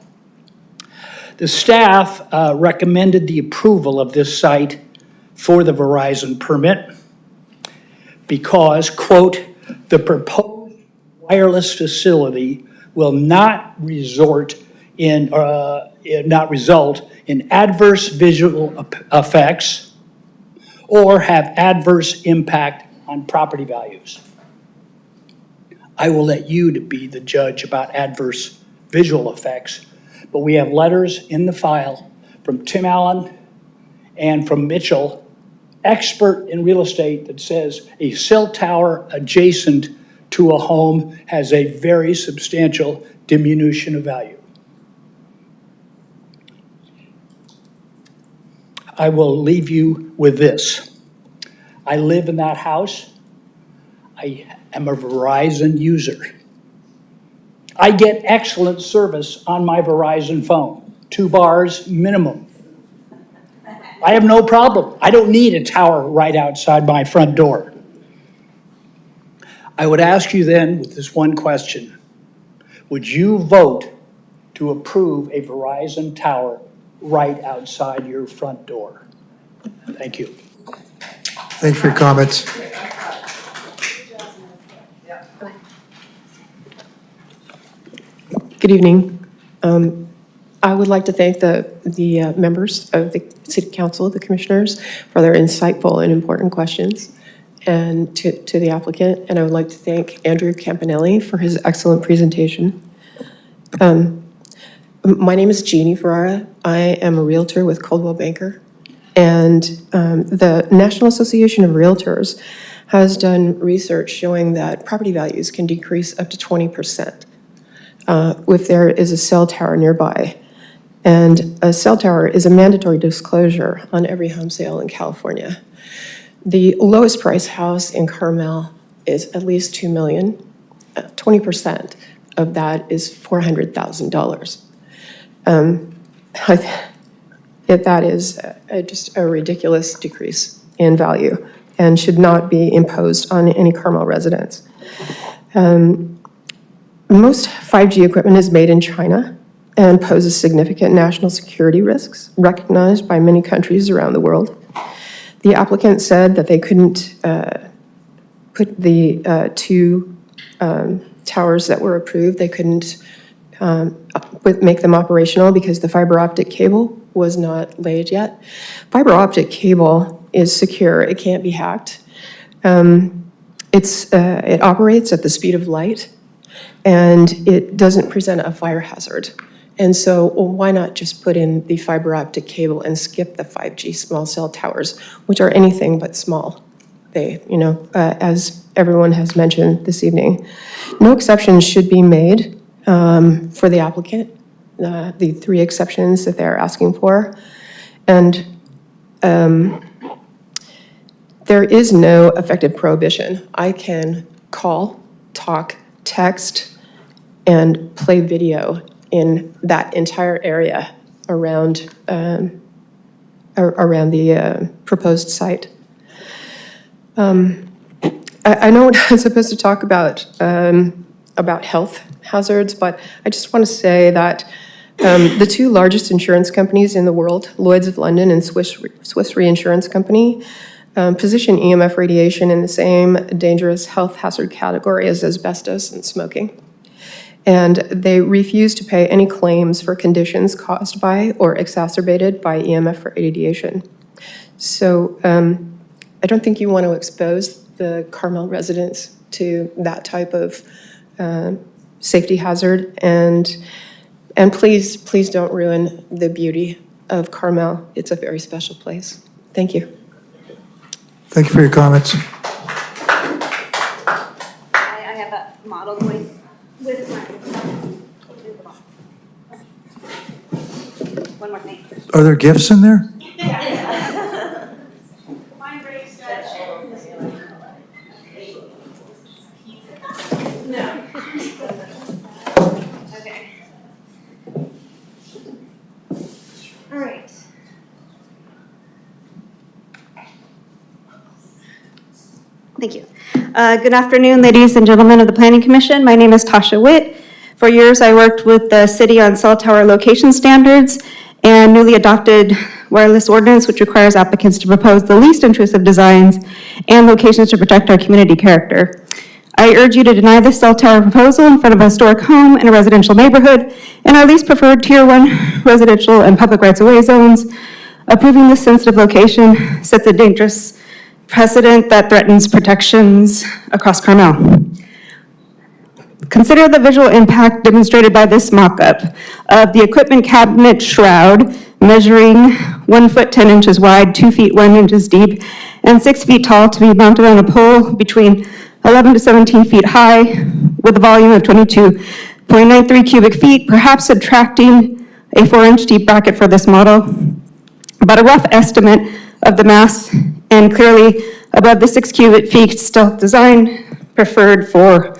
The staff recommended the approval of this site for the Verizon permit because, quote, the proposed wireless facility will not result in adverse visual effects or have adverse impact on property values. I will let you to be the judge about adverse visual effects, but we have letters in the file from Tim Allen and from Mitchell, expert in real estate, that says a cell tower adjacent to a home has a very substantial diminution of value. I will leave you with this. I live in that house. I am a Verizon user. I get excellent service on my Verizon phone, 2 bars minimum. I have no problem. I don't need a tower right outside my front door. I would ask you then with this one question, would you vote to approve a Verizon tower right outside your front door? Thank you. Thank you for your comments. Good evening. I would like to thank the members of the City Council, the commissioners, for their insightful and important questions, and to the applicant. And I would like to thank Andrew Campanelli for his excellent presentation. My name is Jeannie Ferrara. I am a realtor with Coldwell Banker. And the National Association of Realtors has done research showing that property values can decrease up to 20%. If there is a cell tower nearby. And a cell tower is a mandatory disclosure on every home sale in California. The lowest price house in Carmel is at least $2 million. 20% of that is $400,000. That is just a ridiculous decrease in value and should not be imposed on any Carmel residents. Most 5G equipment is made in China and poses significant national security risks recognized by many countries around the world. The applicant said that they couldn't put the 2 towers that were approved, they couldn't make them operational because the fiber optic cable was not laid yet. Fiber optic cable is secure, it can't be hacked. It operates at the speed of light, and it doesn't present a fire hazard. And so why not just put in the fiber optic cable and skip the 5G small cell towers, which are anything but small. They, as everyone has mentioned this evening, no exceptions should be made for the applicant, the 3 exceptions that they're asking for. And there is no effective prohibition. I can call, talk, text, and play video in that entire area around the proposed site. I know we're not supposed to talk about health hazards, but I just want to say that the 2 largest insurance companies in the world, Lloyd's of London and Swiss Reinsurance Company, position EMF radiation in the same dangerous health hazard category as asbestos and smoking. And they refuse to pay any claims for conditions caused by or exacerbated by EMF radiation. So I don't think you want to expose the Carmel residents to that type of safety hazard. And please don't ruin the beauty of Carmel. It's a very special place. Thank you. Thank you for your comments. I have a model voice with my. One more thing. Are there gifts in there? No. Okay. All right. Thank you. Good afternoon, ladies and gentlemen of the Planning Commission. My name is Tasha Witt. For years, I worked with the city on cell tower location standards and newly adopted wireless ordinance, which requires applicants to propose the least intrusive designs and locations to protect our community character. I urge you to deny this cell tower proposal in front of a historic home in a residential neighborhood in our least preferred Tier 1 residential and public rights-of-way zones. Approving this sensitive location sets a dangerous precedent that threatens protections across Carmel. Consider the visual impact demonstrated by this mock-up of the equipment cabinet shroud measuring 1 foot 10 inches wide, 2 feet 1 inches deep, and 6 feet tall to be mounted on a pole between 11 to 17 feet high, with a volume of 22.93 cubic feet, perhaps subtracting a 4-inch deep bracket for this model. But a rough estimate of the mass, and clearly above the 6 cubic feet stealth design preferred for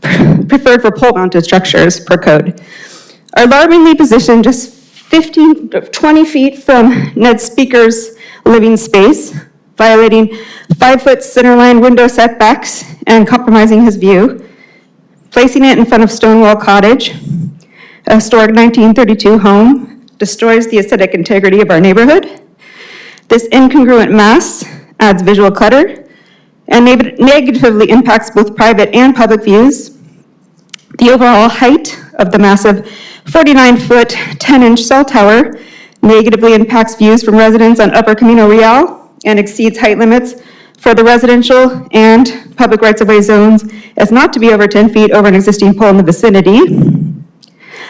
pole-mounted structures per code. Are alarmingly positioned just 15 to 20 feet from Ned Speaker's living space, violating 5-foot centerline window setbacks and compromising his view. Placing it in front of Stonewall Cottage, a historic 1932 home, destroys the aesthetic integrity of our neighborhood. This incongruent mass adds visual clutter and negatively impacts both private and public views. The overall height of the massive 49-foot, 10-inch cell tower negatively impacts views from residents on Upper Camino Real and exceeds height limits for the residential and public rights-of-way zones as not to be over 10 feet over an existing pole in the vicinity.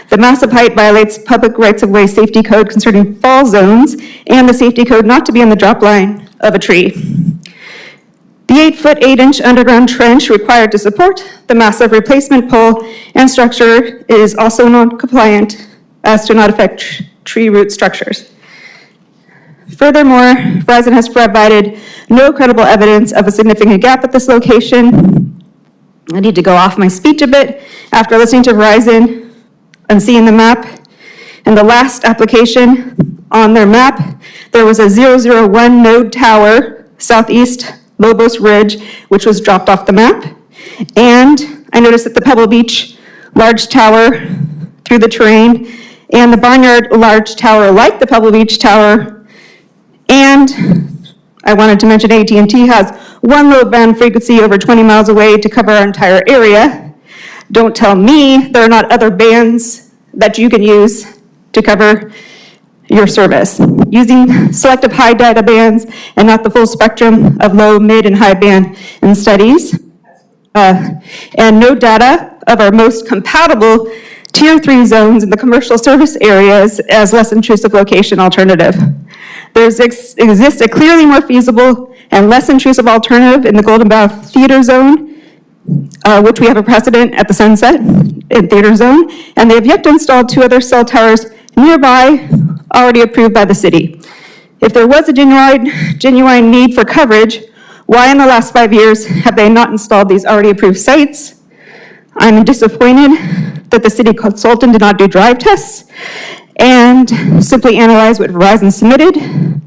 The massive height violates public rights-of-way safety code concerning fall zones and the safety code not to be on the drop line of a tree. The 8-foot, 8-inch underground trench required to support the massive replacement pole and structure is also non-compliant as to not affect tree root structures. Furthermore, Verizon has provided no credible evidence of a significant gap at this location. I need to go off my speech a bit. After listening to Verizon and seeing the map, in the last application on their map, there was a 001 node tower southeast Lobos Ridge, which was dropped off the map. And I noticed that the Pebble Beach large tower through the terrain and the Barnyard large tower like the Pebble Beach tower. And I wanted to mention AT&T has one low band frequency over 20 miles away to cover our entire area. Don't tell me there are not other bands that you can use to cover your service. Using selective high data bands and not the full spectrum of low, mid, and high band in studies. And no data of our most compatible Tier 3 zones in the commercial service areas as less intrusive location alternative. There exists a clearly more feasible and less intrusive alternative in the Golden Bough Theater Zone, which we have a precedent at the Sunset in Theater Zone, and they have yet to install 2 other cell towers nearby, already approved by the city. If there was a genuine need for coverage, why in the last 5 years have they not installed these already approved sites? I'm disappointed that the city consultant did not do drive tests and simply analyze what Verizon submitted.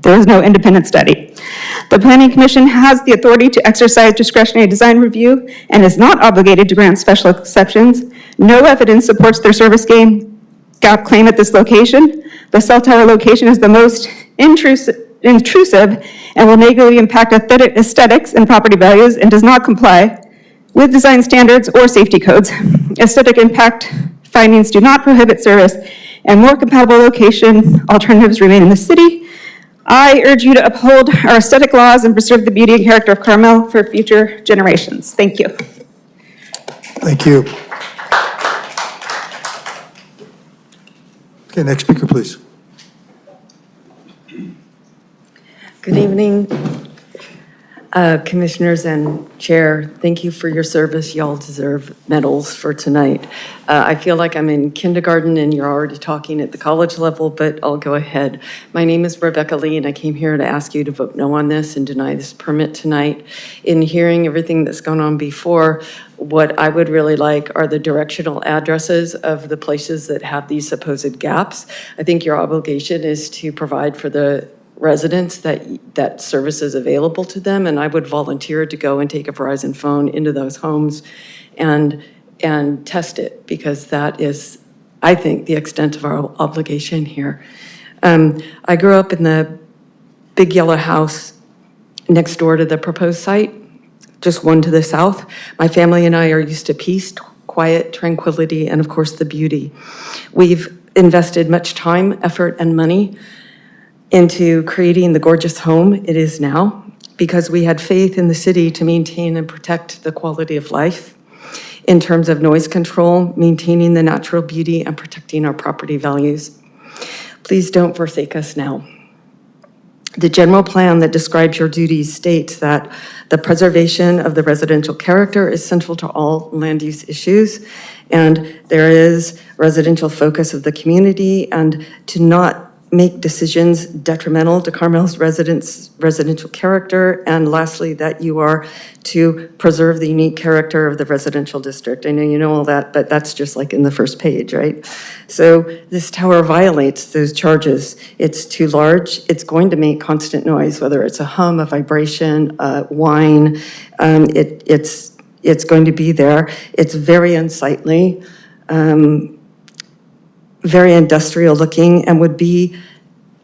There is no independent study. The Planning Commission has the authority to exercise discretionary design review and is not obligated to grant special exceptions. No evidence supports their service gap claim at this location. The cell tower location is the most intrusive and will negatively impact aesthetics and property values and does not comply with design standards or safety codes. Aesthetic impact findings do not prohibit service, and more compatible location alternatives remain in the city. I urge you to uphold our aesthetic laws and preserve the beauty and character of Carmel for future generations. Thank you. Thank you. Okay, next speaker, please. Good evening, Commissioners and Chair. Thank you for your service. Y'all deserve medals for tonight. I feel like I'm in kindergarten and you're already talking at the college level, but I'll go ahead. My name is Rebecca Lee, and I came here to ask you to vote no on this and deny this permit tonight. In hearing everything that's gone on before, what I would really like are the directional addresses of the places that have these supposed gaps. I think your obligation is to provide for the residents that service is available to them, and I would volunteer to go and take a Verizon phone into those homes and test it, because that is, I think, the extent of our obligation here. I grew up in the big yellow house next door to the proposed site, just one to the south. My family and I are used to peace, quiet, tranquility, and of course the beauty. We've invested much time, effort, and money into creating the gorgeous home it is now, because we had faith in the city to maintain and protect the quality of life in terms of noise control, maintaining the natural beauty, and protecting our property values. Please don't forsake us now. The general plan that describes your duties states that the preservation of the residential character is central to all land use issues, and there is residential focus of the community, and to not make decisions detrimental to Carmel's residential character, and lastly, that you are to preserve the unique character of the residential district. I know you know all that, but that's just like in the first page, right? So this tower violates those charges. It's too large. It's going to make constant noise, whether it's a hum, a vibration, a whine. It's going to be there. It's very unsightly. Very industrial looking, and would be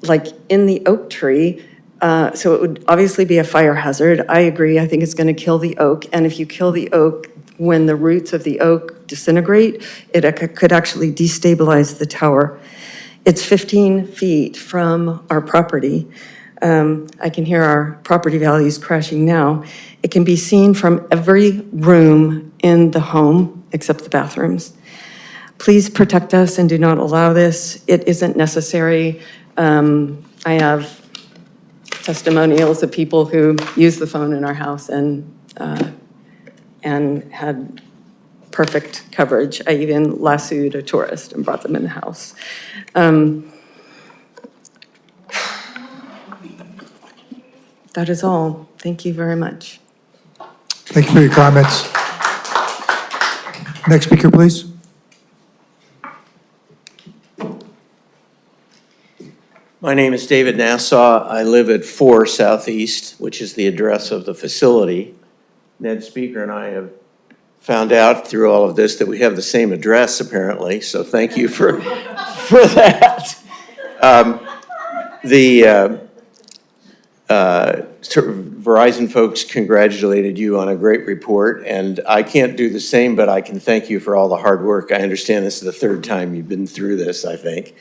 like in the oak tree. So it would obviously be a fire hazard. I agree. I think it's going to kill the oak. And if you kill the oak, when the roots of the oak disintegrate, it could actually destabilize the tower. It's 15 feet from our property. I can hear our property values crashing now. It can be seen from every room in the home except the bathrooms. Please protect us and do not allow this. It isn't necessary. I have testimonials of people who use the phone in our house and had perfect coverage. I even lassoed a tourist and brought them in the house. That is all. Thank you very much. Thank you for your comments. Next speaker, please. My name is David Nassau. I live at 4 Southeast, which is the address of the facility. Ned Speaker and I have found out through all of this that we have the same address, apparently, so thank you for that. Verizon folks congratulated you on a great report, and I can't do the same, but I can thank you for all the hard work. I understand this is the third time you've been through this, I think.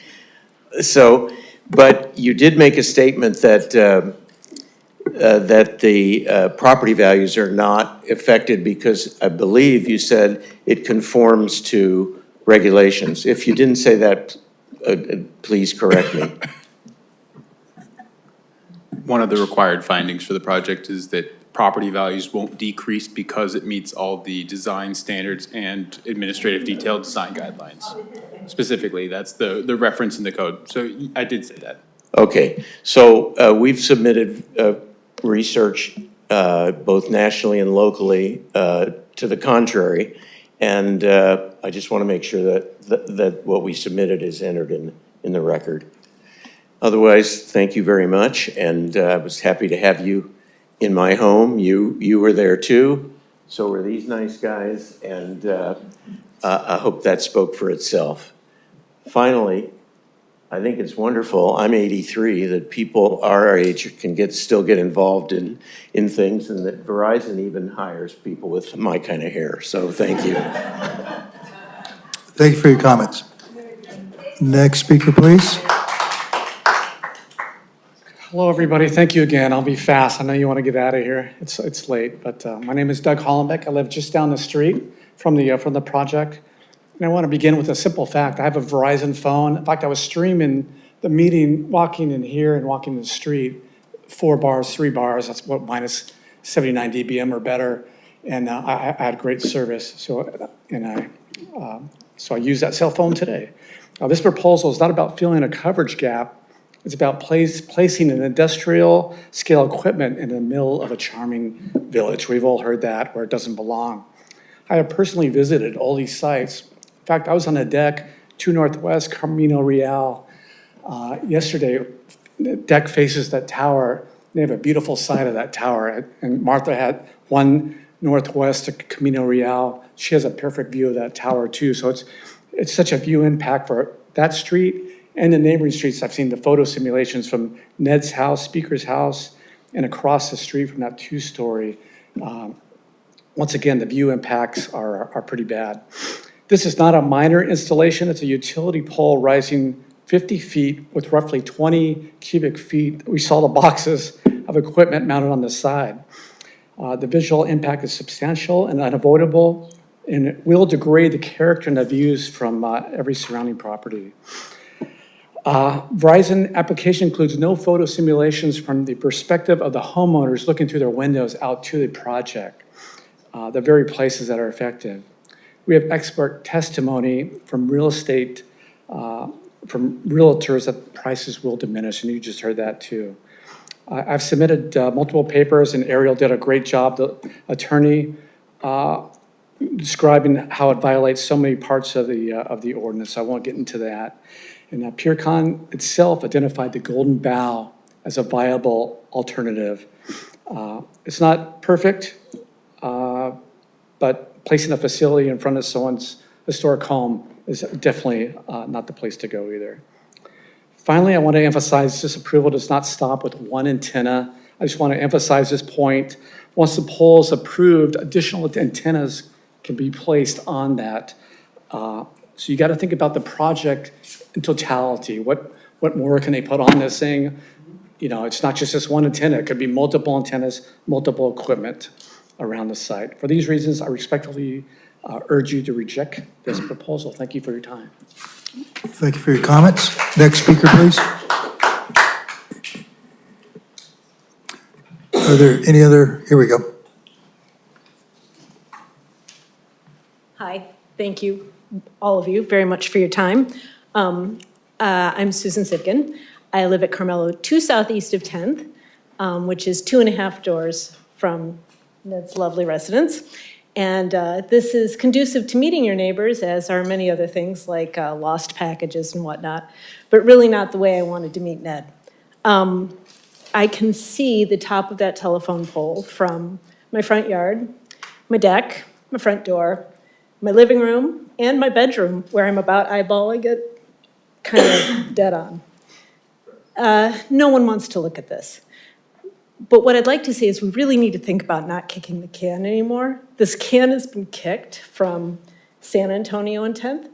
So, but you did make a statement that that the property values are not affected because I believe you said it conforms to regulations. If you didn't say that, please correct me. One of the required findings for the project is that property values won't decrease because it meets all the design standards and administrative detailed design guidelines. Specifically, that's the reference in the code. So I did say that. Okay, so we've submitted research both nationally and locally to the contrary, and I just want to make sure that what we submitted is entered in the record. Otherwise, thank you very much, and I was happy to have you in my home. You were there too, so were these nice guys, and I hope that spoke for itself. Finally, I think it's wonderful, I'm 83, that people our age can still get involved in things, and that Verizon even hires people with my kind of hair, so thank you. Thank you for your comments. Next speaker, please. Hello, everybody. Thank you again. I'll be fast. I know you want to get out of here. It's late, but my name is Doug Hollenbeck. I live just down the street from the project. And I want to begin with a simple fact. I have a Verizon phone. In fact, I was streaming the meeting, walking in here and walking in the street, 4 bars, 3 bars. That's what minus 79 dBm or better. And I had great service. So I use that cell phone today. This proposal is not about filling a coverage gap. It's about placing an industrial scale equipment in the middle of a charming village. We've all heard that, where it doesn't belong. I have personally visited all these sites. In fact, I was on a deck 2 Northwest Camino Real yesterday. The deck faces that tower. They have a beautiful side of that tower. And Martha had 1 Northwest Camino Real. She has a perfect view of that tower too. So it's such a view impact for that street and the neighboring streets. I've seen the photo simulations from Ned's house, Speaker's house, and across the street from that 2-story. Once again, the view impacts are pretty bad. This is not a minor installation. It's a utility pole rising 50 feet with roughly 20 cubic feet. We saw the boxes of equipment mounted on the side. The visual impact is substantial and unavoidable, and it will degrade the character and the views from every surrounding property. Verizon application includes no photo simulations from the perspective of the homeowners looking through their windows out to the project, the very places that are affected. We have expert testimony from real estate, from realtors that prices will diminish, and you just heard that too. I've submitted multiple papers, and Ariel did a great job, the attorney, describing how it violates so many parts of the ordinance. I won't get into that. And PureCon itself identified the Golden Bough as a viable alternative. It's not perfect, but placing a facility in front of someone's historic home is definitely not the place to go either. Finally, I want to emphasize this approval does not stop with one antenna. I just want to emphasize this point. Once the pole is approved, additional antennas can be placed on that. So you got to think about the project in totality. What more can they put on this thing? You know, it's not just this one antenna. It could be multiple antennas, multiple equipment around the site. For these reasons, I respectfully urge you to reject this proposal. Thank you for your time. Thank you for your comments. Next speaker, please. Are there any other, here we go. Hi, thank you, all of you, very much for your time. I'm Susan Sipkin. I live at Carmelo 2 southeast of 10th, which is 2.5 doors from Ned's lovely residence. And this is conducive to meeting your neighbors, as are many other things like lost packages and whatnot, but really not the way I wanted to meet Ned. I can see the top of that telephone pole from my front yard, my deck, my front door, my living room, and my bedroom, where I'm about eyeballing it kind of dead on. No one wants to look at this. But what I'd like to say is we really need to think about not kicking the can anymore. This can has been kicked from San Antonio and 10th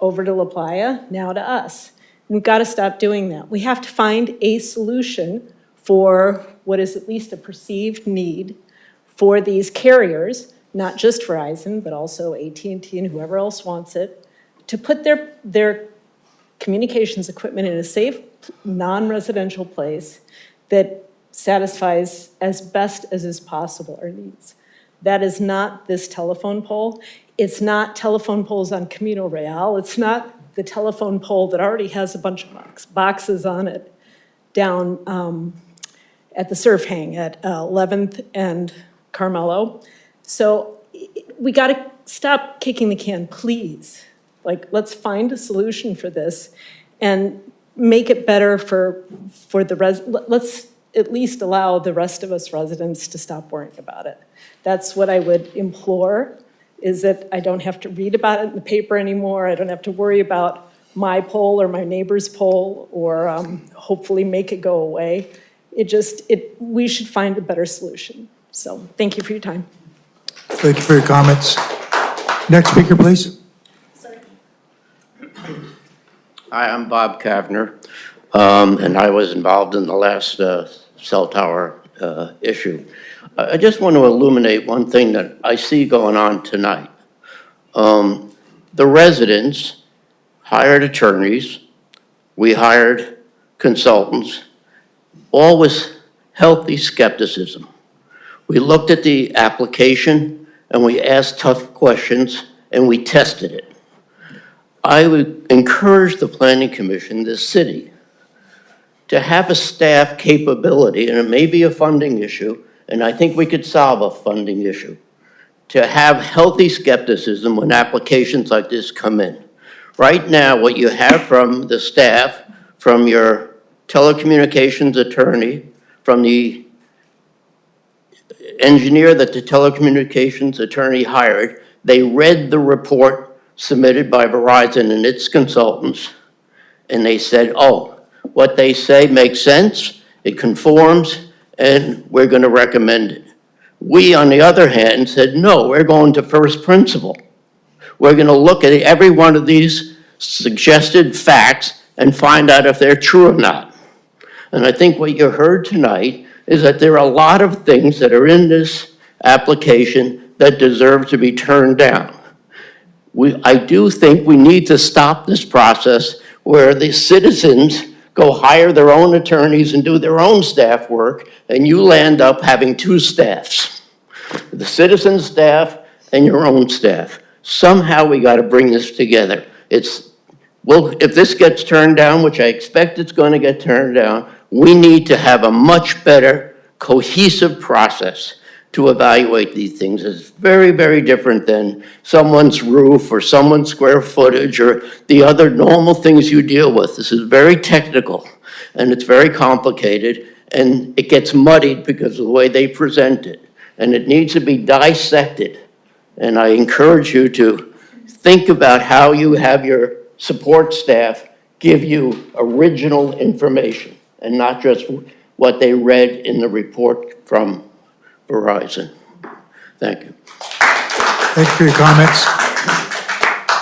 over to La Playa, now to us. We've got to stop doing that. We have to find a solution for what is at least a perceived need for these carriers, not just Verizon, but also AT&T and whoever else wants it, to put their communications equipment in a safe, non-residential place that satisfies as best as is possible our needs. That is not this telephone pole. It's not telephone poles on Camino Real. It's not the telephone pole that already has a bunch of boxes on it down at the surf hang at 11th and Carmelo. So we got to stop kicking the can, please. Like, let's find a solution for this and make it better for the let's at least allow the rest of us residents to stop worrying about it. That's what I would implore, is that I don't have to read about it in the paper anymore. I don't have to worry about my poll or my neighbor's poll, or hopefully make it go away. We should find a better solution. So thank you for your time. Thank you for your comments. Next speaker, please. Hi, I'm Bob Kavner, and I was involved in the last cell tower issue. I just want to illuminate one thing that I see going on tonight. The residents hired attorneys, we hired consultants, all with healthy skepticism. We looked at the application and we asked tough questions and we tested it. I would encourage the Planning Commission, this city, to have a staff capability, and it may be a funding issue, and I think we could solve a funding issue, to have healthy skepticism when applications like this come in. Right now, what you have from the staff, from your telecommunications attorney, from the engineer that the telecommunications attorney hired, they read the report submitted by Verizon and its consultants, and they said, oh, what they say makes sense, it conforms, and we're going to recommend it. We, on the other hand, said, no, we're going to first principle. We're going to look at every one of these suggested facts and find out if they're true or not. And I think what you heard tonight is that there are a lot of things that are in this application that deserve to be turned down. I do think we need to stop this process where the citizens go hire their own attorneys and do their own staff work, and you land up having two staffs, the citizen staff and your own staff. Somehow we got to bring this together. Well, if this gets turned down, which I expect it's going to get turned down, we need to have a much better cohesive process to evaluate these things. It's very, very different than someone's roof or someone's square footage or the other normal things you deal with. This is very technical and it's very complicated and it gets muddied because of the way they present it. And it needs to be dissected. And I encourage you to think about how you have your support staff give you original information and not just what they read in the report from Verizon. Thank you. Thank you for your comments.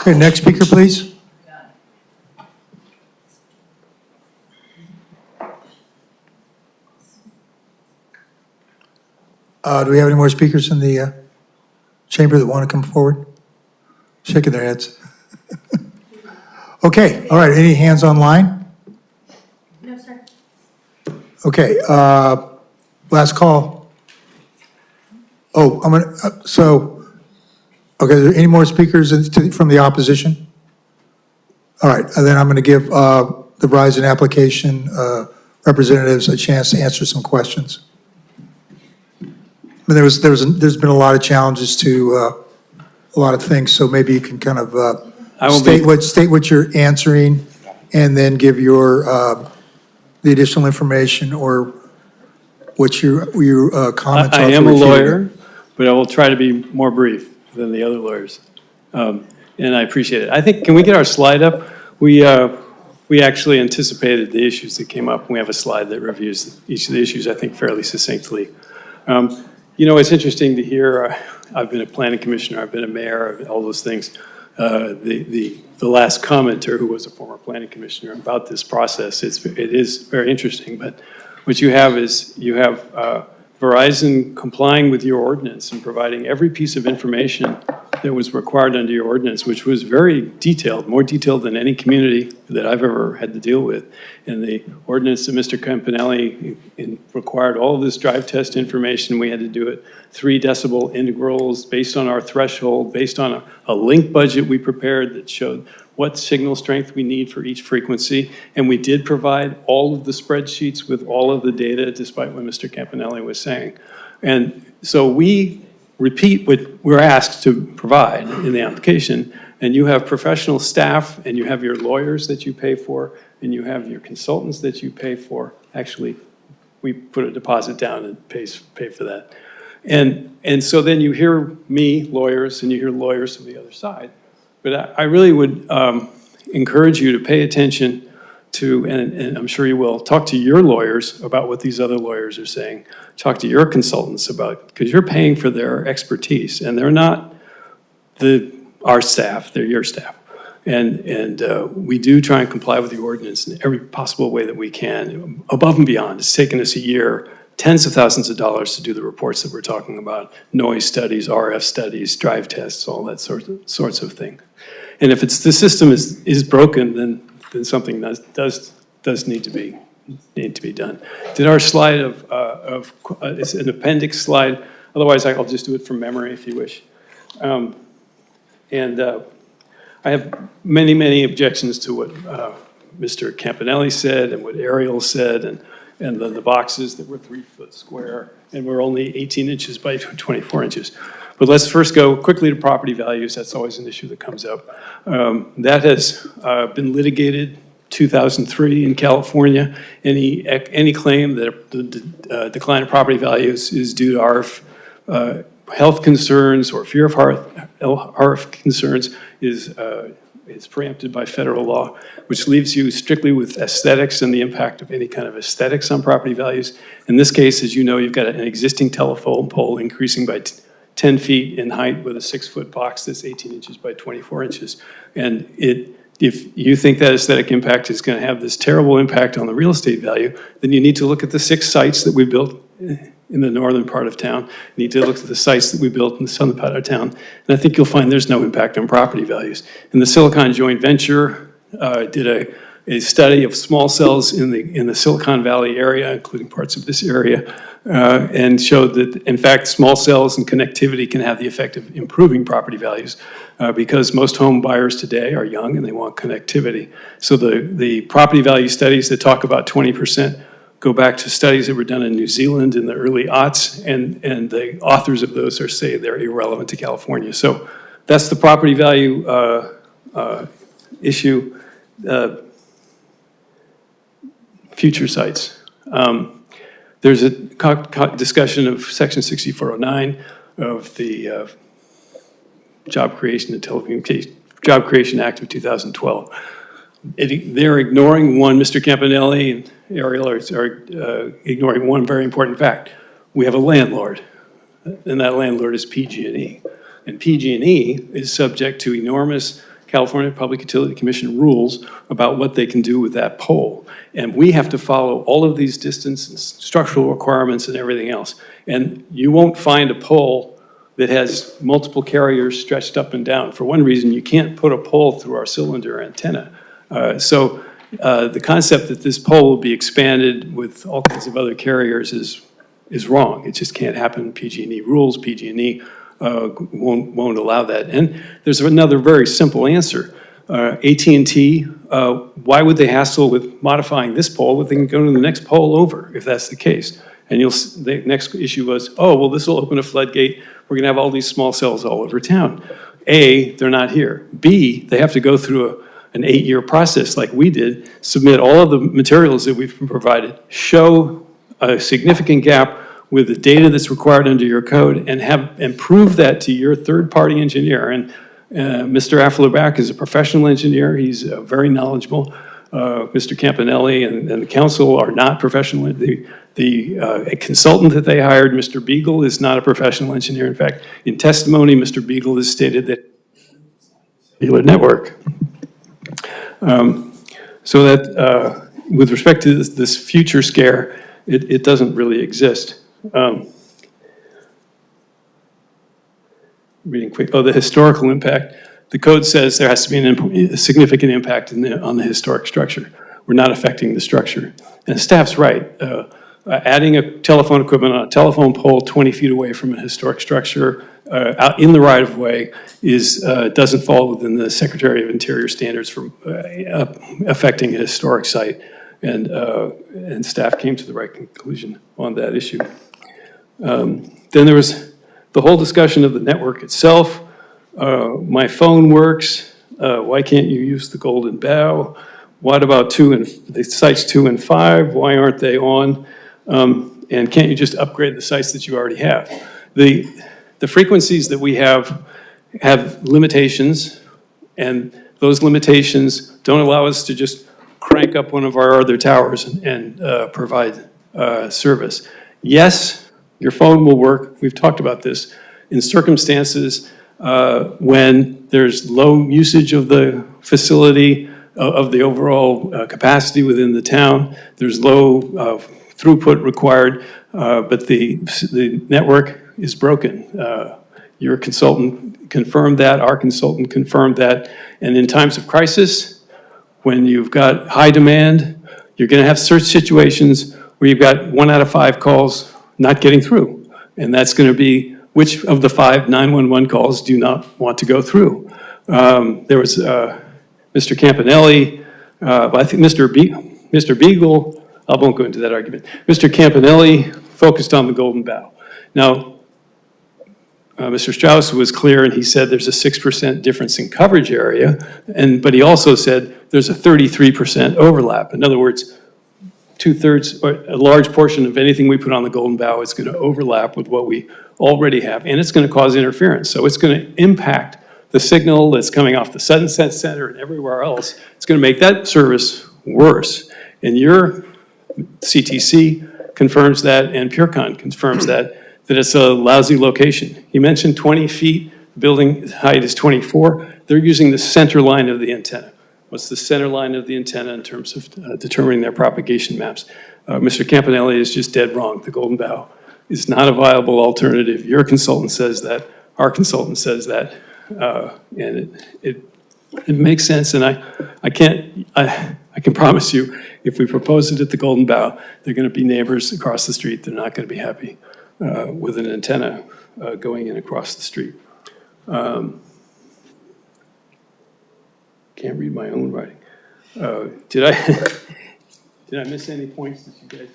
Okay, next speaker, please. Do we have any more speakers in the chamber that want to come forward? Shaking their heads. Okay, all right, any hands online? No, sir. Okay, last call. Oh, I'm gonna, okay, are there any more speakers from the opposition? All right, and then I'm gonna give the Verizon application representatives a chance to answer some questions. But there's been a lot of challenges to a lot of things, so maybe you can kind of state what you're answering and then give your the additional information or what your comments are. I am a lawyer, but I will try to be more brief than the other lawyers. And I appreciate it. I think, can we get our slide up? We actually anticipated the issues that came up. We have a slide that reviews each of the issues, I think, fairly succinctly. You know, it's interesting to hear, I've been a planning commissioner, I've been a mayor, all those things. The last commenter, who was a former planning commissioner, about this process, it is very interesting. But what you have is, you have Verizon complying with your ordinance and providing every piece of information that was required under your ordinance, which was very detailed, more detailed than any community that I've ever had to deal with. And the ordinance that Mr. Campanelli required all of this drive test information. We had to do it 3 decibel integrals based on our threshold, based on a link budget we prepared that showed what signal strength we need for each frequency. And we did provide all of the spreadsheets with all of the data, despite what Mr. Campanelli was saying. And so we repeat what we're asked to provide in the application, and you have professional staff, and you have your lawyers that you pay for, and you have your consultants that you pay for. Actually, we put a deposit down and pay for that. And so then you hear me, lawyers, and you hear lawyers from the other side. But I really would encourage you to pay attention to, and I'm sure you will, talk to your lawyers about what these other lawyers are saying. Talk to your consultants about, because you're paying for their expertise, and they're not our staff, they're your staff. And we do try and comply with the ordinance in every possible way that we can, above and beyond. It's taken us a year, tens of thousands of dollars to do the reports that we're talking about, noise studies, RF studies, drive tests, all that sorts of things. And if the system is broken, then something does need to be done. Did our slide it's an appendix slide, otherwise I'll just do it from memory if you wish. I have many objections to what Mr. Campanelli said and what Ariel said, and the boxes that were 3 foot square and were only 18 inches by 24 inches. But let's first go quickly to property values. That's always an issue that comes up. That has been litigated 2003 in California. Any claim that the decline of property values is due to our health concerns or fear of health concerns is preempted by federal law, which leaves you strictly with aesthetics and the impact of any kind of aesthetics on property values. In this case, as you know, you've got an existing telephone pole increasing by 10 feet in height with a 6-foot box that's 18 inches by 24 inches. And if you think that aesthetic impact is going to have this terrible impact on the real estate value, then you need to look at the 6 sites that we built in the northern part of town. You need to look at the sites that we built in the southern part of town. And I think you'll find there's no impact on property values. And the Silicon joint venture did a study of small cells in the Silicon Valley area, including parts of this area, and showed that, in fact, small cells and connectivity can have the effect of improving property values because most home buyers today are young and they want connectivity. So the property value studies that talk about 20% go back to studies that were done in New Zealand in the early aughts, and the authors of those say they're irrelevant to California. So that's the property value issue. Future sites. There's a discussion of Section 6409 of the Job Creation and Telecommunications Job Creation Act of 2012. They're ignoring one, Mr. Campanelli and Ariel are ignoring one very important fact. We have a landlord, and that landlord is PG&E. And PG&E is subject to enormous California Public Utility Commission rules about what they can do with that pole. And we have to follow all of these distance and structural requirements and everything else. And you won't find a pole that has multiple carriers stretched up and down. For one reason, you can't put a pole through our cylinder antenna. So the concept that this pole will be expanded with all kinds of other carriers is wrong. It just can't happen. PG&E rules, PG&E won't allow that. And there's another very simple answer. AT&T, why would they hassle with modifying this pole when they can go to the next pole over, if that's the case? And the next issue was, oh, well, this will open a floodgate. We're gonna have all these small cells all over town. A, they're not here. B, they have to go through an 8-year process like we did, submit all of the materials that we've provided, show a significant gap with the data that's required under your code, and prove that to your third-party engineer. And Mr. Afflerbach is a professional engineer. He's very knowledgeable. Mr. Campanelli and the council are not professional. The consultant that they hired, Mr. Beagle, is not a professional engineer. In fact, in testimony, Mr. Beagle has stated that dealer network. So that with respect to this future scare, it doesn't really exist. Reading quick, the historical impact. The code says there has to be a significant impact on the historic structure. We're not affecting the structure. And staff's right. Adding a telephone equipment on a telephone pole 20 feet away from a historic structure out in the right-of-way doesn't fall within the Secretary of Interior standards for affecting a historic site. And staff came to the right conclusion on that issue. Then there was the whole discussion of the network itself. My phone works. Why can't you use the Golden Bow? What about the sites 2 and 5? Why aren't they on? And can't you just upgrade the sites that you already have? The frequencies that we have limitations, and those limitations don't allow us to just crank up one of our other towers and provide service. Yes, your phone will work. We've talked about this. In circumstances when there's low usage of the facility, of the overall capacity within the town, there's low throughput required, but the network is broken. Your consultant confirmed that, our consultant confirmed that, and in times of crisis, when you've got high demand, you're gonna have search situations where you've got 1 out of 5 calls not getting through. And that's gonna be which of the 5 911 calls do not want to go through. There was Mr. Campanelli, I think Mr. Beagle, I won't go into that argument. Mr. Campanelli focused on the Golden Bow. Now, Mr. Strauss was clear and he said there's a 6% difference in coverage area, but he also said there's a 33% overlap. In other words, 2/3 or a large portion of anything we put on the Golden Bow is going to overlap with what we already have, and it's going to cause interference. So it's going to impact the signal that's coming off the Sunset Center and everywhere else. It's going to make that service worse. And your CTC confirms that, and PureCon confirms that it's a lousy location. He mentioned 20 feet, building height is 24. They're using the center line of the antenna. What's the center line of the antenna in terms of determining their propagation maps? Mr. Campanelli is just dead wrong. The Golden Bow is not a viable alternative. Your consultant says that, our consultant says that, and it makes sense. And I I can promise you, if we propose it at the Golden Bough, they're going to be neighbors across the street. They're not going to be happy with an antenna going in across the street. Can't read my own writing. Did I miss any points that you guys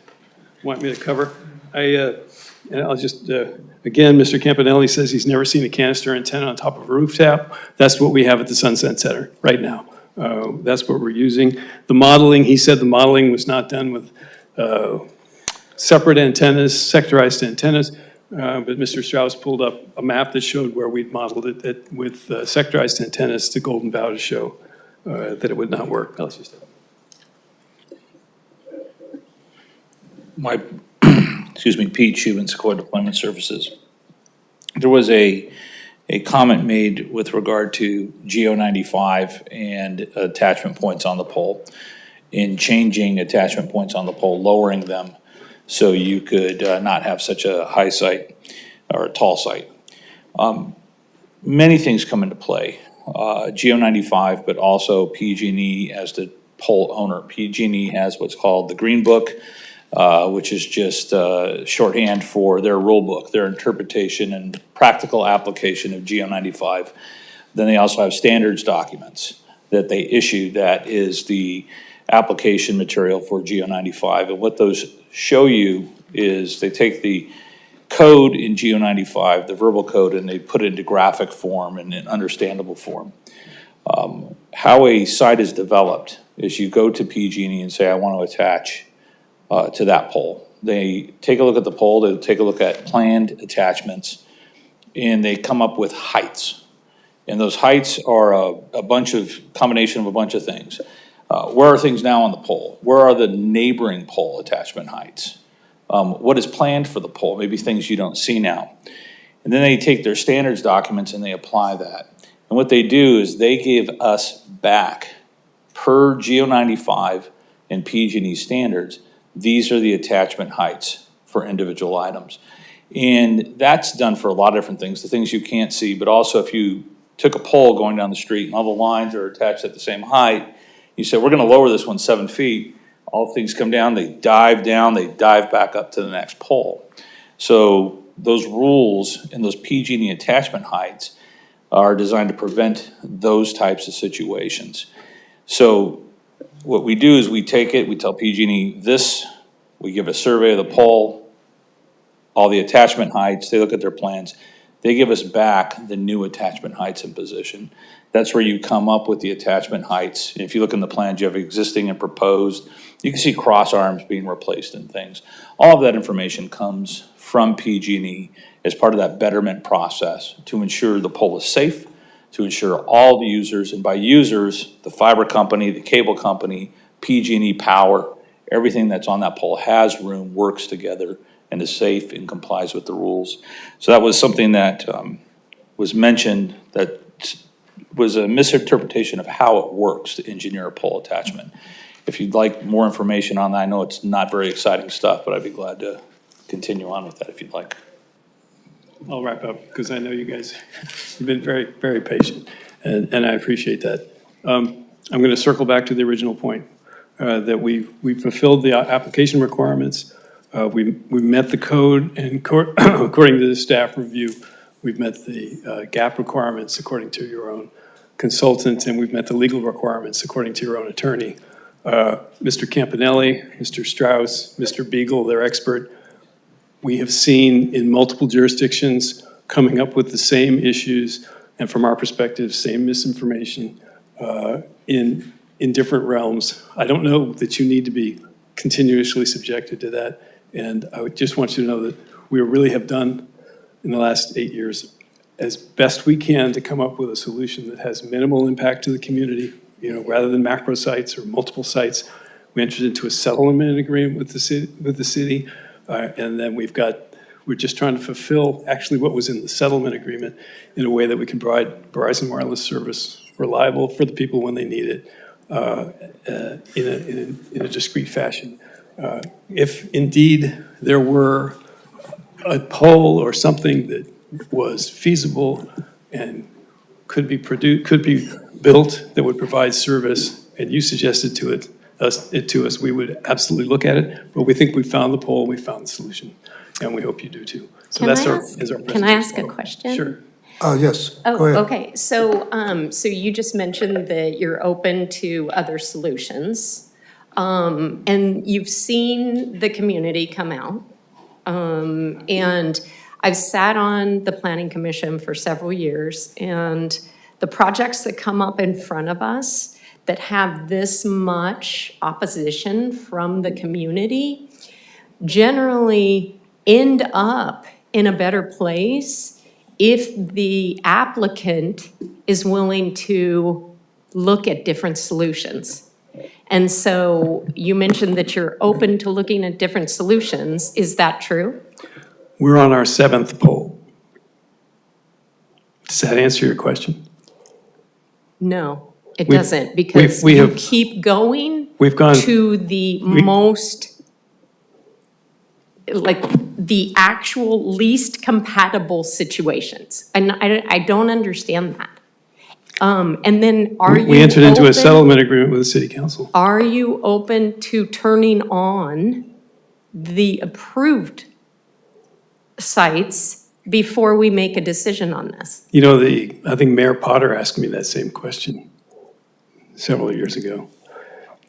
want me to cover? And I'll just, again, Mr. Campanelli says he's never seen a canister antenna on top of a rooftop. That's what we have at the Sunset Center right now. That's what we're using. The modeling, he said the modeling was not done with separate antennas, sectorized antennas, but Mr. Strauss pulled up a map that showed where we'd modeled it with sectorized antennas to Golden Bough to show that it would not work. Excuse me, Pete Shubin, Sequoia Deployment Services. There was a comment made with regard to GO95 and attachment points on the pole. In changing attachment points on the pole, lowering them so you could not have such a high site or a tall site. Many things come into play. GO95, but also PG&E as the pole owner. PG&E has what's called the Green Book, which is just shorthand for their rule book, their interpretation and practical application of GO95. Then they also have standards documents that they issue that is the application material for GO95. And what those show you is they take the code in GO95, the verbal code, and they put it into graphic form and in understandable form. How a site is developed is you go to PG&E and say, I want to attach to that pole. They take a look at the pole, they take a look at planned attachments, and they come up with heights. And those heights are a combination of a bunch of things. Where are things now on the pole? Where are the neighboring pole attachment heights? What is planned for the pole? Maybe things you don't see now. And then they take their standards documents and they apply that. And what they do is they give us back, per GO95 and PG&E standards, these are the attachment heights for individual items. And that's done for a lot of different things, the things you can't see, but also if you took a pole going down the street and all the lines are attached at the same height, you said, we're gonna lower this one 7 feet, all things come down, they dive back up to the next pole. So those rules and those PG&E attachment heights are designed to prevent those types of situations. So what we do is we take it, we tell PG&E this, we give a survey of the pole, all the attachment heights, they look at their plans, they give us back the new attachment heights in position. That's where you come up with the attachment heights. If you look in the plans, you have existing and proposed. You can see cross arms being replaced and things. All of that information comes from PG&E as part of that betterment process to ensure the pole is safe, to ensure all the users, and by users, the fiber company, the cable company, PG&E Power, everything that's on that pole has room, works together, and is safe and complies with the rules. So that was something that was mentioned that was a misinterpretation of how it works to engineer a pole attachment. If you'd like more information on that, I know it's not very exciting stuff, but I'd be glad to continue on with that if you'd like. I'll wrap up because I know you guys have been very, very patient, and I appreciate that. I'm going to circle back to the original point that we fulfilled the application requirements. We met the code, and according to the staff review, we've met the gap requirements according to your own consultant, and we've met the legal requirements according to your own attorney. Mr. Campanelli, Mr. Strauss, Mr. Beagle, their expert, we have seen in multiple jurisdictions coming up with the same issues, and from our perspective, same misinformation in different realms. I don't know that you need to be continuously subjected to that, and I would just want you to know that we really have done in the last 8 years as best we can to come up with a solution that has minimal impact to the community. You know, rather than macro sites or multiple sites, we entered into a settlement agreement with the city, and then we're just trying to fulfill actually what was in the settlement agreement in a way that we can provide Verizon wireless service reliable for the people when they need it in a discrete fashion. If indeed there were a pole or something that was feasible and could be built that would provide service, and you suggested to it it to us, we would absolutely look at it. But we think we found the pole, we found the solution, and we hope you do too. So that's our presentation. Can I ask a question? Sure. Yes, go Oh, ahead. okay. So, so you just mentioned that you're open to other solutions. And you've seen the community come out. And I've sat on the Planning Commission for several years, and the projects that come up in front of us that have this much opposition from the community generally end up in a better place if the applicant is willing to look at different solutions. And so you mentioned that you're open to looking at different solutions. Is that true? We're on our 7th poll. Does that answer your question? No, it We've- doesn't, because we you have- keep going We've gone. to the most, like, the actual least compatible situations. And I don't understand that. And then are you We entered into a open- settlement agreement with the city council. Are you open to turning on the approved sites before we make a decision on this? You know, I think Mayor Potter asked me that same question several years ago.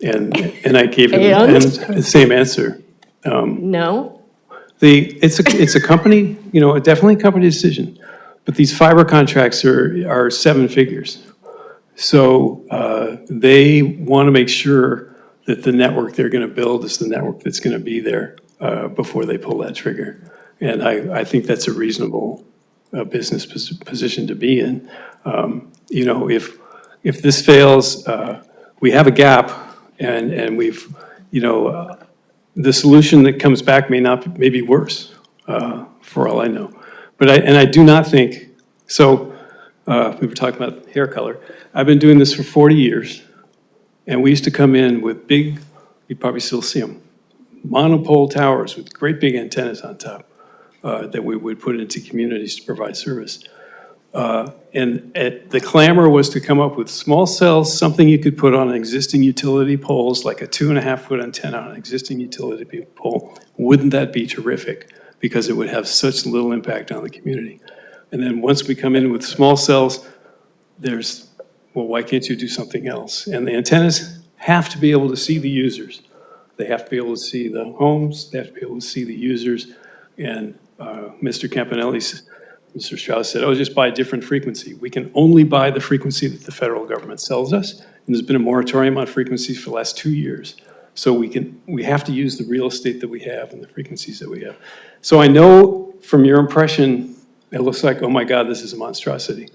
And I gave him And? the same answer. No? It's a company, definitely a company decision. But these fiber contracts are 7 figures. So they want to make sure that the network they're going to build is the network that's going to be there before they pull that trigger. And I think that's a reasonable business position to be in. If this fails, we have a gap, and we've, the solution that comes back may be worse, for all I know. But I do not think, so we were talking about hair color. I've been doing this for 40 years, and we used to come in with big, you probably still see them, monopole towers with great big antennas on top that we would put into communities to provide service. And the clamor was to come up with small cells, something you could put on existing utility poles, like a 2.5-foot antenna on an existing utility pole. Wouldn't that be terrific? Because it would have such little impact on the community. And then once we come in with small cells, well, why can't you do something else? And the antennas have to be able to see the users. They have to be able to see the homes, they have to be able to see the users. And Mr. Mr. Strauss said, just buy a different frequency. We can only buy the frequency that the federal government sells us. And there's been a moratorium on frequencies for the last 2 years. So we have to use the real estate that we have and the frequencies that we have. So I know from your impression, it looks like, oh my God, this is a monstrosity.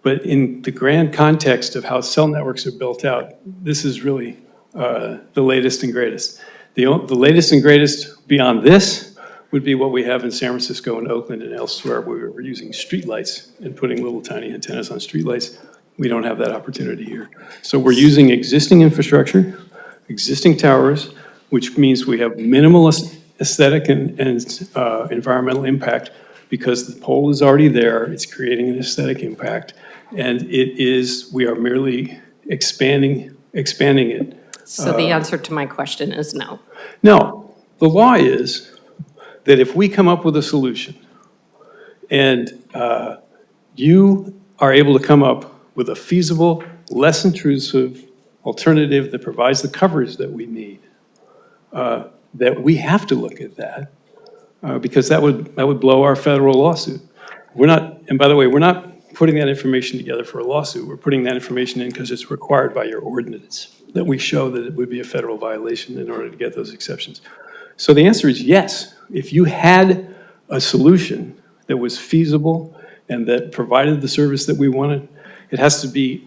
But in the grand context of how cell networks are built out, this is really the latest and greatest. The latest and greatest beyond this would be what we have in San Francisco and Oakland and elsewhere, where we're using streetlights and putting little tiny antennas on streetlights. We don't have that opportunity here. So we're using existing infrastructure, existing towers, which means we have minimal aesthetic and environmental impact because the pole is already there. It's creating an aesthetic impact, and we are merely expanding it. So the answer to my question is no. No, the law is that if we come up with a solution and you are able to come up with a feasible, less intrusive alternative that provides the coverage that we need, that we have to look at that because that would blow our federal lawsuit. And by the way, we're not putting that information together for a lawsuit. We're putting that information in because it's required by your ordinance that we show that it would be a federal violation in order to get those exceptions. So the answer is yes. If you had a solution that was feasible and that provided the service that we wanted, it has to be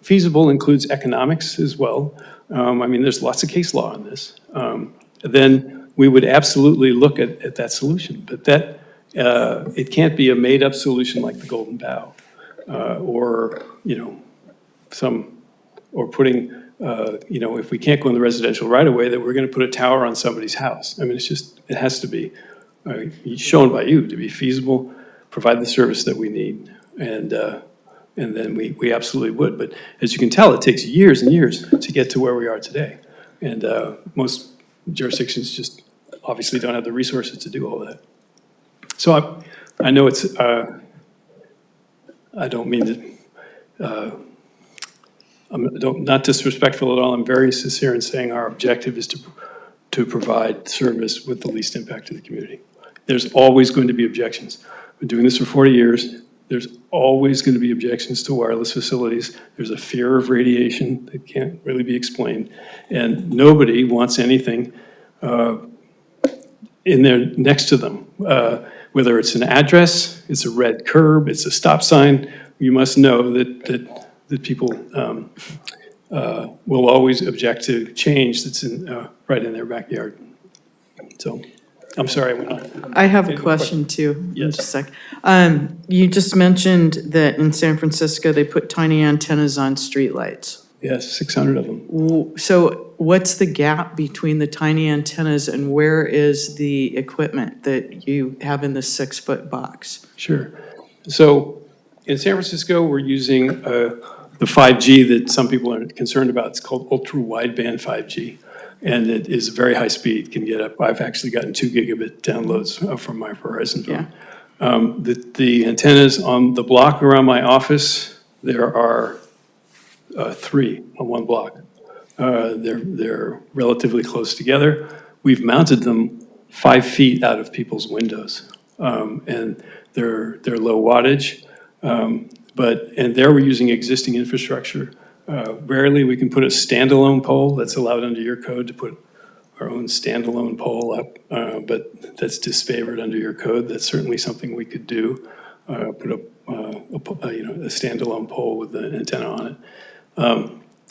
feasible, includes economics as well. There's lots of case law on this. Then we would absolutely look at that solution. But it can't be a made-up solution like the Golden Bough or putting, if we can't go in the residential right-of-way, that we're going to put a tower on somebody's house. It has to be shown by you to be feasible, provide the service that we need, and then we absolutely would. But as you can tell, it takes years and years to get to where we are today. And most jurisdictions just obviously don't have the resources to do all that. So I know it's, I don't mean to, I'm not disrespectful at all. I'm very sincere in saying our objective is to provide service with the least impact to the community. There's always going to be objections. I've been doing this for 40 years. There's always going to be objections to wireless facilities. There's a fear of radiation that can't really be explained. And nobody wants anything in there next to them. Whether it's an address, it's a red curb, it's a stop sign, you must know that people will always object to change that's right in their backyard. So, I'm sorry I went on. I have a question too. Yes. Just a sec. You just mentioned that in San Francisco, they put tiny antennas on streetlights. Yes, 600 of them. So what's the gap between the tiny antennas and where is the equipment that you have in the 6-foot box? Sure. So in San Francisco, we're using the 5G that some people are concerned about. It's called ultra-wideband 5G. And it is very high speed, can get up. I've actually gotten 2 gigabit downloads from my Verizon phone. Yeah. The antennas on the block around my office, there are 3 on one block. They're relatively close together. We've mounted them 5 feet out of people's windows. And they're low wattage. And there we're using existing infrastructure. Rarely we can put a standalone pole. That's allowed under your code to put our own standalone pole up, but that's disfavored under your code. That's certainly something we could do. Put up a standalone pole with an antenna on it.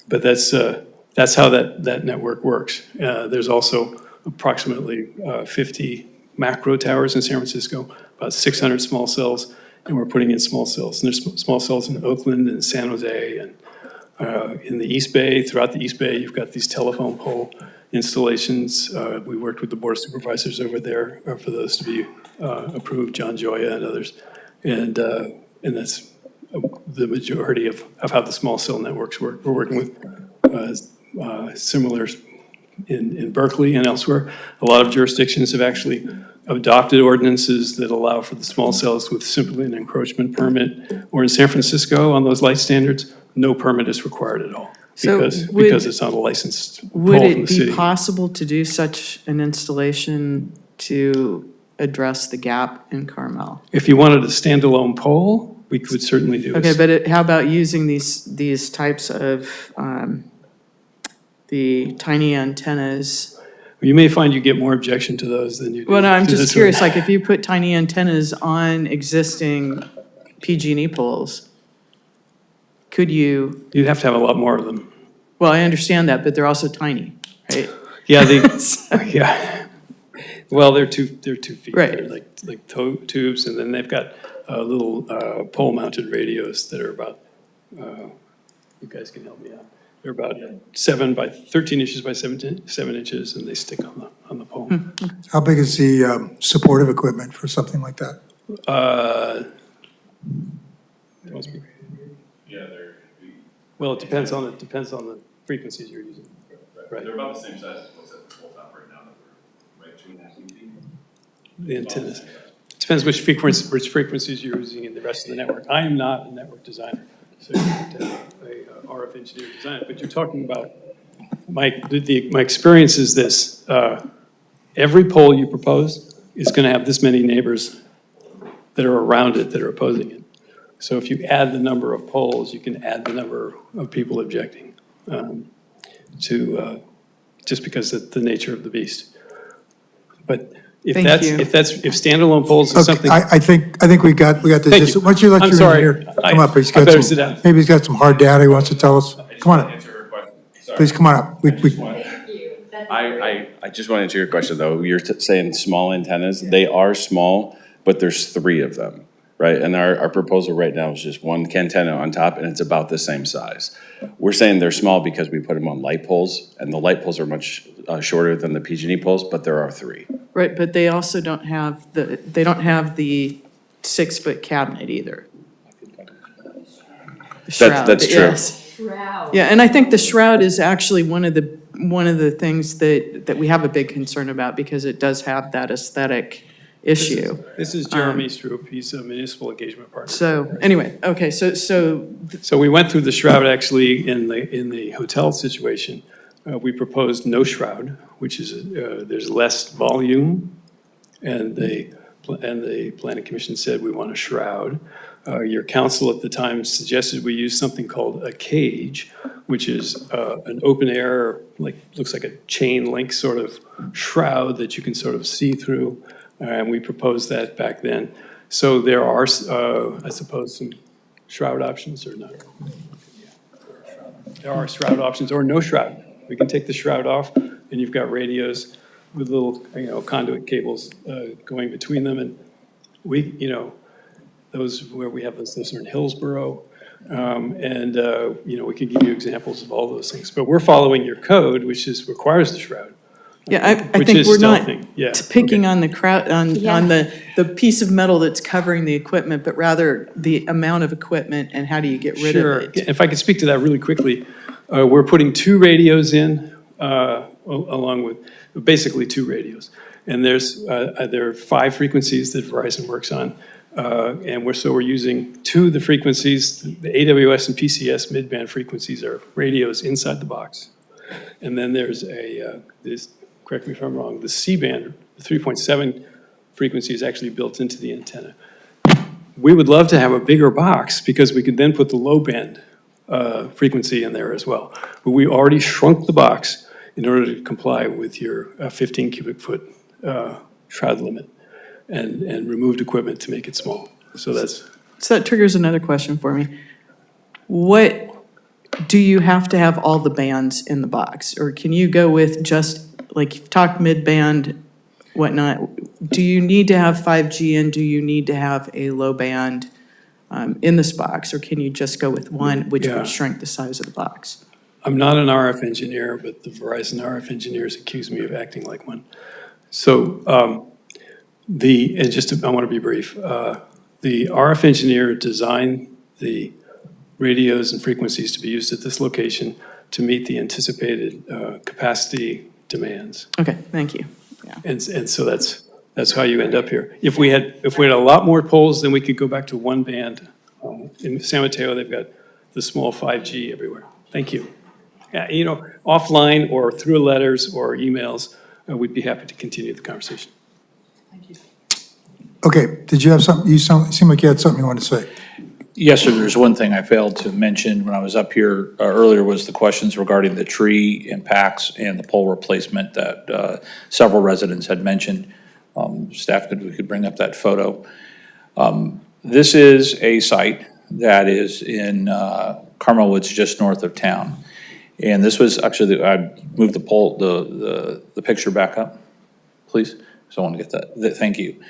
But that's how that network works. There's also approximately 50 macro towers in San Francisco, about 600 small cells, and we're putting in small cells. And there's small cells in Oakland and San Jose and in the East Bay. Throughout the East Bay, you've got these telephone pole installations. We worked with the board of supervisors over there for those to be approved, John Joya and others. And that's the majority of how the small cell networks work. We're working with similar in Berkeley and elsewhere. A lot of jurisdictions have actually adopted ordinances that allow for the small cells with simply an encroachment permit. Or in San Francisco, on those light standards, no permit is required at all because it's not a licensed pole from the city. Would it be possible to do such an installation to address the gap in Carmel? If you wanted a standalone pole, we could certainly do it. Okay, but how about using these types of the tiny antennas? You may find you get more objection to those than you do. Well, no, I'm to just this curious, one. like if you put tiny antennas on existing PG&E poles, could you? You'd have to have a lot more of them. Well, I understand that, but they're also tiny, right? Yeah, yeah. Well, they're 2 feet. Right. They're like tubes, and then they've got little pole-mounted radios that are about, you guys can help me out. They're about 7 by 13 inches by 7 inches, and they stick on the pole. How big is the supportive equipment for something like that? Well, it depends on the frequencies you're using. Right. They're about the same size as what's at the pole top right now, right, 2.5 feet. The antennas. It depends which frequencies you're using in the rest of the network. I am not a network designer, so you have to have a RF engineer design it. But you're talking about, my experience is this. Every pole you propose is going to have this many neighbors that are around it that are opposing it. So if you add the number of poles, you can add the number of people objecting just because of the nature of the beast. But if standalone poles is something. I think we got this. Thank you. Why don't you let I'm your sorry. engineer come up? I better sit down. Maybe he's got some hard data he wants to tell us. Come on up. Please come on up. I just want to answer your question, though. You're saying small antennas. They are small, but there's 3 of them, right? And our proposal right now is just 1 antenna on top, and it's about the same size. We're saying they're small because we put them on light poles, and the light poles are much shorter than the PG&E poles, but there are 3. Right, but they also don't have the 6-foot cabinet either. The shroud, That's true. yes. Yeah, and I think the shroud is actually one of the one of the things that we have a big concern about because it does have that aesthetic issue. This is Jeremy Stroop, he's a municipal engagement partner. So, anyway, okay, so we went through the shroud actually in the hotel situation. We proposed no shroud, which is, there's less volume, and the planning commission said we want a shroud. Your council at the time suggested we use something called a cage, which is an open air, looks like a chain link sort of shroud that you can sort of see through. And we proposed that back then. So there are, I suppose, some shroud options or not. There are shroud options or no shroud. We can take the shroud off, and you've got radios with little, conduit cables going between them. And we, those where we have those are in Hillsborough. We can give you examples of all those things. But we're following your code, which requires the shroud. yeah, I think we're not picking on the crowd, on the piece of metal that's covering the equipment, but rather the amount of equipment and how do you get rid of it? If I could speak to that really quickly, we're putting 2 radios in, along with basically 2 radios. And there are 5 frequencies that Verizon works on. And we're using 2 of the frequencies, the AWS and PCS mid-band frequencies are radios inside the box. And then there's correct me if I'm wrong, the C-band, the 3.7 frequency is actually built into the antenna. We would love to have a bigger box because we could then put the low-band frequency in there as well. But we already shrunk the box in order to comply with your 15 cubic foot shroud limit and removed equipment to make it small. So that triggers another question for me. What do you have to have all the bands in the box, or can you go with just like talk mid-band, whatnot? Do you need to have 5G and do you need to have a low band in this box, or can you just go with one, which would shrink the size of the box? I'm not an RF engineer, but the Verizon RF engineers accuse me of acting like one. So I want to be brief. The RF engineer designed the radios and frequencies to be used at this location to meet the anticipated capacity demands. Okay, thank you. Yeah. And so that's how you end up here. If we had a lot more poles, then we could go back to 1 band. In San Mateo, they've got the small 5G everywhere. Thank you. Yeah, offline or through letters or emails, we'd be happy to continue the conversation. Thank you. Okay, did you have something, you seem like you had something you wanted to say. Yes, sir. There's one thing I failed to mention when I was up here earlier was the questions regarding the tree impacts and the pole replacement that several residents had mentioned. Staff, we could bring up that photo. This is a site that is in Carmel Woods, just north of town. And this was actually, I moved the pole, the picture back up, please. So I want to get that. Thank you.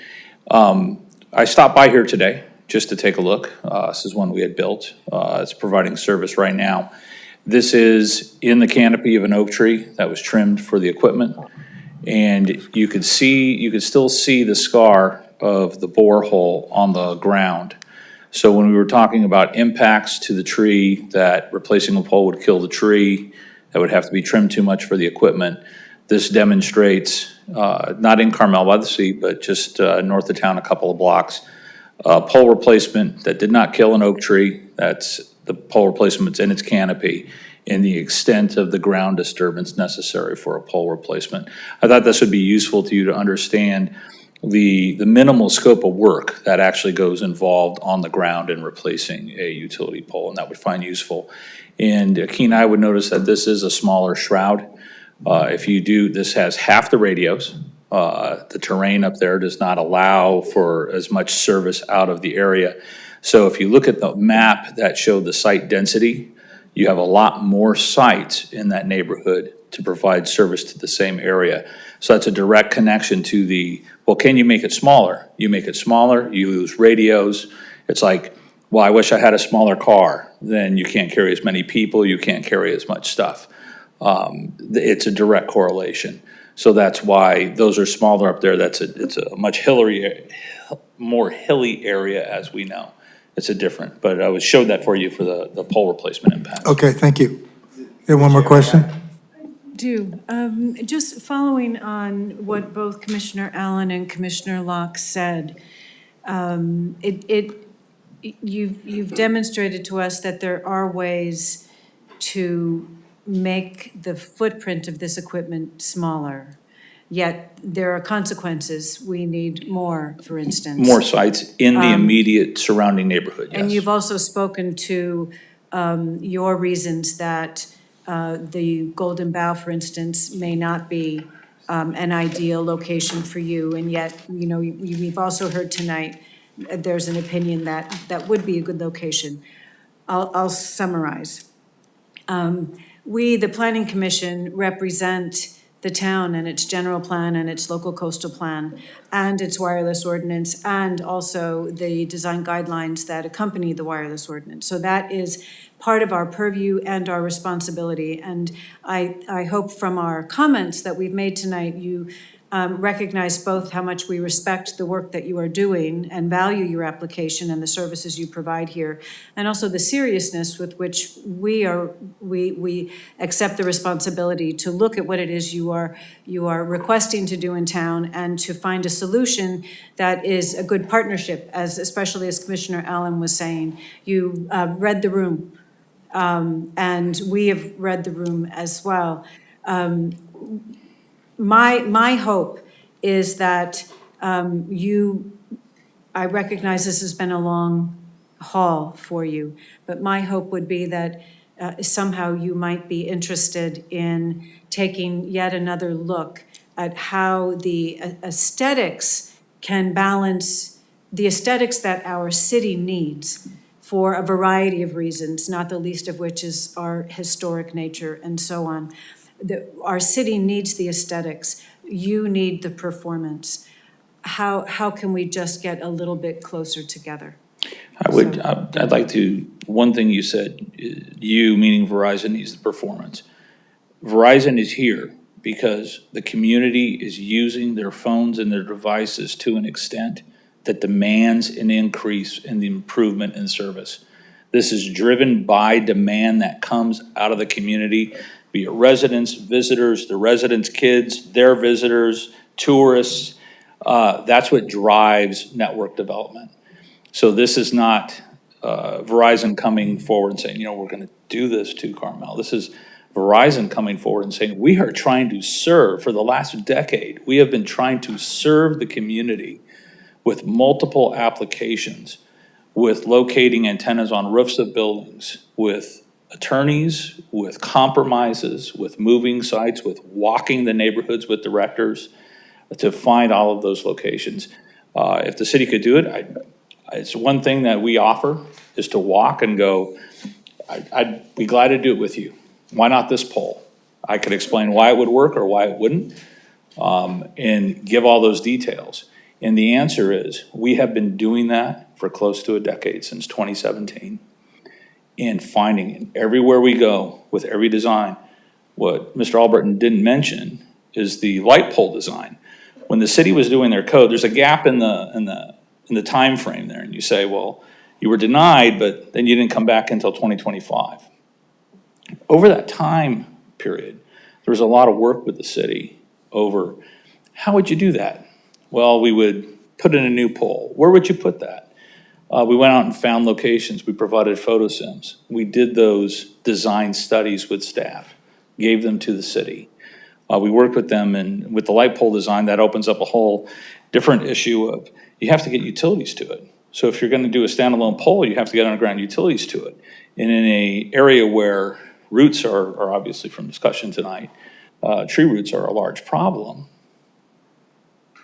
I stopped by here today just to take a look. This is one we had built. It's providing service right now. This is in the canopy of an oak tree that was trimmed for the equipment. And you could still see the scar of the borehole on the ground. So when we were talking about impacts to the tree, that replacing a pole would kill the tree, that would have to be trimmed too much for the equipment, this demonstrates, not in Carmel-by-the-Sea, but just north of town a couple of blocks, pole replacement that did not kill an oak tree. That's the pole replacement's in its canopy, and the extent of the ground disturbance necessary for a pole replacement. I thought this would be useful to you to understand the minimal scope of work that actually goes involved on the ground in replacing a utility pole, and that would find useful. And keen eye would notice that this is a smaller shroud. If you do, this has half the radios. The terrain up there does not allow for as much service out of the area. So if you look at the map that showed the site density, you have a lot more sites in that neighborhood to provide service to the same area. So that's a direct connection to the, well, can you make it smaller? You make it smaller, you lose radios. It's like, well, I wish I had a smaller car. Then you can't carry as many people, you can't carry as much stuff. It's a direct correlation. So that's why those are smaller up there. It's a much more hilly area, as we know. It's a different, but I showed that for you for the pole replacement impact. Okay, thank you. You have one more question? do. Just following on what both Commissioner Allen and Commissioner Locke said, you've demonstrated to us that there are ways to make the footprint of this equipment smaller, yet there are consequences. We need more, for instance. More sites in the immediate surrounding neighborhood, yes. And you've also spoken to your reasons that the Golden Bough, for instance, may not be an ideal location for you, and yet, you know, we've also heard tonight there's an opinion that that would be a good location. I'll summarize. We, the Planning Commission, represent the town and its general plan and its local coastal plan and its wireless ordinance, and also the design guidelines that accompany the wireless ordinance. So that is part of our purview and our responsibility. And I hope from our comments that we've made tonight, you recognize both how much we respect the work that you are doing and value your application and the services you provide here, and also the seriousness with which we accept the responsibility to look at what it is you are requesting to do in town and to find a solution that is a good partnership, especially as Commissioner Allen was saying. You read the room, and we have read the room as well. My hope is that I recognize this has been a long haul for you, but my hope would be that somehow you might be interested in taking yet another look at how the aesthetics can balance the aesthetics that our city needs for a variety of reasons, not the least of which is our historic nature and so on. Our city needs the aesthetics. You need the performance. How can we just get a little bit closer together? I'd like to, one thing you said, you, meaning Verizon, needs the performance. Verizon is here because the community is using their phones and their devices to an extent that demands an increase in the improvement in service. This is driven by demand that comes out of the community, be it residents, visitors, the residents' kids, their visitors, tourists. That's what drives network development. So this is not Verizon coming forward and saying, you know, we're going to do this to Carmel. This is Verizon coming forward and saying, we are trying to serve, for the last decade, we have been trying to serve the community with multiple applications, with locating antennas on roofs of buildings, with attorneys, with compromises, with moving sites, with walking the neighborhoods with directors to find all of those locations. If the city could do it, it's one thing that we offer is to walk and go, I'd be glad to do it with you. Why not this pole? I could explain why it would work or why it wouldn't, and give all those details. And the answer is, we have been doing that for close to a decade, since 2017. And finding everywhere we go with every design. What Mr. Ahlborn didn't mention is the light pole design. When the city was doing their code, there's a gap in the time frame there, and you say, well, you were denied, but then you didn't come back until 2025. Over that time period, there was a lot of work with the city over how would you do that? Well, we would put in a new pole. Where would you put that? We went out and found locations. We provided photo sims. We did those design studies with staff, gave them to the city. We worked with them, and with the light pole design, that opens up a whole different issue of you have to get utilities to it. So if you're going to do a standalone pole, you have to get underground utilities to it. And in an area where roots are obviously, from discussion tonight, tree roots are a large problem.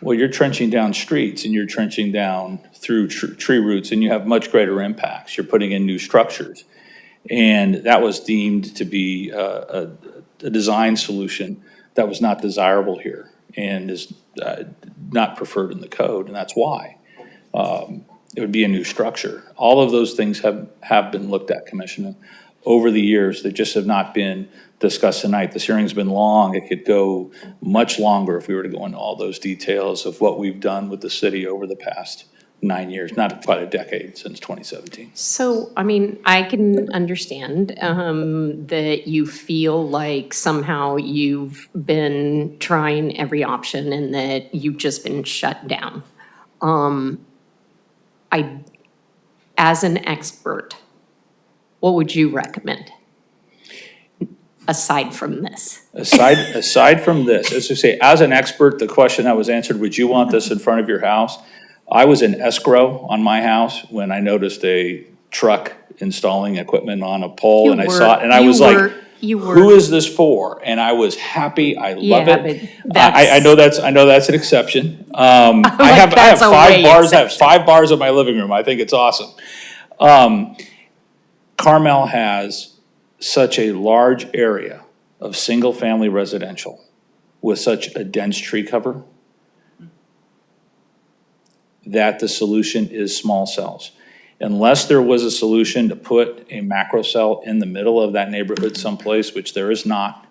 Well, you're trenching down streets and you're trenching down through tree roots, and you have much greater impacts. You're putting in new structures. And that was deemed to be a design solution that was not desirable here and is not preferred in the code, and that's why. It would be a new structure. All of those things have been looked at, Commissioner, over the years. They just have not been discussed tonight. This hearing's been long. It could go much longer if we were to go into all those details of what we've done with the city over the past 9 years, not quite a decade, since 2017. So, I mean, I can understand that you feel like somehow you've been trying every option and that you've just been shut down. As an expert, what would you recommend? Aside from this. Aside from this, as I say, as an expert, the question that was answered, would you want this in front of your house? I was in escrow on my house when I noticed a truck installing equipment on a pole, and I saw it, and I was like, who is this for? And I was happy, I love it. I know that's an exception. I have 5 bars, I have 5 bars in my living room, I think it's awesome. Carmel has such a large area of single-family residential with such a dense tree cover that the solution is small cells. Unless there was a solution to put a macro cell in the middle of that neighborhood someplace, which there is not,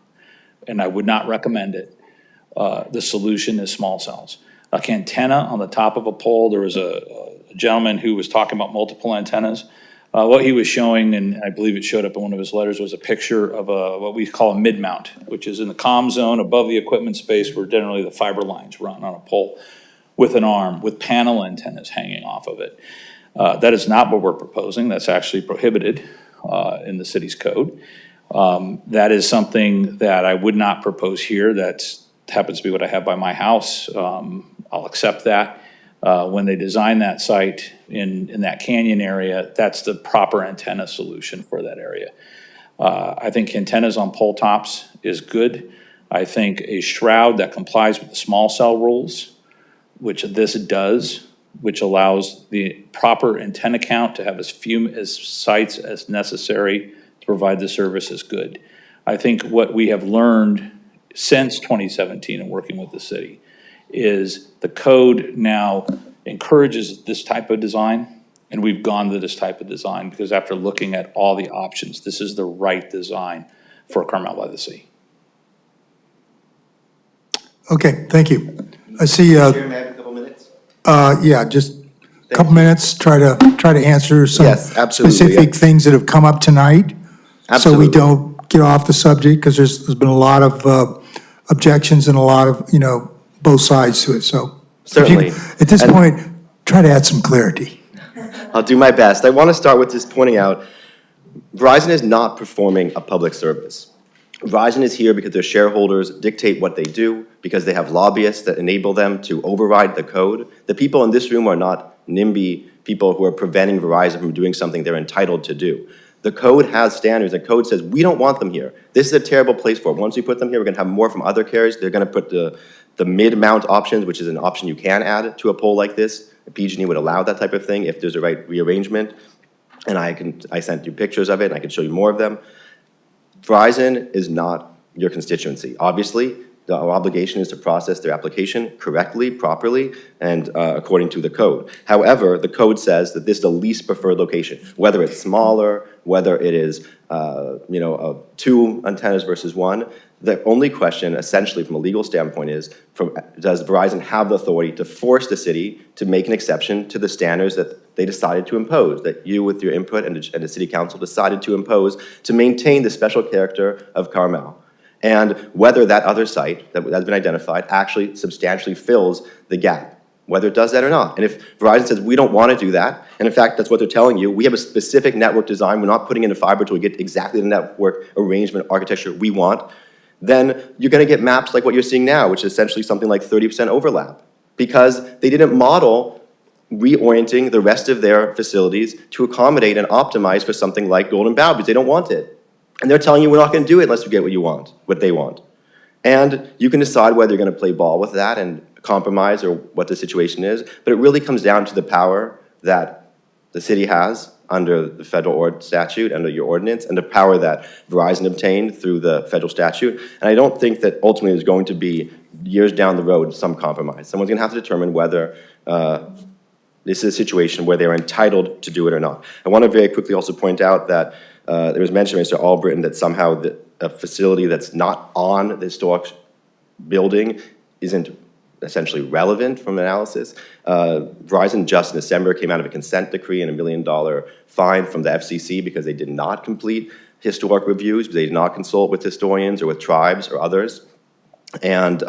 and I would not recommend it, the solution is small cells. Like antenna on the top of a pole, there was a gentleman who was talking about multiple antennas. What he was showing, and I believe it showed up in one of his letters, was a picture of what we call a mid-mount, which is in the comm zone above the equipment space where generally the fiber lines run on a pole with an arm, with panel antennas hanging off of it. That is not what we're proposing. That's actually prohibited in the city's code. That is something that I would not propose here. That happens to be what I have by my house. I'll accept that. When they design that site in that canyon area, that's the proper antenna solution for that area. I think antennas on pole tops is good. I think a shroud that complies with the small cell rules, which this does, which allows the proper antenna count to have as few sites as necessary to provide the service, is good. I think what we have learned since 2017 and working with the city is the code now encourages this type of design, and we've gone to this type of design because after looking at all the options, this is the right design for Carmel-by-the-Sea. Okay, thank you. I see, Chair, may I have a couple minutes? yeah, just a couple minutes, try to answer some Yes, absolutely, specific yeah. things that have come up tonight. Absolutely. So we don't get off the subject, because there's been a lot of objections and a lot of, both sides to it, so. if you- Certainly. At this And- point, try to add some clarity. I'll do my best. I want to start with just pointing out, Verizon is not performing a public service. Verizon is here because their shareholders dictate what they do, because they have lobbyists that enable them to override the code. The people in this room are not NIMBY people who are preventing Verizon from doing something they're entitled to do. The code has standards. The code says, we don't want them here. This is a terrible place for it. Once we put them here, we're going to have more from other carriers. They're going to put the mid-mount options, which is an option you can add to a pole like this. PG&E would allow that type of thing if there's a right rearrangement. And I sent you pictures of it, and I can show you more of them. Verizon is not your constituency. Obviously, our obligation is to process their application correctly, properly, and according to the code. However, the code says that this is the least preferred location, whether it's smaller, whether it is 2 antennas versus 1. The only question, essentially, from a legal standpoint is, does Verizon have the authority to force the city to make an exception to the standards that they decided to impose, that you, with your input and the city council, decided to impose to maintain the special character of Carmel? And whether that other site that has been identified actually substantially fills the gap, whether it does that or not. And if Verizon says, we don't want to do that, and in fact, that's what they're telling you, we have a specific network design, we're not putting in a fiber until we get exactly the network arrangement architecture we want, then you're going to get maps like what you're seeing now, which is essentially something like 30% overlap, because they didn't model reorienting the rest of their facilities to accommodate and optimize for something like Golden Bough, they don't want it. And they're telling you we're not going to do it unless you get what you want, what they want. And you can decide whether you're going to play ball with that and compromise or what the situation is, but it really comes down to the power that the city has under the federal statute, under your ordinance, and the power that Verizon obtained through the federal statute. And I don't think that ultimately there's going to be, years down the road, some compromise. Someone's going to have to determine whether this is a situation where they're entitled to do it or not. I want to very quickly also point out that there was mentioned by Mr. Ahlborn that somehow a facility that's not on the historic building isn't essentially relevant from analysis. Verizon just in December came out of a consent decree and $1 million fine from the FCC because they did not complete historic reviews, they did not consult with historians or with tribes or others. And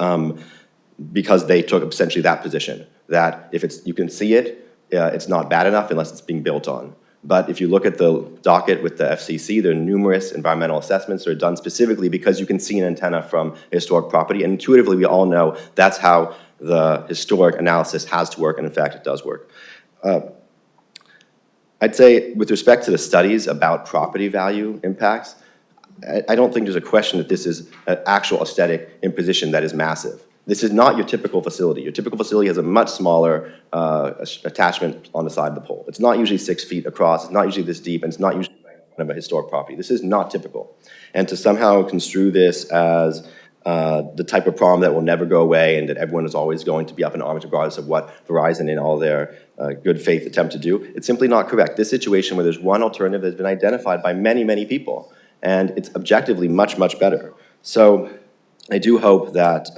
because they took essentially that position, that if you can see it, it's not bad enough unless it's being built on. But if you look at the docket with the FCC, there are numerous environmental assessments that are done specifically because you can see an antenna from a historic property. And intuitively, we all know that's how the historic analysis has to work, and in fact, it does work. I'd say with respect to the studies about property value impacts, I don't think there's a question that this is an actual aesthetic imposition that is massive. This is not your typical facility. Your typical facility has a much smaller attachment on the side of the pole. It's not usually 6 feet across, it's not usually this deep, and it's not usually of a historic property. This is not typical. And to somehow construe this as the type of problem that will never go away and that everyone is always going to be up in arms regardless of what Verizon in all their good faith attempt to do, it's simply not correct. This situation where there's one alternative that's been identified by many, many people, and it's objectively much, much better. So I do hope that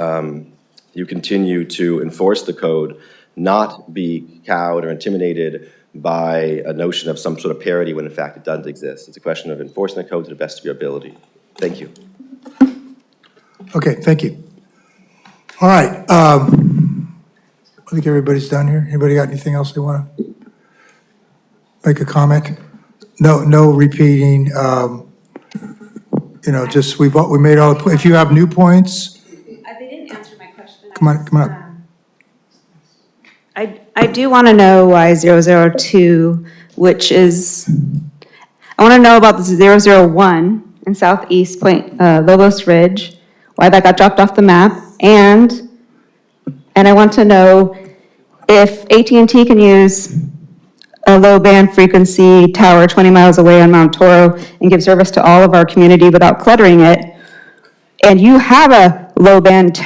you continue to enforce the code, not be cowed or intimidated by a notion of some sort of parity when in fact it doesn't exist. It's a question of enforcing the code to the best of your ability. Thank you. Okay, thank you. All right, I think everybody's done here. Anybody got anything else they want to make a comment? No repeating, just we made all, if you have new points. They didn't answer my question. Come on up. I do want to know why 002, which is, I want to know about the 001 in Southeast Point, Lobos Ridge, why that got dropped off the map, and I want to know if AT&T can use a low band frequency tower 20 miles away on Mount Toro and give service to all of our community without cluttering it, and you have a low band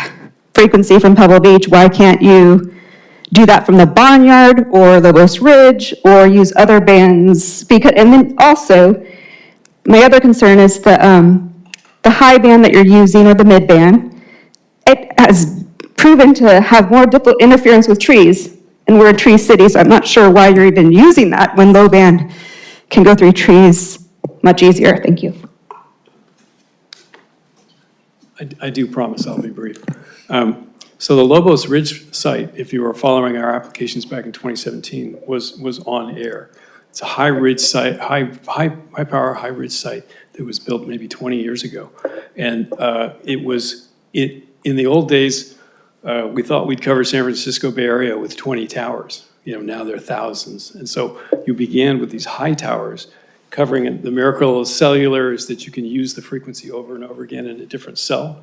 frequency from Pebble Beach, why can't you do that from the Barnyard or Lobos Ridge or use other bands? Because, and then also, my other concern is the high band that you're using or the mid band. It has proven to have more interference with trees, and we're a tree city, so I'm not sure why you're even using that when low band can go through trees much easier. Thank you. I do promise I'll be brief. So the Lobos Ridge site, if you were following our applications back in 2017, was on air. It's a high ridge site, high power, high ridge site that was built maybe 20 years ago. And in the old days, we thought we'd cover San Francisco Bay Area with 20 towers. Now there are thousands. And so you began with these high towers covering it. The miracle of cellular is that you can use the frequency over and over again in a different cell.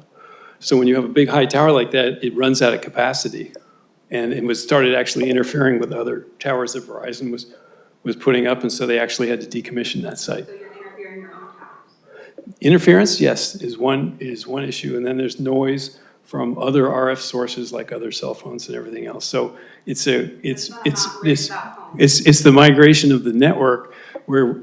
So when you have a big high tower like that, it runs out of capacity. And it started actually interfering with other towers that Verizon was putting up, and so they actually had to decommission that site. So you're interfering your own towers? Interference, yes, is one issue, and then there's noise from other RF sources like other cell phones and everything else. So it's the migration of the network where,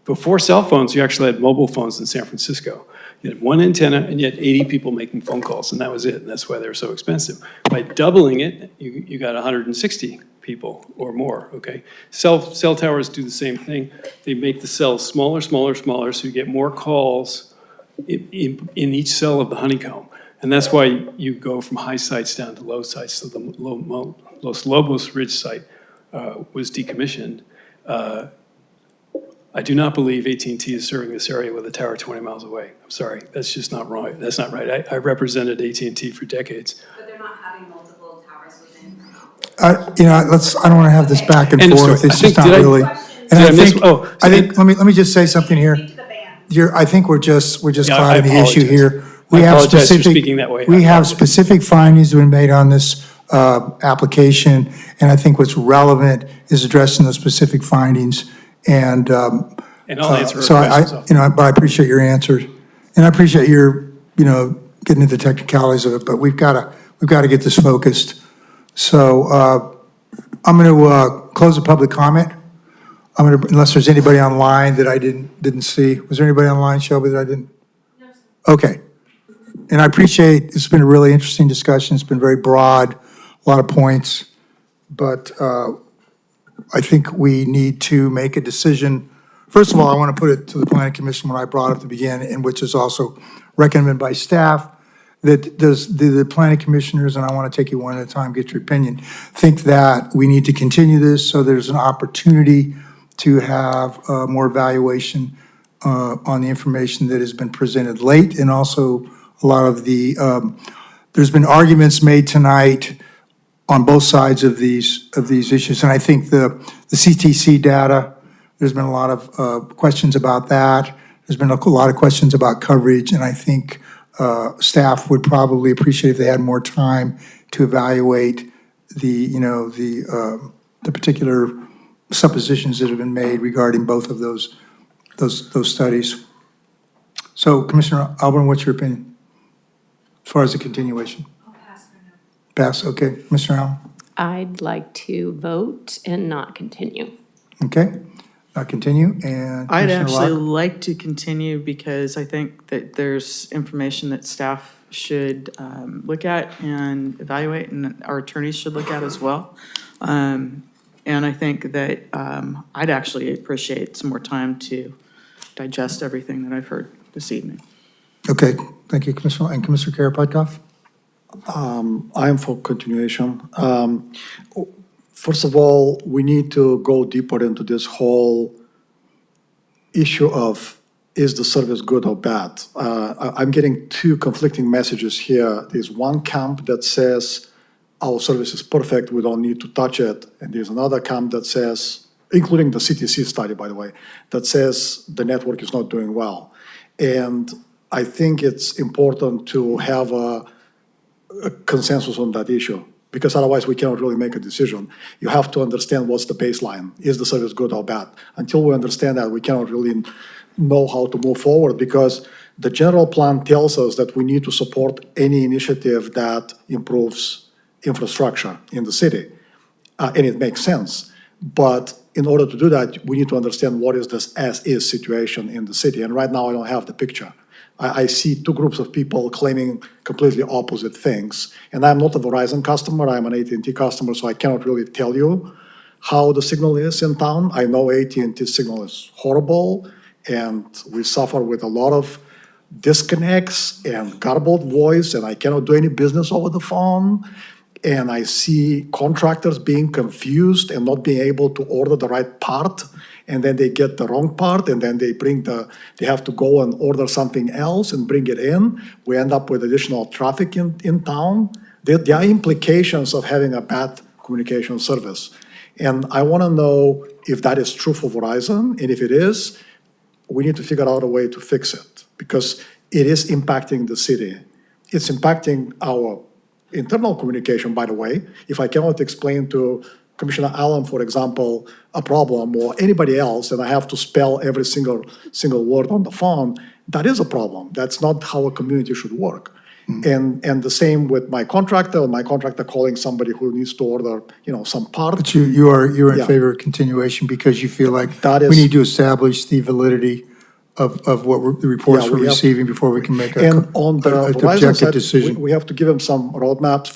before cell phones, you actually had mobile phones in San Francisco. You had one antenna and you had 80 people making phone calls, and that was it, and that's why they were so expensive. By doubling it, you got 160 people or more, okay? Cell towers do the same thing. They make the cells smaller, smaller, smaller, so you get more calls in each cell of the honeycomb. And that's why you go from high sites down to low sites. So the Los Lobos Ridge site was decommissioned. I do not believe AT&T is serving this area with a tower 20 miles away. I'm sorry, that's just not right. That's not right. I represented AT&T for decades. But they're not having multiple towers within. I don't want to have this back and forth. It's just not really. And let me just say something here. I think we're just clouding the issue here. We have specific findings that have been made on this application, and I think what's relevant is addressing those specific findings. And I'll answer so but I appreciate your answers, and I appreciate your getting into the technicalities of it. But we've got to get this focused. So I'm going to close the public comment. Unless there's anybody online that I didn't see. Was there anybody online, Shelby, that I didn't? No. Okay. And I appreciate, it's been a really interesting discussion. It's been very broad, a lot of points. But I think we need to make a decision. First of all, I want to put it to the planning commission when I brought up at the beginning, and which is also recommended by staff, that the planning commissioners, and I want to take you one at a time, get your opinion, think that we need to continue this so there's an opportunity to have more evaluation on the information that has been presented late, and also a lot of the, there's been arguments made tonight on both sides of these issues. And I think the CTC data, there's been a lot of questions about that. There's been a lot of questions about coverage, and I think staff would probably appreciate if they had more time to evaluate the particular suppositions that have been made regarding both of those studies. So, Commissioner Ahlborn, what's your opinion as far as the continuation? I'll pass for now. Pass, okay. Mr. Allen? I'd like to vote and not continue. Okay, continue, and I'd Commissioner actually Locke? like to continue because I think that there's information that staff should look at and evaluate, and our attorneys should look at as well. And I think that I'd actually appreciate some more time to digest everything that I've heard this evening. Okay, thank you, Commissioner. And Commissioner Karapetkov? I am for continuation. First of all, we need to go deeper into this whole issue of, is the service good or bad? I'm getting two conflicting messages here. There's one camp that says our service is perfect, we don't need to touch it. And there's another camp that says, including the CTC study, by the way, that says the network is not doing well. And I think it's important to have a consensus on that issue, because otherwise we cannot really make a decision. You have to understand what's the baseline. Is the service good or bad? Until we understand that, we cannot really know how to move forward, because the general plan tells us that we need to support any initiative that improves infrastructure in the city. And it makes sense. But in order to do that, we need to understand what is this as-is situation in the city. And right now, I don't have the picture. I see two groups of people claiming completely opposite things. And I'm not a Verizon customer, I'm an AT&T customer, so I cannot really tell you how the signal is in town. I know AT&T signal is horrible, and we suffer with a lot of disconnects and garbled voice, and I cannot do any business over the phone. And I see contractors being confused and not being able to order the right part, and then they get the wrong part, and then they have to go and order something else and bring it in. We end up with additional traffic in town. There are implications of having a bad communication service. And I want to know if that is true for Verizon, and if it is, we need to figure out a way to fix it, because it is impacting the city. It's impacting our internal communication, by the way. If I cannot explain to Commissioner Allen, for example, a problem, or anybody else, and I have to spell every single word on the phone, that is a problem. That's not how a community should work. And the same with my contractor calling somebody who needs to order, some part. But you're in Yeah. favor of continuation because you feel like That we is- need to establish the validity of what the reports Yeah, we're we have- receiving before we can make And on the an Verizon objective side, decision. we have to give them some roadmaps,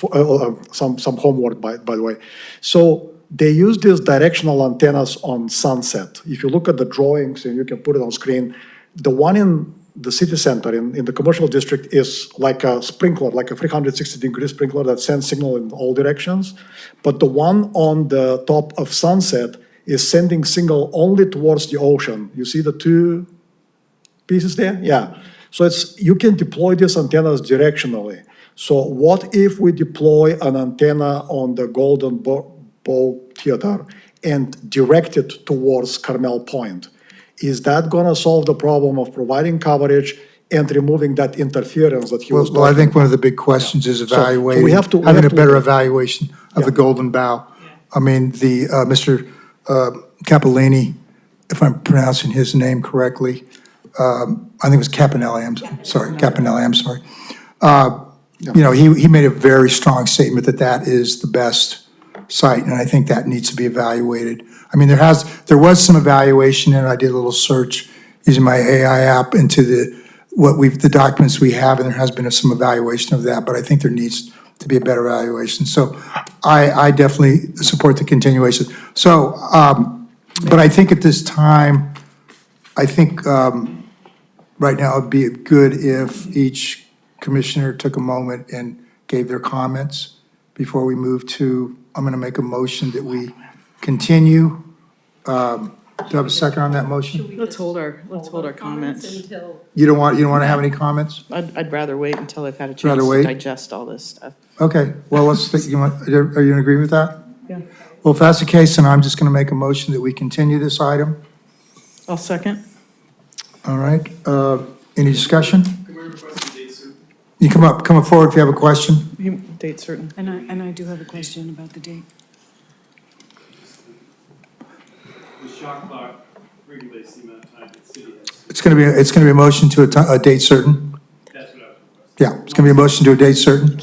some homework, by the way. So they use these directional antennas on Sunset. If you look at the drawings, and you can put it on screen, the one in the city center, in the commercial district, is like a sprinkler, like a 360-degree sprinkler that sends signal in all directions. But the one on the top of Sunset is sending signal only towards the ocean. You see the two pieces there? Yeah. So you can deploy these antennas directionally. So what if we deploy an antenna on the Golden Bowl Theater and direct it towards Carmel Point? Is that going to solve the problem of providing coverage and removing that interference that he was talking Well, I think about? one of the big questions is So evaluating, we have to having a better look at- evaluation of the Yeah. Golden Bough. I mean, Mr. Capellini, if I'm pronouncing his name correctly, I think it was Campanelli, I'm sorry. He made a very strong statement that that is the best site, and I think that needs to be evaluated. I mean, there was some evaluation, and I did a little search using my AI app into the documents we have, and there has been some evaluation of that, but I think there needs to be a better evaluation. So I definitely support the continuation. So, but I think at this time, I think right now it'd be good if each commissioner took a moment and gave their comments before we move to, I'm going to make a motion that we continue. Do I have a second on that motion? Let's hold our comments. You don't want to have any comments? I'd rather wait until I've had a Rather chance to wait? digest all this stuff. Okay, well, let's think, are you in agreement with that? Yeah. Well, if that's the case, then I'm just going to make a motion that we continue this item. I'll second. All right, any discussion? You come up forward if you have a question. Date certain. And I do have a question about the date. The shot clock regulates the amount of time the city has. It's going to be a motion to a date certain. That's what I was requesting. Yeah, it's going to be a motion to a date certain.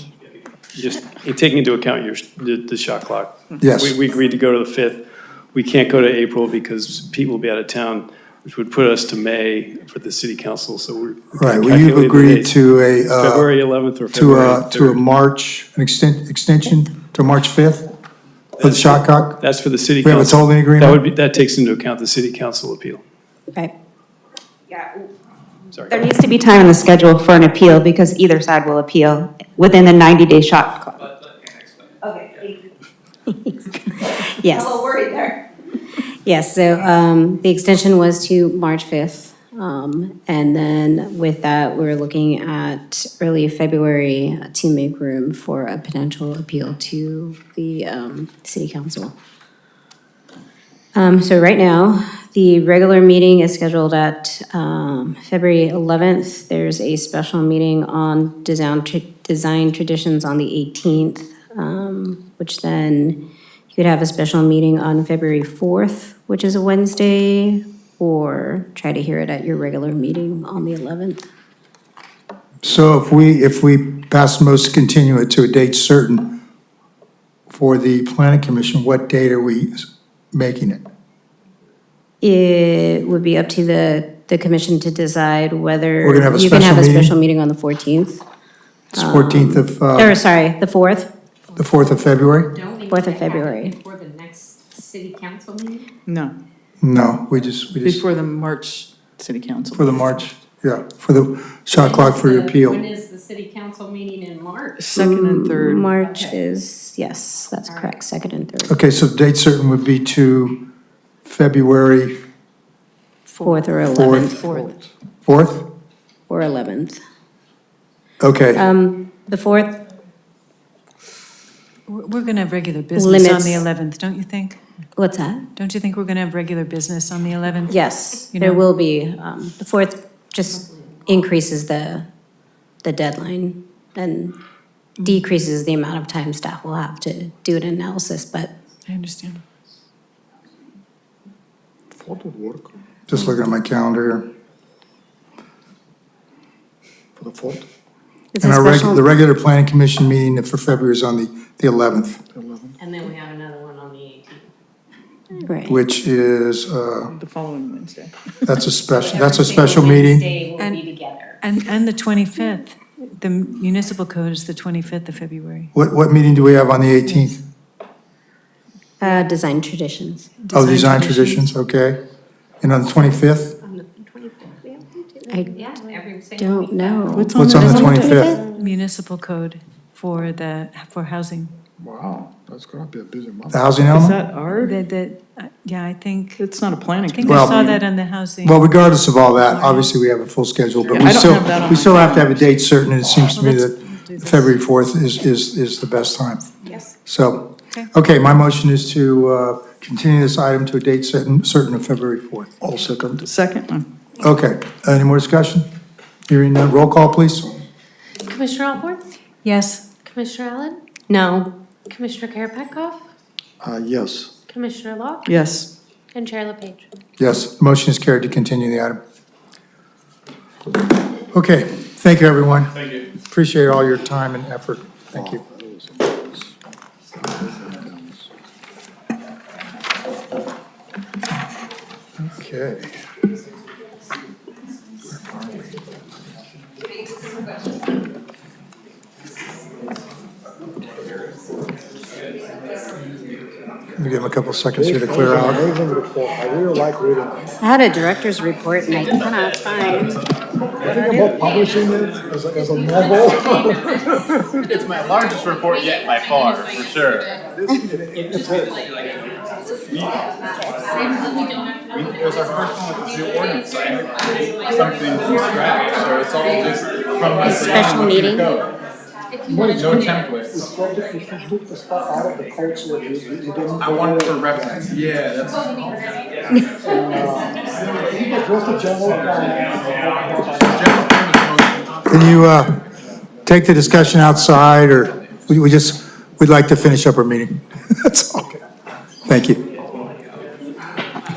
Just taking into account the shot clock. Yes. We agreed to go to the 5th. We can't go to April because Pete will be out of town, which would put us to May for the city council, so we're. Right, well, you've agreed to a. February 11th or February 3rd. To a March, an extension to March 5th for the shot clock? That's for the city We council. have a tolling agreement? That takes into account the city council appeal. Okay. Yeah. Sorry. There needs to be time in the schedule for an appeal because either side will appeal within the 90-day shot clock. Okay, thank you. Yes. I'm a little worried there. Yes, so the extension was to March 5th. And then with that, we're looking at early February to make room for a potential appeal to the city council. So right now, the regular meeting is scheduled at February 11th. There's a special meeting on design traditions on the 18th, which then you could have a special meeting on February 4th, which is a Wednesday, or try to hear it at your regular meeting on the 11th. So if we pass most continue it to a date certain for the planning commission, what date are we making it? It would be up to the commission to decide whether We're gonna have a you can have a special special meeting on the 14th. It's 14th of, Or sorry, the 4th, the 4th of February? 4th of February. Before the next city council meeting? No, No, we just, before the March city council. for the March, yeah, for the shot clock for your appeal. When is the city council meeting in March? Second and third. March is, yes, that's correct, 2nd and 3rd. Okay, so date certain would be to February 4th or 11th. 4th? Or 11th. Okay, The 4th, We're going to have regular business on Limits. the 11th, don't you think? what's that? Don't you think we're going to have regular business on the 11th? Yes, You there know- will be. The 4th just increases the deadline and decreases the amount of time staff will have to do an analysis, but I understand. 4th would work just looking at my calendar here. for the 4th, it's And a our special. the regular planning commission meeting for February is on the 11th, 11th. And then we have another one on the 18th. Right. which is, The following Wednesday. that's a special Every meeting. Wednesday we'll And- be together. And the 25th, the municipal code is the 25th of February. What meeting do we have on the 18th? Design traditions. Oh, design traditions, okay. And on the 25th? On the 25th, we have to do I Yeah, every single don't week. know. What's on the 25th? Municipal code for housing. Wow, that's gonna be a busy month. The housing Is element? that our? Yeah, I think, It's not a planning. I think I Well- saw that on the housing. Well, regardless of all that, obviously, we have a full schedule, but Yeah, we I don't still, have that on we my still have to have a date certain, and it seems to me Well, that February 4th is the best time. Yes. So, Okay. okay, my motion is to continue this item to a date certain of February 4th. All second. Second. Okay, any more discussion? Hearing none, roll call, please. Commissioner Ahlborn? Yes, Commissioner Allen? No. Commissioner Karapetkov? Yes. Commissioner Locke? Yes. And Chair LePage? Yes, the motion is carried to continue the item. Okay, thank you, everyone. Thank you. Appreciate all your time and effort. Thank you. Okay. Where are we? Let me give them a couple seconds here to clear out. Amazing report. I really like reading it. I had a director's report and I cannot find. I think about publishing it as a novel. It's my largest report yet by far, for sure. It was our first one with the new ordinance, so I had to create something from scratch, so it's all just from the Special meeting. No templates. You took the stuff out of the code so you didn't. I wanted for reference, yeah, that's. Just a general. Can you take the discussion outside, or we'd like to finish up our meeting? That's all. Thank you.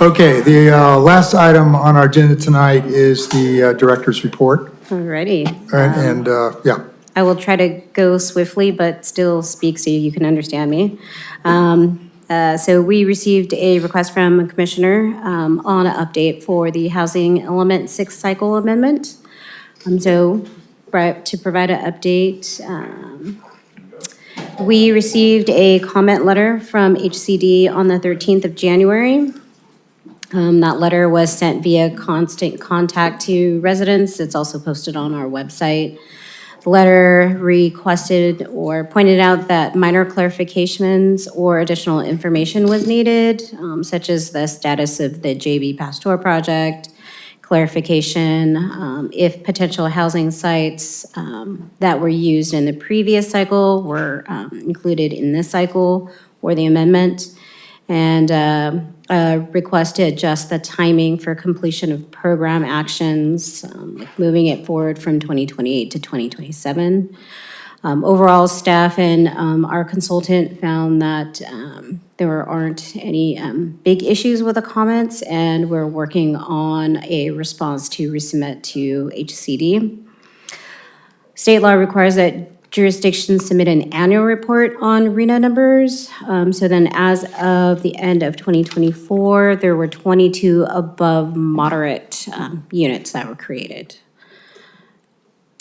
Okay, the last item on our agenda tonight is the director's report. Alrighty. And yeah. I will try to go swiftly, but still speak so you can understand me. So we received a request from a commissioner on an update for the Housing Element 6 Cycle Amendment. So to provide an update, we received a comment letter from HCD on the 13th of January. That letter was sent via constant contact to residents. It's also posted on our website. The letter requested or pointed out that minor clarifications or additional information was needed, such as the status of the JB Pasteur project, clarification if potential housing sites that were used in the previous cycle were included in this cycle or the amendment, and a request to adjust the timing for completion of program actions, like moving it forward from 2028 to 2027. Overall, staff and our consultant found that there aren't any big issues with the comments, and we're working on a response to resubmit to HCD. State law requires that jurisdictions submit an annual report on RENA numbers. So then as of the end of 2024, there were 22 above moderate units that were created.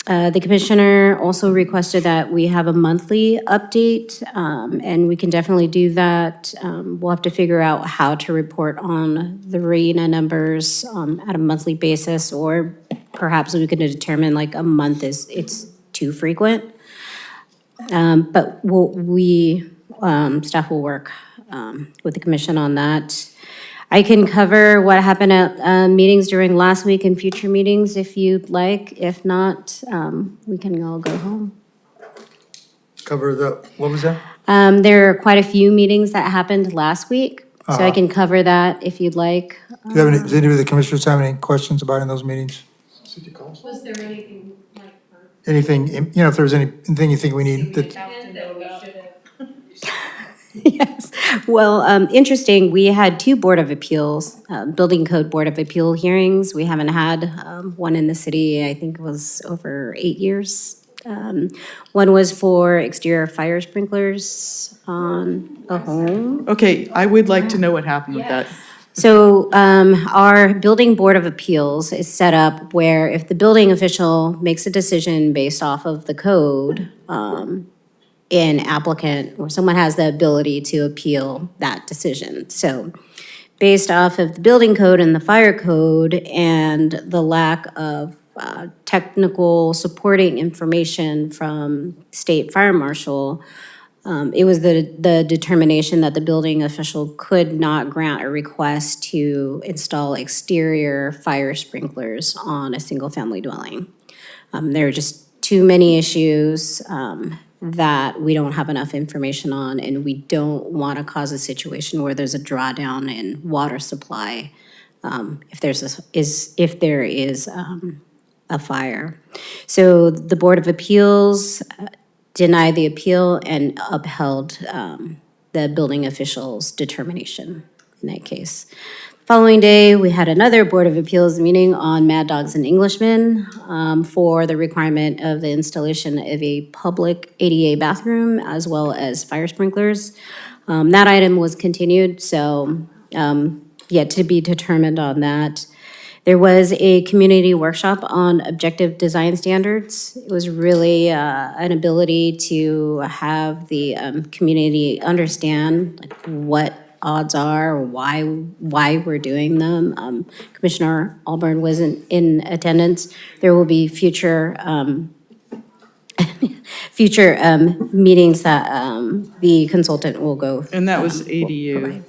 The commissioner also requested that we have a monthly update, and we can definitely do that. We'll have to figure out how to report on the RENA numbers at a monthly basis, or perhaps we could determine like a month it's too frequent. But staff will work with the commission on that. I can cover what happened at meetings during last week and future meetings if you'd like. If not, we can all go home. Cover what was that? There are quite a few meetings that happened last week, so I can cover that if you'd like. Does any of the commissioners have any questions about in those meetings? Was there anything like? Anything, if there's anything you think we need that. Yes. Well, interesting, we had two Board of Appeals, Building Code Board of Appeal hearings. We haven't had one in the city, I think it was over 8 years. One was for exterior fire sprinklers on a home. Okay, I would like to know what happened with that. So our Building Board of Appeals is set up where if the building official makes a decision based off of the code, an applicant or someone has the ability to appeal that decision. So based off of the building code and the fire code and the lack of technical supporting information from state fire marshal, it was the determination that the building official could not grant a request to install exterior fire sprinklers on a single-family dwelling. There are just too many issues that we don't have enough information on, and we don't want to cause a situation where there's a drawdown in water supply if there is a fire. So the Board of Appeals denied the appeal and upheld the building official's determination in that case. Following day, we had another Board of Appeals meeting on Mad Dogs and Englishmen for the requirement of the installation of a public ADA bathroom as well as fire sprinklers. That item was continued, so yet to be determined on that. There was a community workshop on objective design standards. It was really an ability to have the community understand like what odds are, why we're doing them. Commissioner Ahlborn wasn't in attendance. There will be future meetings that the consultant will go. And that was will ADU provide.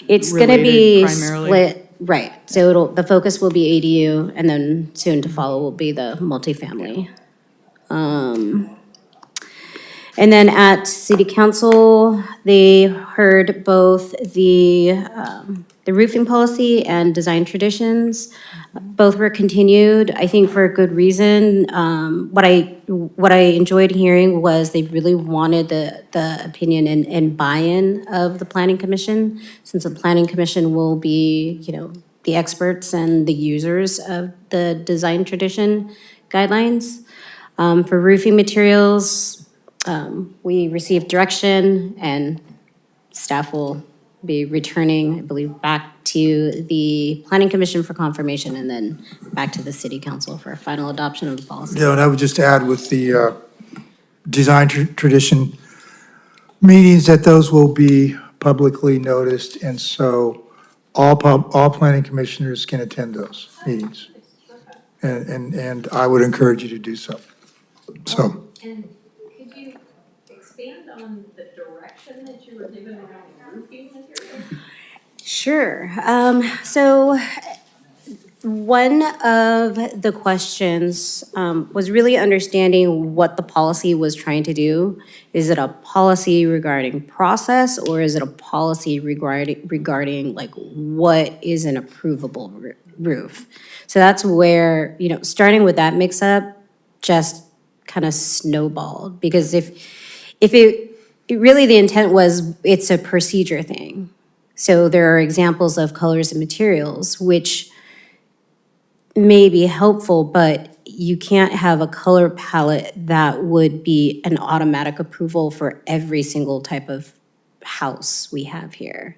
It's gonna related be primarily? split, right, so the focus will be ADU, and then soon to follow will be the multifamily. And then at city council, they heard both the roofing policy and design traditions. Both were continued, I think for a good reason. What I enjoyed hearing was they really wanted the opinion and buy-in of the planning commission, since the planning commission will be, the experts and the users of the design tradition guidelines. For roofing materials, we received direction, and staff will be returning, I believe, back to the planning commission for confirmation, and then back to the city council for final adoption of the policy. Yeah, and I would just add with the design tradition meetings that those will be publicly noticed, and so all planning commissioners can attend those meetings. And I would encourage you to do so. So. And could you expand on the direction that you were given around roofing materials? Sure. So one of the questions was really understanding what the policy was trying to do. Is it a policy regarding process, or is it a policy regarding like what is an approvable roof? So that's where, starting with that mix-up just kind of snowballed, because if it really, the intent was it's a procedure thing. So there are examples of colors and materials which may be helpful, but you can't have a color palette that would be an automatic approval for every single type of house we have here.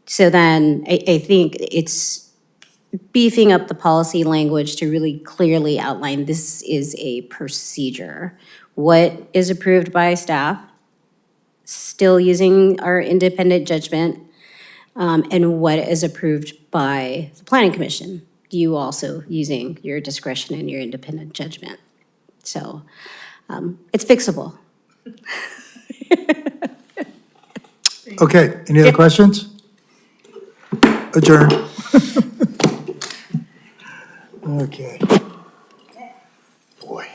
So then I think it's beefing up the policy language to really clearly outline this is a procedure. What is approved by staff, still using our independent judgment, and what is approved by the planning commission, you also using your discretion and your independent judgment. So it's fixable. Okay, any other questions? Adjourned. Okay. Boy.